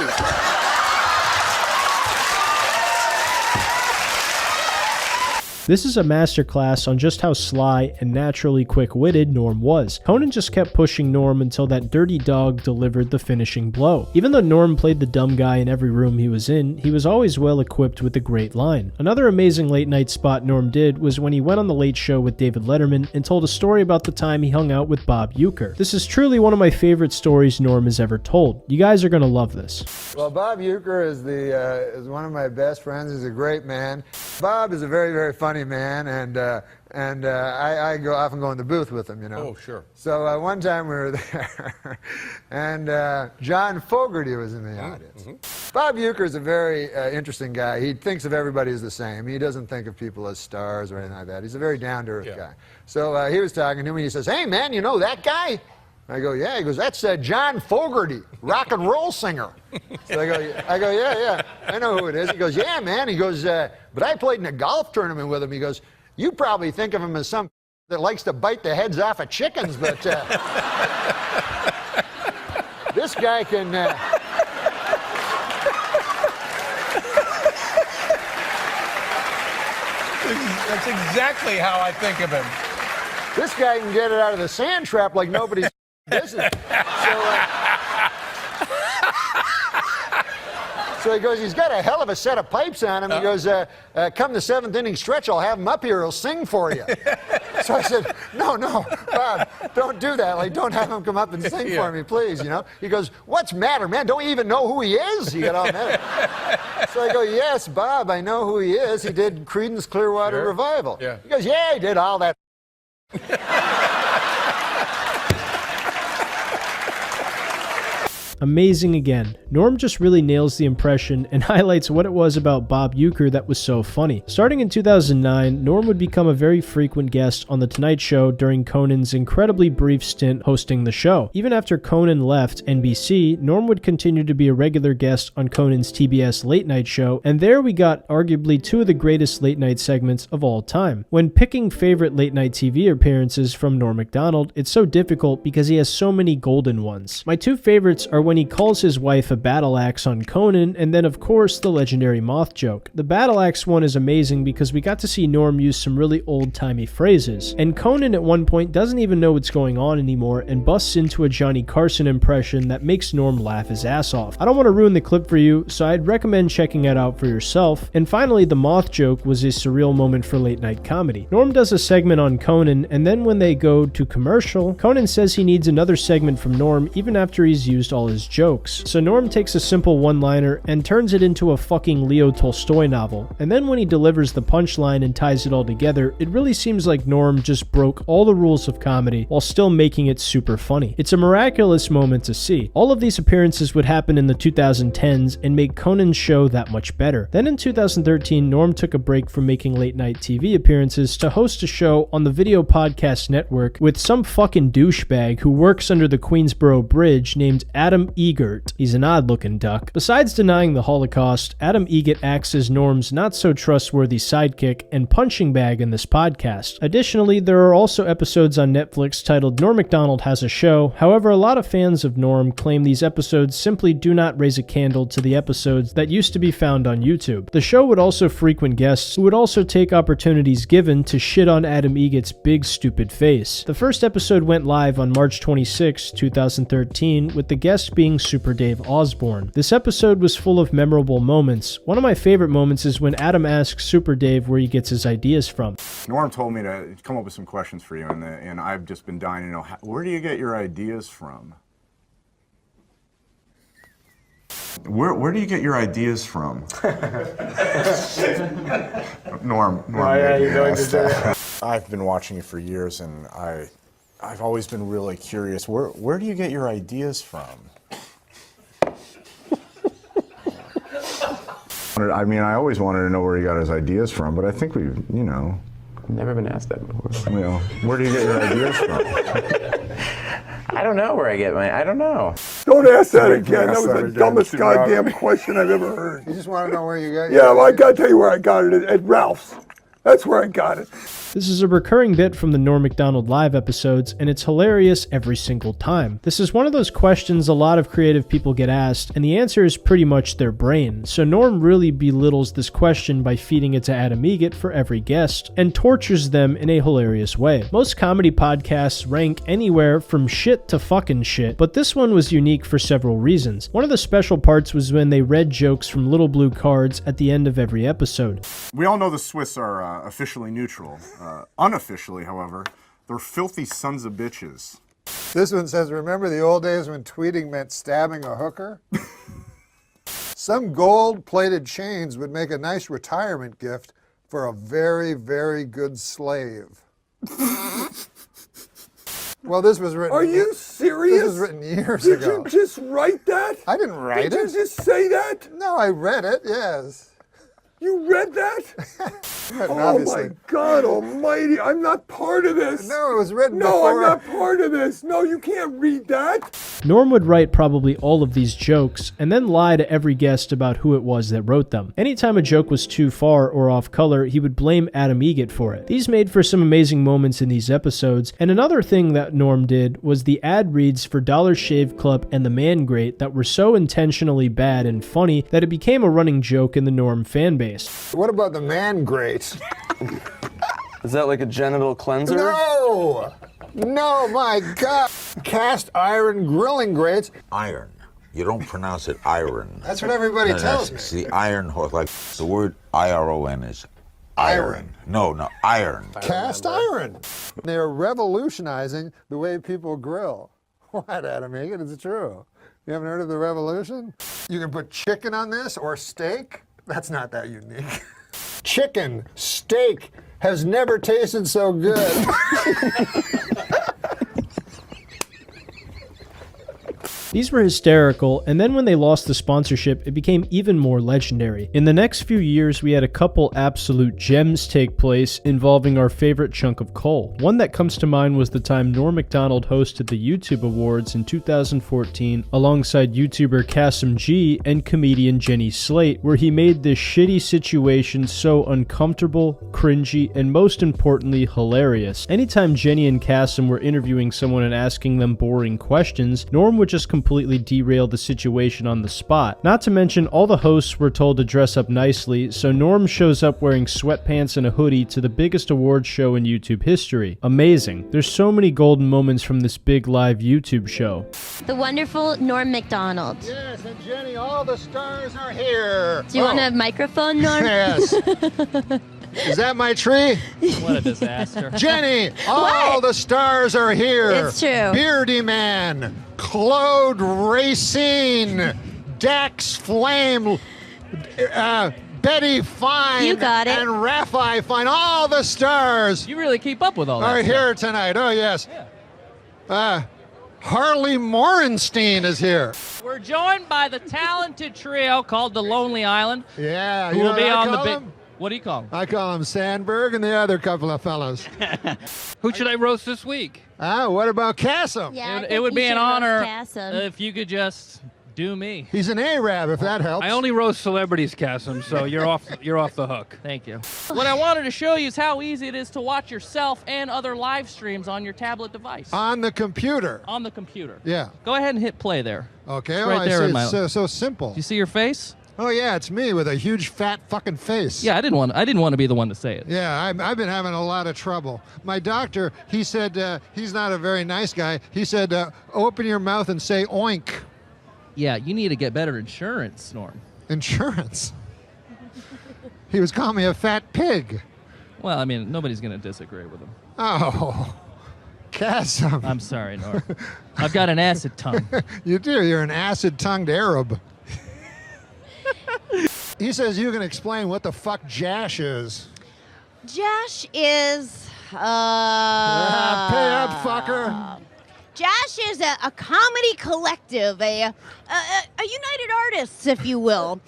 This is a masterclass on just how sly and naturally quick-witted Norm was. Conan just kept pushing Norm until that dirty dog delivered the finishing blow. Even though Norm played the dumb guy in every room he was in, he was always well equipped with a great line. Another amazing late-night spot Norm did was when he went on The Late Show with David Letterman and told a story about the time he hung out with Bob Uecker. This is truly one of my favorite stories Norm has ever told. You guys are gonna love this. Well, Bob Uecker is one of my best friends. He's a great man. Bob is a very, very funny man, and I often go in the booth with him, you know. Oh, sure. So one time we were there, and John Fogerty was in the audience. Mm-hmm. Bob Uecker is a very interesting guy. He thinks of everybody as the same. He doesn't think of people as stars or anything like that. He's a very down-to-earth guy. So he was talking to me, and he says, "Hey, man, you know that guy?" I go, "Yeah." He goes, "That's John Fogerty, rock and roll singer." So I go, "Yeah, I know who it is." He goes, "Yeah, man." He goes, "But I played in a golf tournament with him." He goes, "You probably think of him as some that likes to bite the heads off of chickens, but this guy can." That's exactly how I think of him. This guy can get it out of the sand trap like nobody's business. So he goes, "He's got a hell of a set of pipes on him." He goes, "Come the seventh inning stretch, I'll have him up here. He'll sing for you." So I said, no, Bob, don't do that. Like, don't have him come up and sing for me, please, you know? He goes, what's matter, man? Don't you even know who he is? He got all mad. So I go, yes, Bob, I know who he is. He did Creedence Clearwater Revival. Yeah. He goes, yeah, he did all that. Amazing again. Norm just really nails the impression and highlights what it was about Bob Uecker that was so funny. Starting in 2009, Norm would become a very frequent guest on The Tonight Show during Conan's incredibly brief stint hosting the show. Even after Conan left NBC, Norm would continue to be a regular guest on Conan's TBS late night show, and there we got arguably two of the greatest late night segments of all time. When picking favorite late night TV appearances from Norm MacDonald, it's so difficult because he has so many golden ones. My two favorites are when he calls his wife a battle axe on Conan, and then of course the legendary moth joke. The battle axe one is amazing because we got to see Norm use some really old-timey phrases, and Conan at one point doesn't even know what's going on anymore and busts into a Johnny Carson impression that makes Norm laugh his ass off. I don't want to ruin the clip for you, so I'd recommend checking it out for yourself. And finally, the moth joke was a surreal moment for late night comedy. Norm does a segment on Conan, and then when they go to commercial, Conan says he needs another segment from Norm even after he's used all his jokes. So Norm takes a simple one-liner and turns it into a fucking Leo Tolstoy novel. And then when he delivers the punchline and ties it all together, it really seems like Norm just broke all the rules of comedy while still making it super funny. It's a miraculous moment to see. All of these appearances would happen in the 2010s and make Conan's show that much better. Then in 2013, Norm took a break from making late night TV appearances to host a show on the Video Podcast Network with some fucking douchebag who works under the Queensboro Bridge named Adam Egert. He's an odd-looking duck. Besides denying the Holocaust, Adam Egert acts as Norm's not-so-trustworthy sidekick and punching bag in this podcast. Additionally, there are also episodes on Netflix titled Norm MacDonald Has a Show. However, a lot of fans of Norm claim these episodes simply do not raise a candle to the episodes that used to be found on YouTube. The show would also frequent guests who would also take opportunities given to shit on Adam Egert's big stupid face. The first episode went live on March 26, 2013, with the guest being Super Dave Osborne. This episode was full of memorable moments. One of my favorite moments is when Adam asks Super Dave where he gets his ideas from. Norm told me to come up with some questions for you, and I've just been dying to know, where do you get your ideas from? Where do you get your ideas from? Norm. I've been watching you for years, and I've always been really curious. Where do you get your ideas from? I mean, I always wanted to know where he got his ideas from, but I think we've, Never been asked that before. Well, where do you get your ideas from? I don't know where I get I don't know. Don't ask that again. That was the dumbest goddamn question I've ever heard. You just want to know where you got it? Yeah, well, I got to tell you where I got it, at Ralph's. That's where I got it. This is a recurring bit from the Norm MacDonald live episodes, and it's hilarious every single time. This is one of those questions a lot of creative people get asked, and the answer is pretty much their brain. So Norm really belittles this question by feeding it to Adam Egert for every guest, and tortures them in a hilarious way. Most comedy podcasts rank anywhere from shit to fucking shit, but this one was unique for several reasons. One of the special parts was when they read jokes from little blue cards at the end of every episode. We all know the Swiss are officially neutral. Unofficially, however, they're filthy sons of bitches. This one says, remember the old days when tweeting meant stabbing a hooker? Some gold-plated chains would make a nice retirement gift for a very, very good slave. Well, this was written... Are you serious? This was written years ago. Did you just write that? I didn't write it. Did you just say that? No, I read it, yes. You read that? Oh my God almighty, I'm not part of this. No, it was written No, before. I'm not part of this. No, you can't read that. Norm would write probably all of these jokes and then lie to every guest about who it was that wrote them. Anytime a joke was too far or off color, he would blame Adam Egert for it. These made for some amazing moments in these episodes, and another thing that Norm did was the ad reads for Dollar Shave Club and the Man Grate that were so intentionally bad and funny that it became a running joke in the Norm fan base. What about the Man Grate? Is that like a genital cleanser? No! No, my God! Cast iron grilling grates. Iron. You don't pronounce it iron. That's what everybody tells me. It's the iron horse. Like the word IRON is Iron. No, iron. Cast iron. They're revolutionizing the way people grill. What, Adam Egan? It's true. You haven't heard of the revolution? You can put chicken on this or steak. That's not that unique. Chicken, steak has never tasted so good. These were hysterical, and then when they lost the sponsorship, it became even more legendary. In the next few years, we had a couple absolute gems take place involving our favorite chunk of coal. One that comes to mind was the time Norm Macdonald hosted the YouTube Awards in 2014 alongside YouTuber Kasim G and comedian Jenny Slate, where he made this shitty situation so uncomfortable, cringy, and most importantly, hilarious. Anytime Jenny and Kasim were interviewing someone and asking them boring questions, Norm would just completely derail the situation on the spot. Not to mention, all the hosts were told to dress up nicely, so Norm shows up wearing sweatpants and a hoodie to the biggest awards show in YouTube history. Amazing. There's so many golden moments from this big live YouTube show. The wonderful Norm Macdonald. Yes, and Jenny, all the stars are here. Do you want a microphone, Norm? Yes. Is that my tree? What a disaster. Jenny, all the stars are here. It's true. Beardy Man, Claude Racine, Dax Flame, Betty Fine, You got it. and Raphi Fine. All the stars You really keep up with all that are stuff. here tonight. Oh, yes. Harley Morenstein is here. We're joined by the talented trio called the Lonely Island. Yeah, Who you know will be what I on the call big... them? What do you call them? I call them Sandberg and the other couple of fellas. Who should I roast this week? What about Kasim? Yeah, It would be an honor Kasim. if you could just do me. He's an Arab, if that helps. I only roast celebrities, Kasim, so you're off the hook. Thank you. What I wanted to show you is how easy it is to watch yourself and other live streams on your tablet device. On the computer. On the computer. Yeah. Go ahead and hit play there. Okay, It's right there in my... It's so simple. Do you see your face? Oh yeah, it's me with a huge fat fucking face. Yeah, I didn't want to be the one to say it. Yeah, I've been having a lot of trouble. My doctor, he said he's not a very nice guy. He said, open your mouth and say oink. Yeah, you need to get better insurance, Norm. Insurance? He was calling me a fat pig. Well, I mean, nobody's going to disagree with him. Oh, Kasim. I'm sorry, Norm. I've got an acid tongue. You do. You're an acid-tongued Arab. He says you can explain what the fuck Jash is. Jash is, pay up, fucker. Jash is a comedy collective, a United Artists, if you will.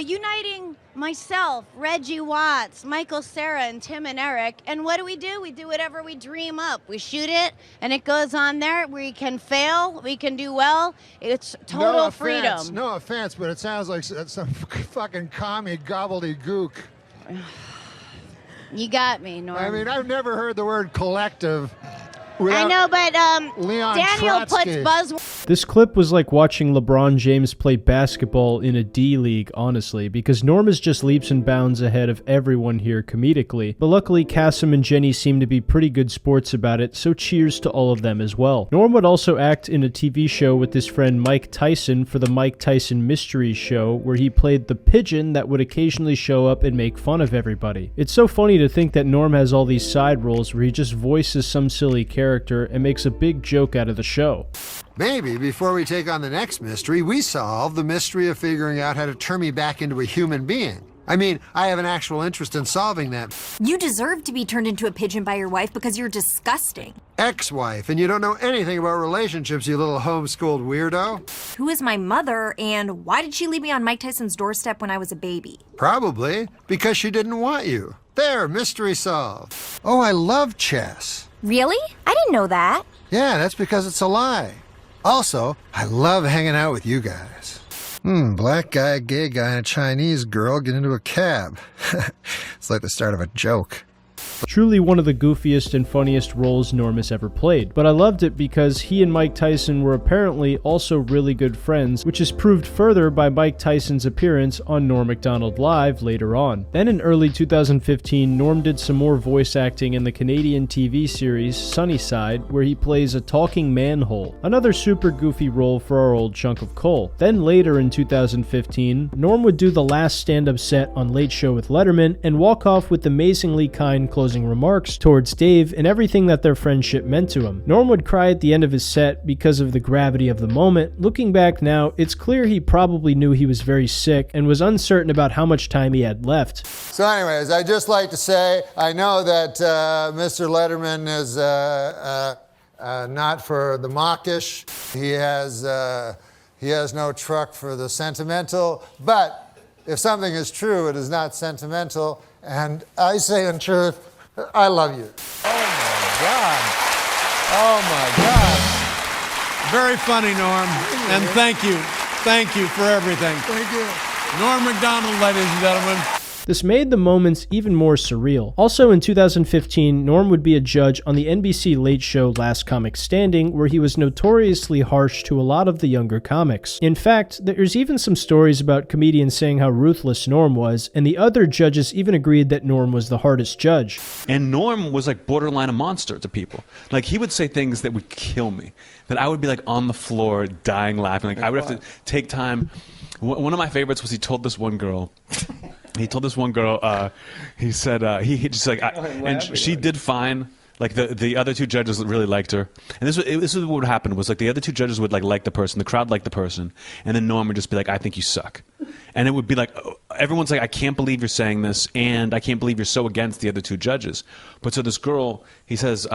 Uniting myself, Reggie Watts, Michael Cera, and Tim and Eric. And what do? We do whatever we dream up. We shoot it, and it goes on there. We can fail, we can do well. It's total freedom. No offense, but it sounds like some fucking commie gobbledygook. You got me, Norm. I mean, I've never heard the word collective. I know, but Leon Daniel Trotsky. puts buzz. This clip was like watching LeBron James play basketball in a D-League, honestly, because Norm is just leaps and bounds ahead of everyone here comedically. But luckily, Kasim and Jenny seem to be pretty good sports about it, so cheers to all of them as well. Norm would also act in a TV show with his friend Mike Tyson for the Mike Tyson Mystery Show, where he played the pigeon that would occasionally show up and make fun of everybody. It's so funny to think that Norm has all these side roles where he just voices some silly character and makes a big joke out of the show. Maybe before we take on the next mystery, we solve the mystery of figuring out how to turn me back into a human being. I mean, I have an actual interest in solving that. You deserve to be turned into a pigeon by your wife because you're disgusting. Ex-wife, and you don't know anything about relationships, you little homeschooled weirdo. Who is my mother, and why did she leave me on Mike Tyson's doorstep when I was a baby? Probably because she didn't want you. There, mystery solved. Oh, I love chess. Really? I didn't know that. Yeah, that's because it's a lie. Also, I love hanging out with you guys. Black guy, gay guy, and a Chinese girl get into a cab. It's like the start of a joke. Truly one of the goofiest and funniest roles Norm has ever played, but I loved it because he and Mike Tyson were apparently also really good friends, which is proved further by Mike Tyson's appearance on Norm MacDonald Live later on. Then in early 2015, Norm did some more voice acting in the Canadian TV series Sunnyside, where he plays a talking manhole, another super goofy role for our old chunk of coal. Then later in 2015, Norm would do the last stand-up set on Late Show with Letterman and walk off with amazingly kind closing remarks towards Dave and everything that their friendship meant to him. Norm would cry at the end of his set because of the gravity of the moment. Looking back now, it's clear he probably knew he was very sick and was uncertain about how much time he had left. So anyways, I'd just like to say, I know that Mr. Letterman is not for the mawkish. He has no truck for the sentimental, but if something is true, it is not sentimental, and I say in truth, I love you. Oh my God. Very funny, Norm. And thank you. Thank you for everything. Thank you. Norm MacDonald, ladies and gentlemen. This made the moments even more surreal. Also in 2015, Norm would be a judge on the NBC Late Show Last Comic Standing, where he was notoriously harsh to a lot of the younger comics. In fact, there's even some stories about comedians saying how ruthless Norm was, and the other judges even agreed that Norm was the hardest judge. And Norm was like borderline a monster to people. Like, he would say things that would kill me, that I would be like on the floor dying laughing. Like, I would have to take time. One of my favorites was he told this one girl, he said, he just like, and she did fine. Like the other two judges really liked her, and this is what would happen was like the other two judges would like the person, the crowd liked the person, and then Norm would just be like, I think you suck, and it would be like everyone's like, I can't believe you're saying this, and I can't believe you're so against the other two judges. But so this girl, he says,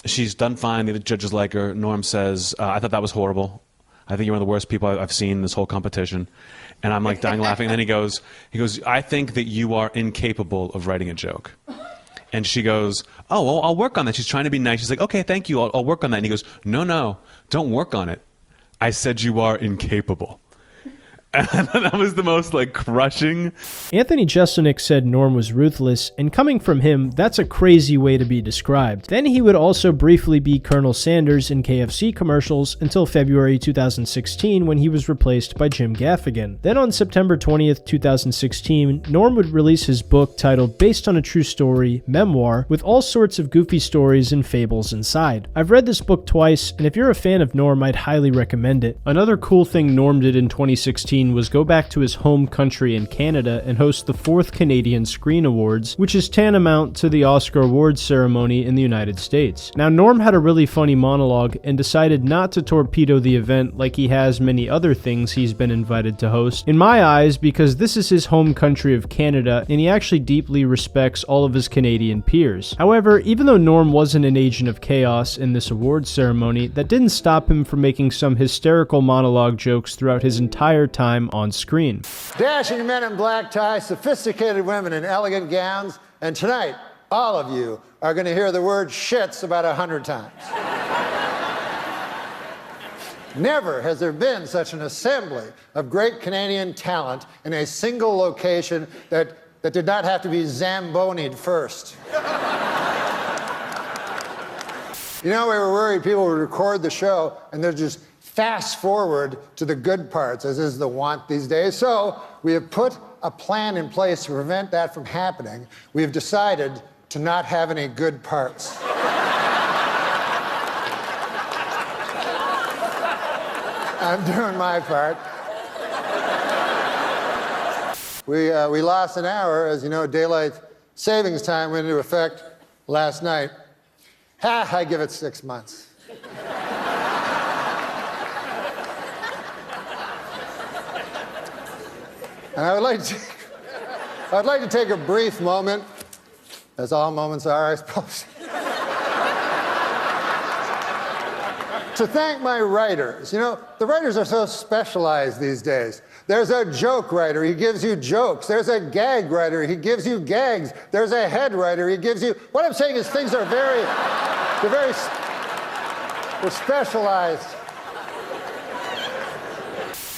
she's done fine. The other judges like her. Norm says, I thought that was horrible. I think you're one of the worst people I've seen in this whole competition. And I'm like dying laughing. And then he goes, I think that you are incapable of writing a joke. And she goes, oh, well, I'll work on that. She's trying to be nice. She's like, okay, thank you. I'll work on that. And he goes, no, don't work on it. I said you are incapable. And that was the most like crushing. Anthony Jeselnik said Norm was ruthless, and coming from him, that's a crazy way to be described. Then he would also briefly be Colonel Sanders in KFC commercials until February 2016 when he was replaced by Jim Gaffigan. Then on September 20th, 2016, Norm would release his book titled Based on a True Story, Memoir, with all sorts of goofy stories and fables inside. I've read this book twice, and if you're a fan of Norm, I'd highly recommend it. Another cool thing Norm did in 2016 was go back to his home country in Canada and host the 4th Canadian Screen Awards, which is tantamount to the Oscar awards ceremony in the United States. Now, Norm had a really funny monologue and decided not to torpedo the event like he has many other things he's been invited to host, in my eyes, because this is his home country of Canada and he actually deeply respects all of his Canadian peers. However, even though Norm wasn't an agent of chaos in this awards ceremony, that didn't stop him from making some hysterical monologue jokes throughout his entire time on screen. Dashing men in black ties, sophisticated women in elegant gowns, and tonight, all of you are going to hear the word shits about 100 times. Never has there been such an assembly of great Canadian talent in a single location that did not have to be Zamboni'd first. You know, we were worried people would record the show and they're just fast forward to the good parts, as is the want these days. So we have put a plan in place to prevent that from happening. We have decided to not have any good parts. I'm doing my part. We lost an hour. As you know, daylight savings time went into effect last night. I give it 6 months. And I would like to take a brief moment, as all moments are, I suppose, to thank my writers. You know, the writers are so specialized these days. There's a joke writer, he gives you jokes. There's a gag writer, he gives you gags. There's a head writer, he gives you... What I'm saying is things are they're specialized.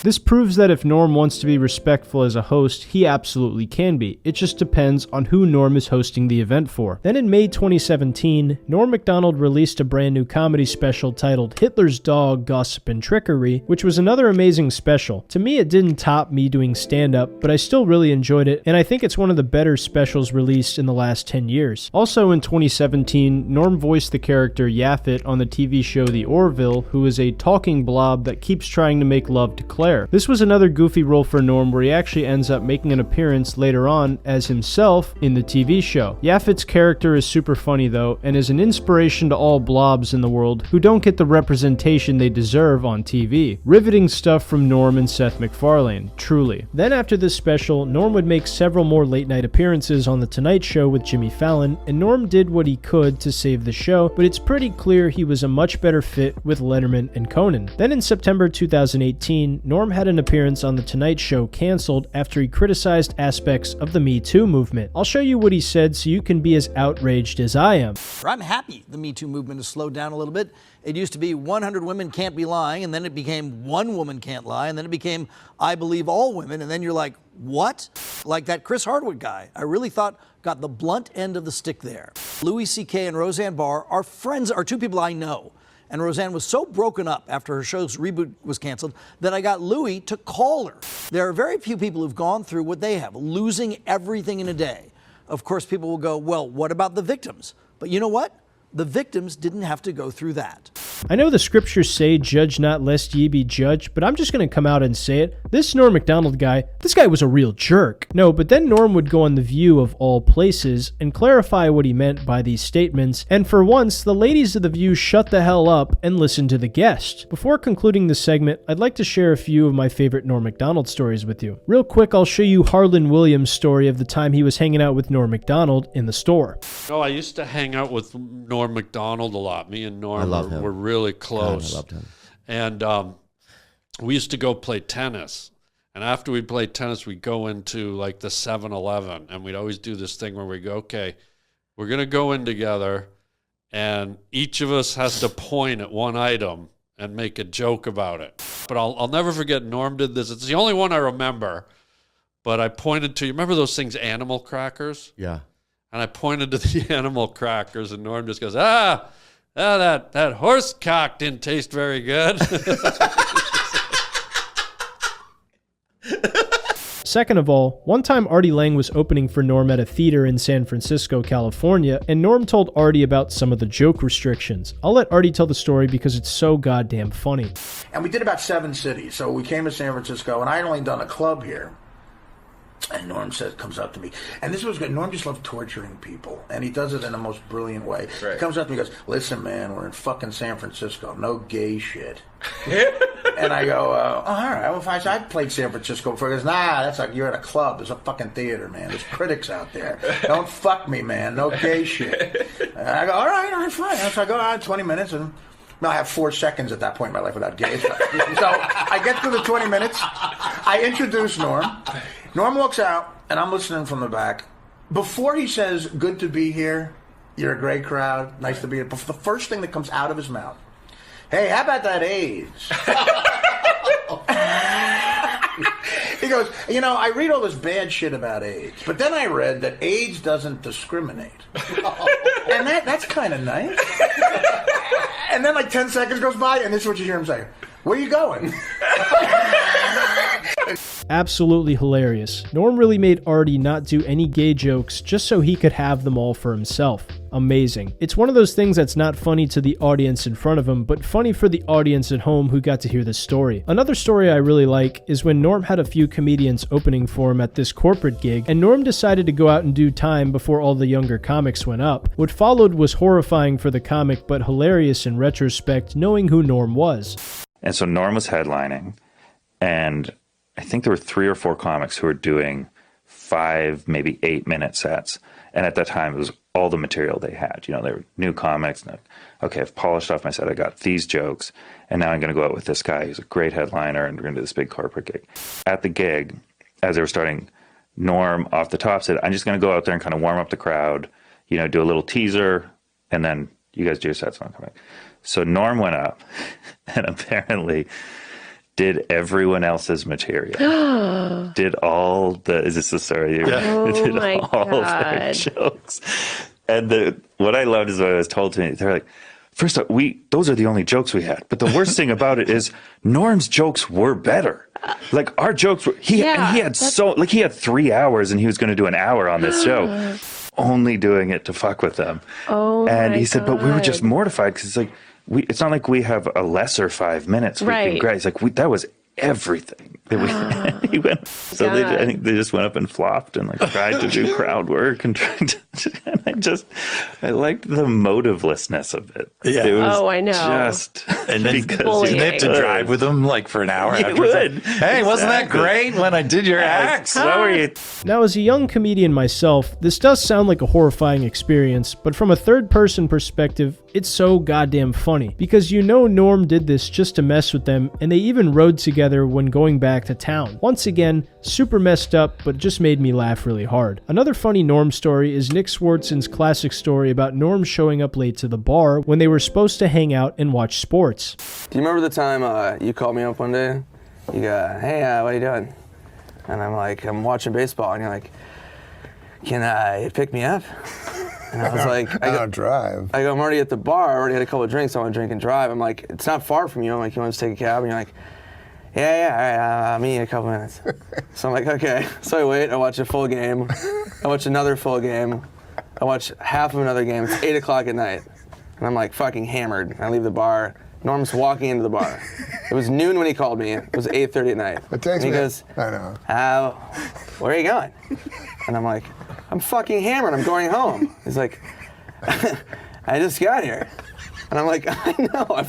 This proves that if Norm wants to be respectful as a host, he absolutely can be. It just depends on who Norm is hosting the event for. Then in May 2017, Norm Macdonald released a brand new comedy special titled Hitler's Dog, Gossip and Trickery, which was another amazing special. To me, it didn't top me doing stand-up, but I still really enjoyed it, and I think it's one of the better specials released in the last 10 years. Also in 2017, Norm voiced the character Yaphet on the TV show The Orville, who is a talking blob that keeps trying to make love to Claire. This was another goofy role for Norm where he actually ends up making an appearance later on as himself in the TV show. Yaphet's character is super funny though, and is an inspiration to all blobs in the world who don't get the representation they deserve on TV. Riveting stuff from Norm and Seth MacFarlane, truly. Then after this special, Norm would make several more late night appearances on The Tonight Show with Jimmy Fallon, and Norm did what he could to save the show, but it's pretty clear he was a much better fit with Letterman and Conan. Then in September 2018, Norm had an appearance on The Tonight Show canceled after he criticized aspects of the Me Too movement. I'll show you what he said so you can be as outraged as I am. I'm happy the Me Too movement has slowed down a little bit. It used to be 100 women can't be lying, and then it became one woman can't lie, and then it became I believe all women, and then you're like, what? Like that Chris Hardwick guy, I really thought got the blunt end of the stick there. Louis C.K. and Roseanne Barr are friends, are two people I know. And Roseanne was so broken up after her show's reboot was canceled that I got Louis to call her. There are very few people who've gone through what they have, losing everything in a day. Of course, people will go, well, what about the victims? But you know what? The victims didn't have to go through that. I know the scriptures say, judge not lest ye be judged, but I'm just going to come out and say it. This Norm Macdonald guy, this guy was a real jerk. No, but then Norm would go on The View of all places and clarify what he meant by these statements, and for once, the ladies of The View shut the hell up and listened to the guest. Before concluding this segment, I'd like to share a few of my favorite Norm Macdonald stories with you. Real quick, I'll show you Harlan Williams' story of the time he was hanging out with Norm Macdonald in the store. Oh, I used to hang out with Norm Macdonald a lot. Me and Norm were really close. God, I loved him. And we used to go play tennis. And after we played tennis, we'd go into like the 7-Eleven. And we'd always do this thing where we go, okay, we're going to go in together. And each of us has to point at one item and make a joke about it. But I'll never forget Norm did this. It's the only one I remember. But I pointed to, you remember those things, animal crackers? Yeah. And I pointed to the animal crackers, and Norm just goes, that horse cock didn't taste very good. Second of all, one time Artie Lang was opening for Norm at a theater in San Francisco, California, and Norm told Artie about some of the joke restrictions. I'll let Artie tell the story because it's so goddamn funny. And we did about 7 cities, so we came to San Francisco, and I had only done a club here. And Norm comes up to me, and this was good. Norm just loved torturing people, and he does it in the most brilliant way. Right. He comes up to me and goes, listen, man, we're in fucking San Francisco. No gay shit. And I go, all right. Well, I played San Francisco before. He goes, nah, that's like you're at a club. There's a fucking theater, man. There's critics out there. Don't fuck me, man. No gay shit. And I go, all right, fine. So I go, all right, 20 minutes, and I have 4 seconds at that point in my life without gays. So I get through the 20 minutes. I introduce Norm. Norm walks out, and I'm listening from the back. Before he says, good to be here, you're a great crowd, nice to be here, the first thing that comes out of his mouth, hey, how about that AIDS? He goes, I read all this bad shit about AIDS, but then I read that AIDS doesn't discriminate. And that's kind of nice. And then like 10 seconds goes by, and this is what you hear him say, where you going? Absolutely hilarious. Norm really made Artie not do any gay jokes just so he could have them all for himself. Amazing. It's one of those things that's not funny to the audience in front of him, but funny for the audience at home who got to hear this story. Another story I really like is when Norm had a few comedians opening for him at this corporate gig, and Norm decided to go out and do time before all the younger comics went up. What followed was horrifying for the comic, but hilarious in retrospect, knowing who Norm was. And so Norm was headlining, and I think there were 3 or 4 comics who were doing 5, maybe 8-minute sets. And at that time, it was all the material they had. They were new comics. And okay, I've polished off my set. I got these jokes. And now I'm going to go out with this guy who's a great headliner, and we're going to do this big corporate gig. At the gig, as they were starting, Norm off the top said, I'm just going to go out there and kind of warm up the crowd, do a little teaser, and then you guys do your sets and I'll come back. So Norm went up, and apparently did everyone else's material. Did all the, is this the story? Oh did my all their God. jokes. And what I loved is what I was told to me. They're like, first off, those are the only jokes we had. But the worst thing about it is Norm's jokes were better. Like our jokes were, he had 3 hours and he was going to do an hour on this show, only doing it to fuck with them. Oh, and my he said, but we were just God. mortified because it's like, it's not like we have a lesser 5 minutes. Right. It's like, that was everything that we he went. So I think they just went up and flopped and like tried to do crowd work and tried to, and I liked the motivelessness of it. Yeah. It was I know. Just And then because you have to drive with them like for an hour. You would. Hey, wasn't that great when I did your act? What were you? Now, as a young comedian myself, this does sound like a horrifying experience, but from a third-person perspective, it's so goddamn funny. Because you know Norm did this just to mess with them, and they even rode together when going back to town. Once again, super messed up, but it just made me laugh really hard. Another funny Norm story is Nick Swartzen's classic story about Norm showing up late to the bar when they were supposed to hang out and watch sports. Do you remember the time you called me up one day? You go, hey, what are you doing? And I'm like, I'm watching baseball. And you're like, can you pick me up? And I was like, I don't drive. I go, I'm already at the bar. I already had a couple of drinks. I want to drink and drive. I'm like, it's not far from you. I'm like, you want to take a cab? And you're like, yeah, all right, I'll meet you in a couple minutes. So I'm like, okay. So I wait. I watch a full game. I watch another full game. I watch half of another game. It's 8 o'clock at night. And I'm like fucking hammered. I leave the bar. Norm's walking into the bar. It was noon when he called me. It was 8:30 at night. And he goes, I know. Where are you going? And I'm like, I'm fucking hammered. I'm going home. He's like, I just got here. And I'm like, I know,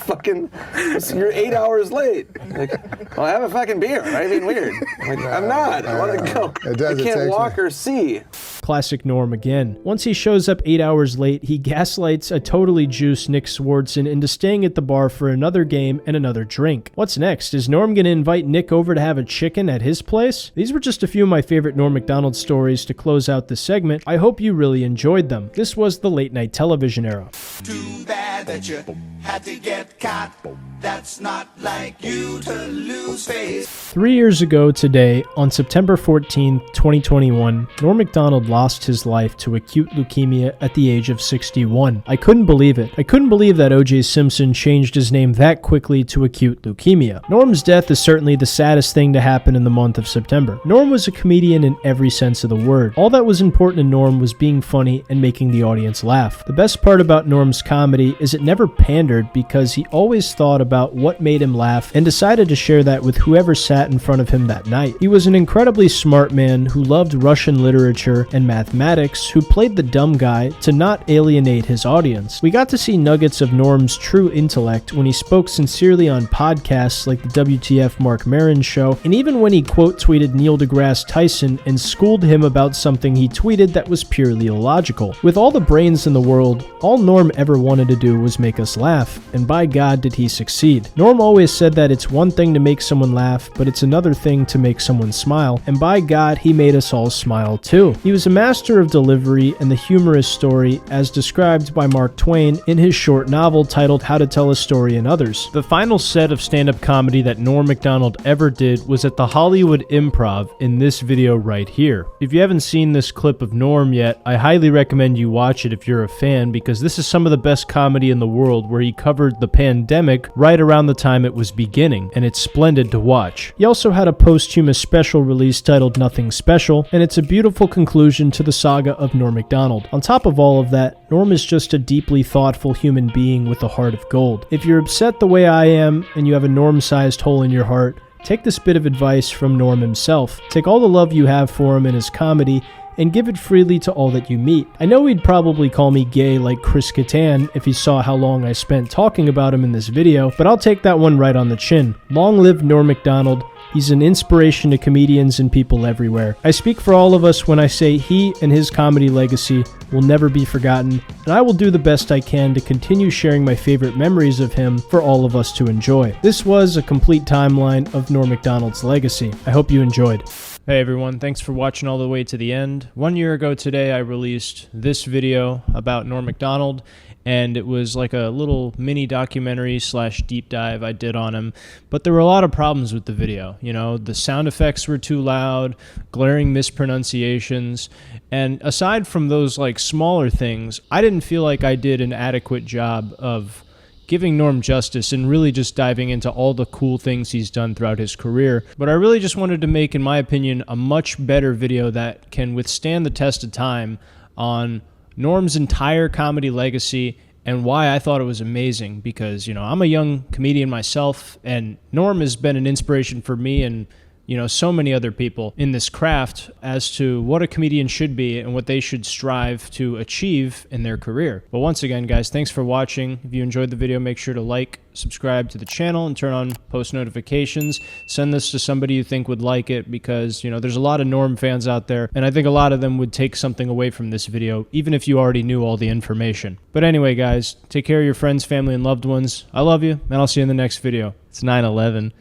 you're 8 hours late. Like, well, have a fucking beer. Right? Being weird. I'm like, I'm not. I want to go. I can't walk or see. Classic Norm again. Once he shows up 8 hours late, he gaslights a totally juiced Nick Swartzen into staying at the bar for another game and another drink. What's next? Is Norm gonna invite Nick over to have a chicken at his place? These were just a few of my favorite Norm Macdonald stories to close out this segment. I hope you really enjoyed them. This was the late night television era. Too bad that you had to get caught. That's not like you to lose face. 3 years ago today, on September 14th, 2021, Norm Macdonald lost his life to acute leukemia at the age of 61. I couldn't believe it. I couldn't believe that O.J. Simpson changed his name that quickly to acute leukemia. Norm's death is certainly the saddest thing to happen in the month of September. Norm was a comedian in every sense of the word. All that was important to Norm was being funny and making the audience laugh. The best part about Norm's comedy is it never pandered because he always thought about what made him laugh and decided to share that with whoever sat in front of him that night. He was an incredibly smart man who loved Russian literature and mathematics, who played the dumb guy to not alienate his audience. We got to see nuggets of Norm's true intellect when he spoke sincerely on podcasts like the WTF Mark Maron show, and even when he quote tweeted Neil deGrasse Tyson and schooled him about something he tweeted that was purely illogical. With all the brains in the world, all Norm ever wanted to do was make us laugh, and by God did he succeed. Norm always said that it's one thing to make someone laugh, but it's another thing to make someone smile, and by God, he made us all smile too. He was a master of delivery and the humorous story as described by Mark Twain in his short novel titled How to Tell a Story in Others. The final set of stand-up comedy that Norm Macdonald ever did was at the Hollywood Improv in this video right here. If you haven't seen this clip of Norm yet, I highly recommend you watch it if you're a fan, because this is some of the best comedy in the world, where he covered the pandemic right around the time it was beginning, and it's splendid to watch. He also had a posthumous special release titled Nothing Special, and it's a beautiful conclusion to the saga of Norm Macdonald. On top of all of that, Norm is just a deeply thoughtful human being with a heart of gold. If you're upset the way I am, and you have a Norm-sized hole in your heart, take this bit of advice from Norm himself. Take all the love you have for him and his comedy, and give it freely to all that you meet. I know he'd probably call me gay like Chris Kattan if he saw how long I spent talking about him in this video, but I'll take that one right on the chin. Long live Norm Macdonald. He's an inspiration to comedians and people everywhere. I speak for all of us when I say he and his comedy legacy will never be forgotten, and and I will do the best I can to continue sharing my favorite memories of him for all of us to enjoy. This was a complete timeline of Norm Macdonald's legacy. I hope you enjoyed. Hey everyone, thanks for watching all the way to the end. 1 year ago today, I released this video about Norm Macdonald, and it was like a little mini documentary / deep dive I did on him. But there were a lot of problems with the video. You know, the sound effects were too loud, glaring mispronunciations, and aside from those like smaller things, I didn't feel like I did an adequate job of giving Norm justice and really just diving into all the cool things he's done throughout his career. But I really just wanted to make, in my opinion, a much better video that can withstand the test of time on Norm's entire comedy legacy and why I thought it was amazing. Because, you know, I'm a young comedian myself, and Norm has been an inspiration for me and, you know, so many other people in this craft as to what a comedian should be and what they should strive to achieve in their career. But once again, guys, thanks for watching. If you enjoyed the video, make sure to like, subscribe to the channel, and turn on post notifications. Send this to somebody you think would like it, because, you know, there's a lot of Norm fans out there, and I think a lot of them would take something away from this video, even if you already knew all the information. But anyway, guys, take care of your friends, family, and loved ones. I love you, and I'll see you in the next video. It's 9/11.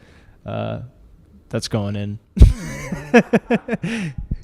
That's going in.